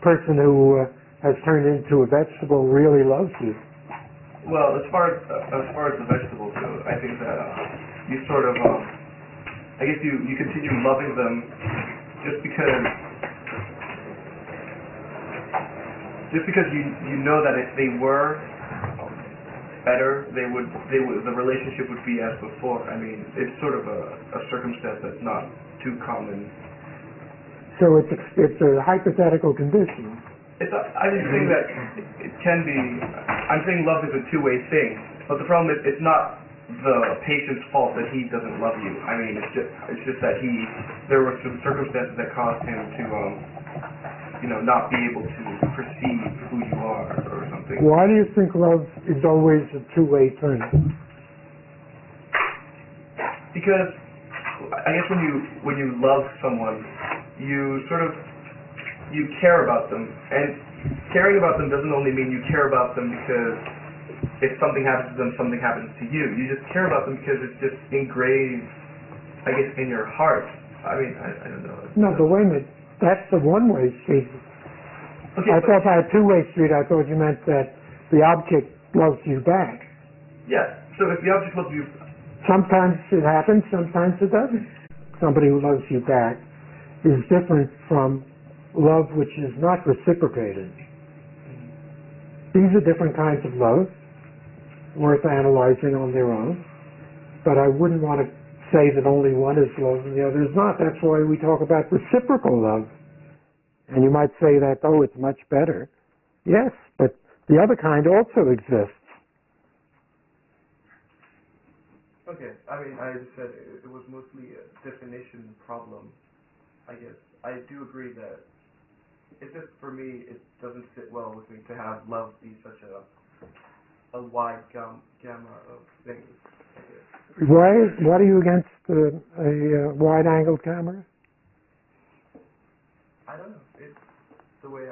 [SPEAKER 1] person who has turned into a vegetable really loves you?
[SPEAKER 4] Well, as far as the vegetables go, I think that you sort of, I guess you continue loving them just because you know that if they were better, the relationship would be as before. I mean, it's sort of a circumstance that's not too common.
[SPEAKER 1] So it's a hypothetical condition.
[SPEAKER 4] I'm just saying that it can be. I'm saying love is a two-way thing, but the problem is it's not the patient's fault that he doesn't love you. I mean, it's just that there were some circumstances that caused him to not be able to perceive who you are or something.
[SPEAKER 1] Why do you think love is always a two-way thing?
[SPEAKER 4] Because I guess when you love someone, you care about them, and caring about them doesn't only mean you care about them because if something happens to them, something happens to you. You just care about them because it's just engraved, I guess, in your heart. I mean, I don't know.
[SPEAKER 1] No, but wait a minute. That's the one-way street.
[SPEAKER 4] Okay,
[SPEAKER 1] I thought by a two-way street, I thought you meant that the object loves you back.
[SPEAKER 4] yeah. So if the object loves you,
[SPEAKER 1] Sometimes it happens, sometimes it doesn't. Somebody who loves you back is different from love which is not reciprocated. These are different kinds of love, worth analyzing on their own, but I wouldn't want to say that only one is love and the other is not. That's why we talk about reciprocal love. And you might say that, oh, it's much better. Yes, but the other kind also exists.
[SPEAKER 4] okay. I mean, I just said it was mostly a definition problem. I guess I do agree that it's just for me, it doesn't sit well with me to have love be such a wide gamma of things. I guess.
[SPEAKER 1] What are you against a wide-angle camera?
[SPEAKER 4] I don't know. It's the way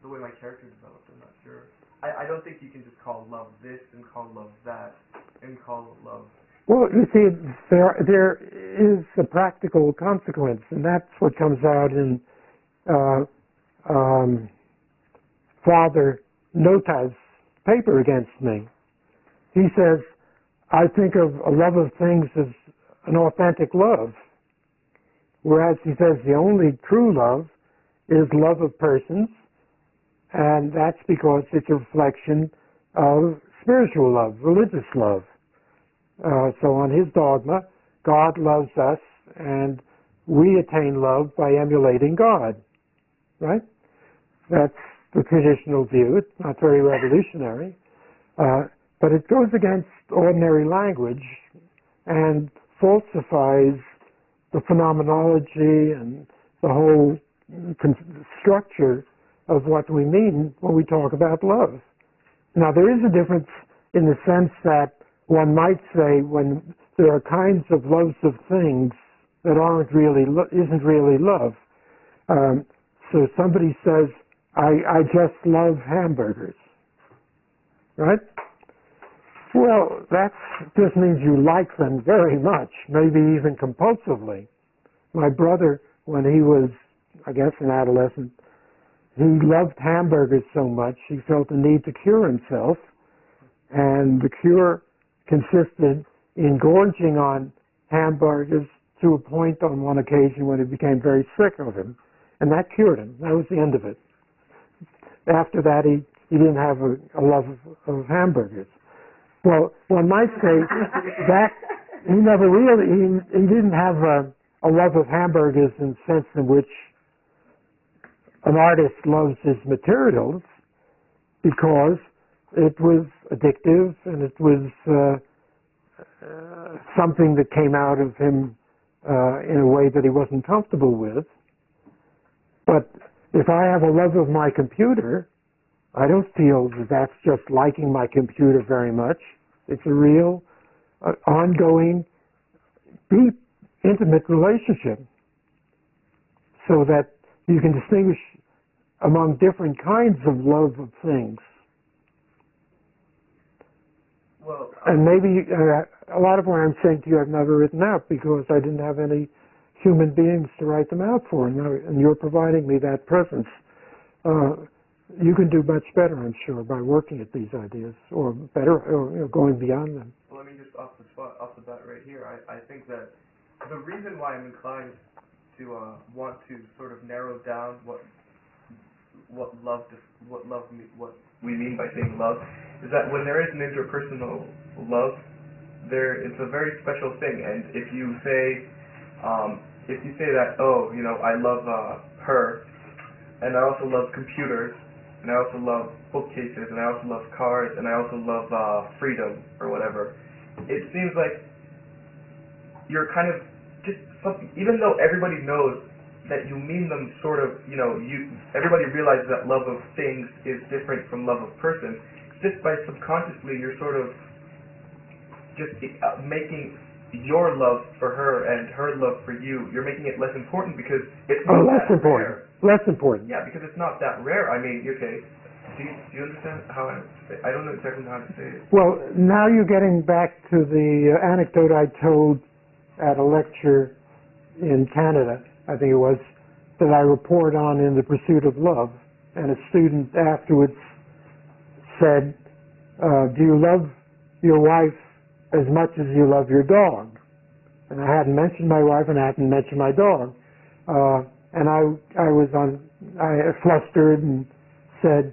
[SPEAKER 4] the way my character developed. I'm not sure. I don't think you can just call love this and call love that and call love.
[SPEAKER 1] Well, you see, there is a practical consequence, and that's what comes out in Father Nota's paper against me. He says, I think of a love of things as an authentic love, whereas he says the only true love is love of persons, and that's because it's a reflection of spiritual love, religious love. So on his dogma, God loves us, and we attain love by emulating God, right? That's the traditional view. It's not very revolutionary, but it goes against ordinary language and falsifies the phenomenology and the whole structure of what we mean when we talk about love. Now, there is a difference in the sense that one might say when there are kinds of loves of things that isn't really love. So somebody says, I just love hamburgers, right? Well, that just means you like them very much, maybe even compulsively. My brother, when he was, I guess, an adolescent, he loved hamburgers so much he felt the need to cure himself, and the cure consisted in gorging on hamburgers to a point on one occasion when he became very sick of them, and that cured him. That was the end of it. After that, he didn't have a love of hamburgers. Well, one might say that he never really, he didn't have a love of hamburgers in the sense in which an artist loves his materials, because it was addictive and it was something that came out of him in a way that he wasn't comfortable with. But if I have a love of my computer, I don't feel that that's just liking my computer very much. It's a real, ongoing, deep, intimate relationship, so that you can distinguish among different kinds of love of things.
[SPEAKER 4] Well,
[SPEAKER 1] and maybe a lot of what I'm saying to you I've never written out because I didn't have any human beings to write them out for, and you're providing me that presence. You can do much better, I'm sure, by working at these ideas, or better, or going beyond them.
[SPEAKER 4] Well, let me just off the bat right here. I think that the reason why I'm inclined to want to sort of narrow down what we mean by saying love is that when there is an interpersonal love, it's a very special thing. And if you say that, oh, I love her, and I also love computers, and I also love bookcases, and I also love cars, and I also love freedom, or whatever, it seems like you're kind of just something, even though everybody knows that you mean them sort of, everybody realizes that love of things is different from love of person, just by subconsciously you're sort of just making your love for her and her love for you, you're making it less important because it's not
[SPEAKER 1] less
[SPEAKER 4] that
[SPEAKER 1] important.
[SPEAKER 4] rare.
[SPEAKER 1] Less important.
[SPEAKER 4] Yeah, because it's not that rare. I mean, okay, do you understand how I don't know exactly how to say it.
[SPEAKER 1] Well, now you're getting back to the anecdote I told at a lecture in Canada, I think it was, that I report on in The Pursuit of Love. and a student afterwards said, do you love your wife as much as you love your dog? And I hadn't mentioned my wife and I hadn't mentioned my dog. And I was flustered and said,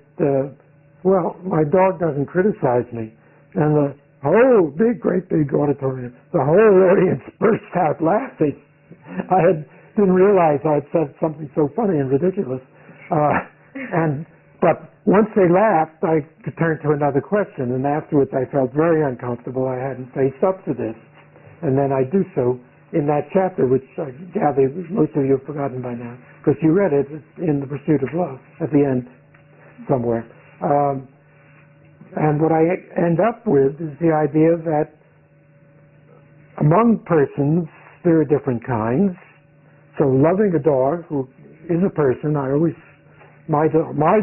[SPEAKER 1] well, my dog doesn't criticize me. And the whole great big auditorium, the whole audience burst out laughing. I didn't realize I'd said something so funny and ridiculous. But once they laughed, I could turn to another question, and afterwards I felt very uncomfortable. I hadn't faced up to this. And then I do so in that chapter, which I gather most of you have forgotten by now, because you read it in The Pursuit of Love at the end somewhere. And what I end up with is the idea that among persons there are different kinds. So loving a dog who is a person, my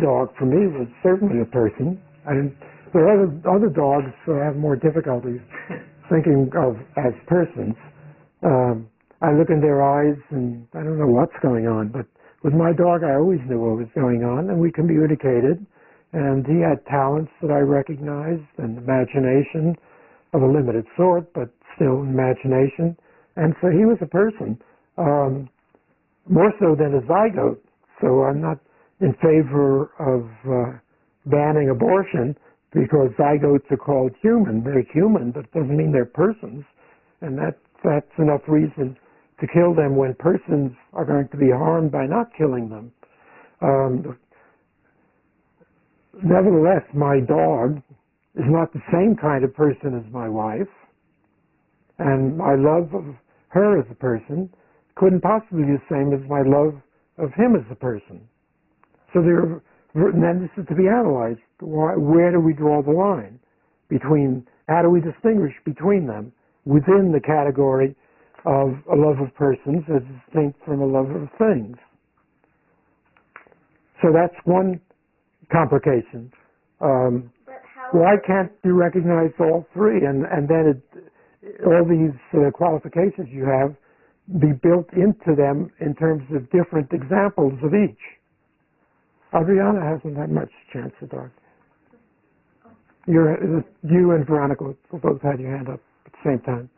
[SPEAKER 1] dog for me was certainly a person. And there are other dogs who have more difficulties thinking of as persons. I look in their eyes and I don't know what's going on, but with my dog I always knew what was going on, and we communicated, and he had talents that I recognized and imagination of a limited sort, but still imagination, and so he was a person, more so than a zygote. So I'm not in favor of banning abortion because zygotes are called human. They're human, but it doesn't mean they're persons, and that's enough reason to kill them when persons are going to be harmed by not killing them. Nevertheless, my dog is not the same kind of person as my wife, and my love of her as a person couldn't possibly be the same as my love of him as a person. So then this is to be analyzed. Where do we draw the line between, how do we distinguish between them within the category of a love of persons as distinct from a love of things? So that's one complication. Why can't you recognize all three, and then all these qualifications you have be built into them in terms of different examples of each? Adriana hasn't had much chance to talk. You and Veronica both had your hand up at the same time.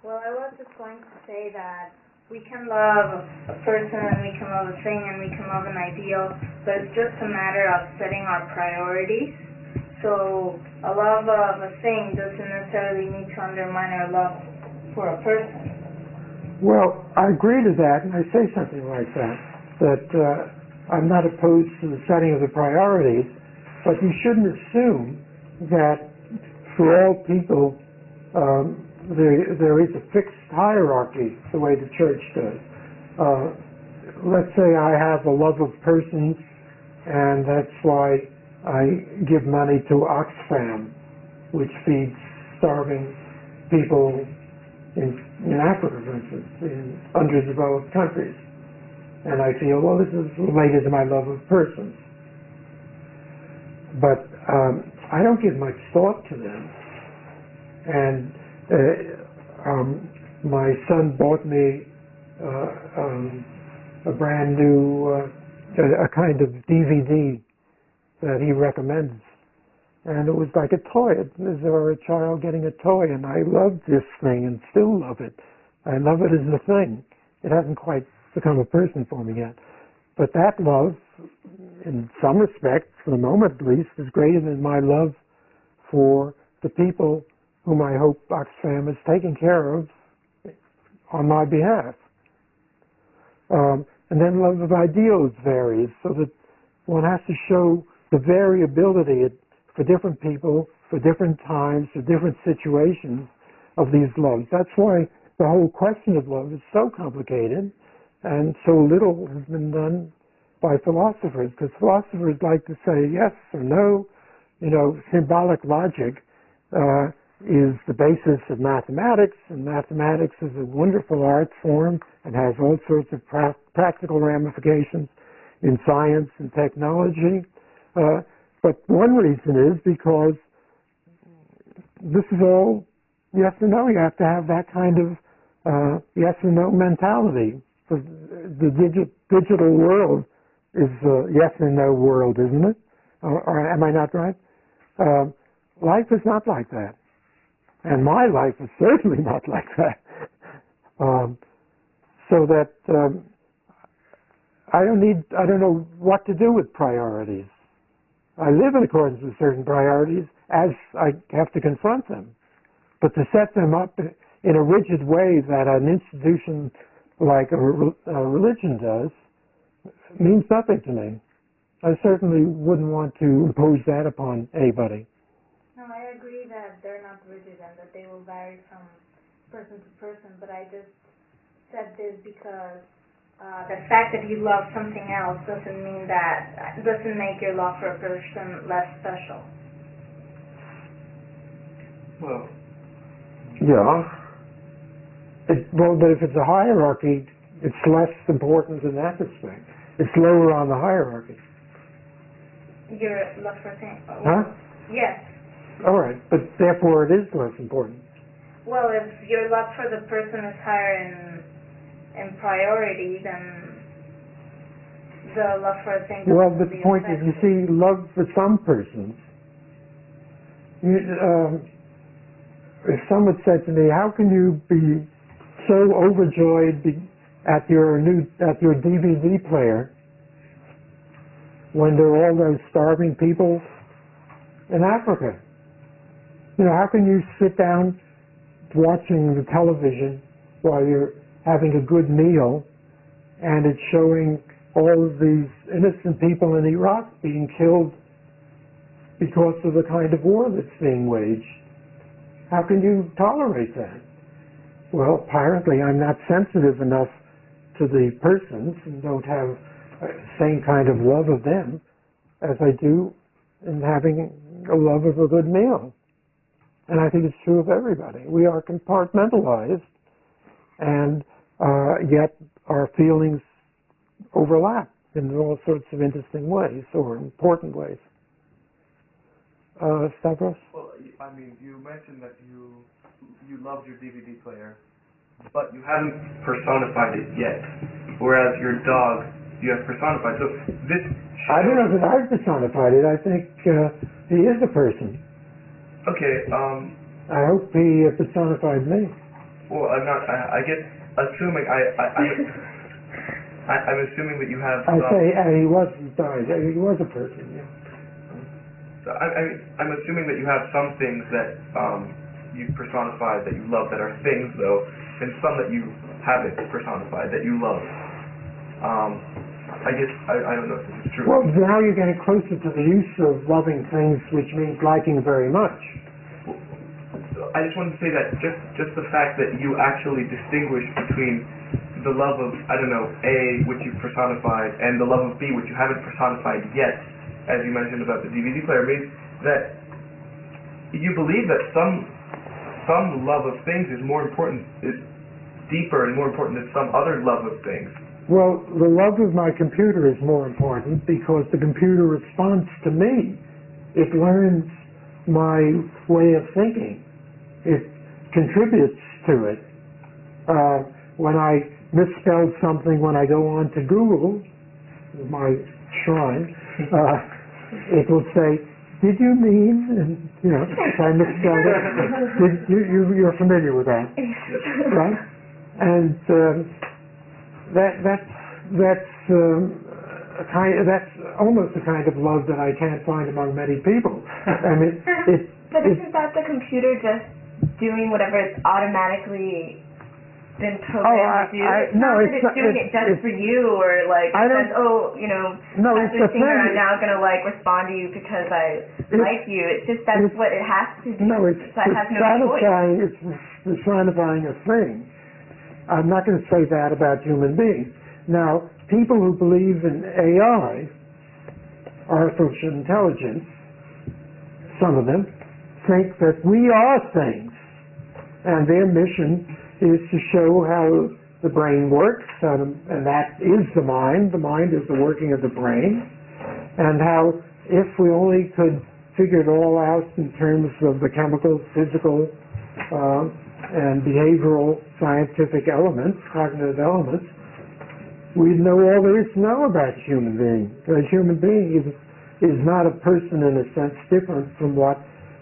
[SPEAKER 6] Well, I was just going to say that we can love a person, and we can love a thing, and we can love an ideal, but it's just a matter of setting our priorities. So a love of a thing doesn't necessarily need to undermine our love for a person.
[SPEAKER 1] Well, I agree to that, and I say something like that I'm not opposed to the setting of the priorities, but you shouldn't assume that for all people there is a fixed hierarchy the way the church does. Let's say I have a love of persons, and that's why I give money to Oxfam, which feeds starving people in Africa, for instance, in underdeveloped countries. And I feel, well, this is related to my love of persons. But I don't give much thought to them. And my son bought me a brand new, a kind of DVD that he recommends. And it was like a toy, as though a child getting a toy, and I loved this thing and still love it. I love it as a thing. It hasn't quite become a person for me yet. But that love, in some respects, for the moment at least, is greater than my love for the people whom I hope Oxfam is taking care of on my behalf. And then love of ideals varies, so that one has to show the variability for different people, for different times, for different situations of these loves. That's why the whole question of love is so complicated, and so little has been done by philosophers, because philosophers like to say yes or no. You know, symbolic logic is the basis of mathematics, and mathematics is a wonderful art form and has all sorts of practical ramifications in science and technology. But one reason is because this is all yes or no. You have to have that kind of yes or no mentality. For the digital world is a yes and no world, isn't it? Or am I not right? Life is not like that. And my life is certainly not like that. So that I don't know what to do with priorities. I live in accordance with certain priorities as I have to confront them. But to set them up in a rigid way that an institution like a religion does means nothing to me. I certainly wouldn't want to impose that upon anybody.
[SPEAKER 6] No, I agree that they're not rigid and that they will vary from person to person, but I just said this because the fact that you love something else doesn't make your love for a person less special.
[SPEAKER 4] Well,
[SPEAKER 1] yeah. Well, but if it's a hierarchy, it's less important in that respect. It's lower on the hierarchy.
[SPEAKER 6] Your love for thing.
[SPEAKER 1] Huh?
[SPEAKER 6] Yes.
[SPEAKER 1] All right, but therefore it is less important.
[SPEAKER 6] Well, if your love for the person is higher in priority, then the love for a thing.
[SPEAKER 1] Well, but the point is, you see, love for some persons. If someone said to me, "How can you be so overjoyed at your DVD player when there are all those starving people in Africa? How can you sit down watching the television while you're having a good meal and it's showing all of these innocent people in Iraq being killed because of the kind of war that's being waged? How can you tolerate that?" Well, apparently I'm not sensitive enough to the persons and don't have the same kind of love of them as I do in having a love of a good meal. And I think it's true of everybody. We are compartmentalized, and yet our feelings overlap in all sorts of interesting ways, or important ways. Stavros?
[SPEAKER 4] Well, I mean, you mentioned that you loved your DVD player, but you haven't personified it yet. Whereas your dog, you have personified. So this.
[SPEAKER 1] I don't know that I've personified it. I think he is a person.
[SPEAKER 4] Okay.
[SPEAKER 1] I hope he personified me.
[SPEAKER 4] Well, I'm not. I guess assuming I'm assuming that you have.
[SPEAKER 1] I say he wasn't died. He was a person. Yeah.
[SPEAKER 4] So I'm assuming that you have some things that you personified that you love that are things, though, and some that you haven't personified that you love. I guess I don't know if this is true.
[SPEAKER 1] Well, now you're getting closer to the use of loving things, which means liking very much.
[SPEAKER 4] I just wanted to say that just the fact that you actually distinguish between the love of, I don't know, A, which you've personified, and the love of B, which you haven't personified yet, as you mentioned about the DVD player, means that you believe that some love of things is more important, is deeper and more important than some other love of things.
[SPEAKER 1] Well, the love of my computer is more important because the computer responds to me. It learns my way of thinking. It contributes to it. When I misspell something, when I go on to Google, my shrine, it will say, "Did you mean?" And if I misspelled it, you're familiar with that, right? And that's almost the kind of love that I can't find among many people. I mean,
[SPEAKER 3] But isn't that the computer just doing whatever it's automatically been programmed to do? It's not that it's doing it just for you, or like says, Pastor Singer, I'm now going to respond to you because I like you. It's just that's what it has to do.
[SPEAKER 1] No, it's satisfying. It's personifying a thing. I'm not going to say that about human beings. Now, people who believe in AI, artificial intelligence, some of them, think that we are things. And their mission is to show how the brain works, and that is the mind. The mind is the working of the brain. And how if we only could figure it all out in terms of the chemical, physical, and behavioral scientific elements, cognitive elements, we'd know all there is to know about a human being. A human being is not a person in a sense different from what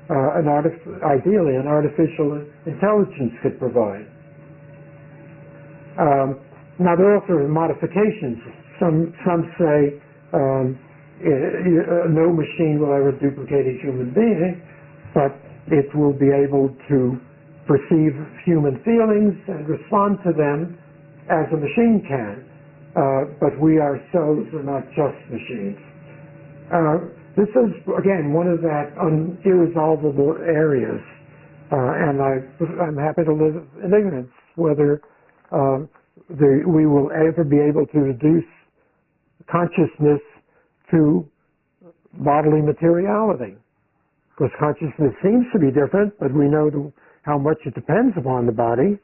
[SPEAKER 1] ideally an artificial intelligence could provide. Now there are also modifications. Some say no machine will ever duplicate a human being, but it will be able to perceive human feelings and respond to them as a machine can. But we ourselves are not just machines. This is, again, one of that irresolvable areas, and I'm happy to live in ignorance whether we will ever be able to reduce consciousness to bodily materiality. Because consciousness seems to be different, but we know how much it depends upon the body.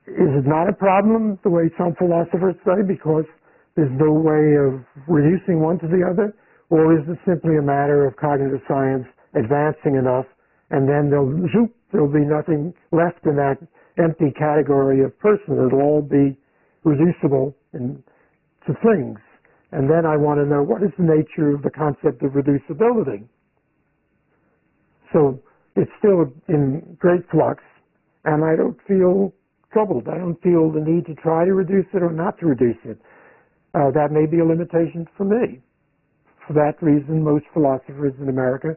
[SPEAKER 1] Is it not a problem, the way some philosophers say, because there's no way of reducing one to the other? Or is it simply a matter of cognitive science advancing enough, and then there'll be nothing left in that empty category of person? It'll all be reducible to things. And then I want to know, what is the nature of the concept of reducibility? So it's still in great flux, and I don't feel troubled. I don't feel the need to try to reduce it or not to reduce it. That may be a limitation for me. For that reason, most philosophers in America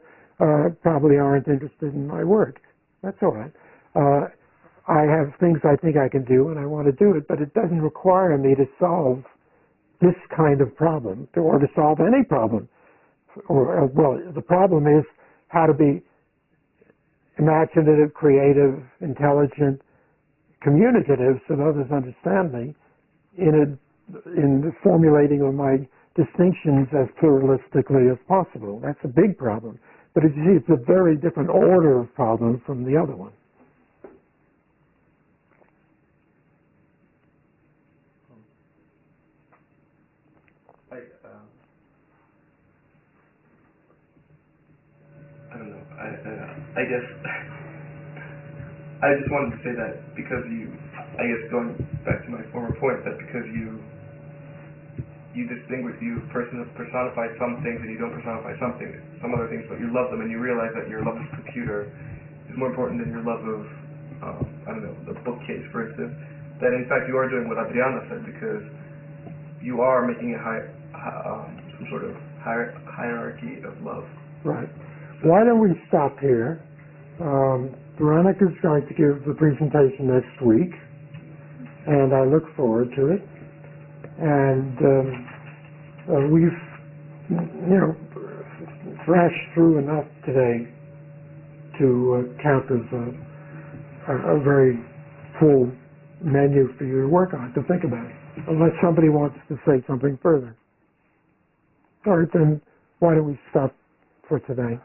[SPEAKER 1] probably aren't interested in my work. That's all right. I have things I think I can do, and I want to do it, but it doesn't require me to solve this kind of problem, or to solve any problem. Well, the problem is how to be imaginative, creative, intelligent, communicative, so that others understand me in the formulating of my distinctions as pluralistically as possible. That's a big problem. But it's a very different order of problem from the other one.
[SPEAKER 4] I don't know. I guess I just wanted to say that because I guess going back to my former point, that because you distinguish, you personify some things and you don't personify some other things, but you love them, and you realize that your love of the computer is more important than your love of, I don't know, the bookcase, for instance, that in fact you are doing what Adriana said, because you are making a some sort of hierarchy of love.
[SPEAKER 1] Right. Why don't we stop here? Veronica's going to give the presentation next week, and I look forward to it. And we've, thrashed through enough today to count as a very full menu for you to work on, to think about, unless somebody wants to say something further. All right, then why don't we stop for today?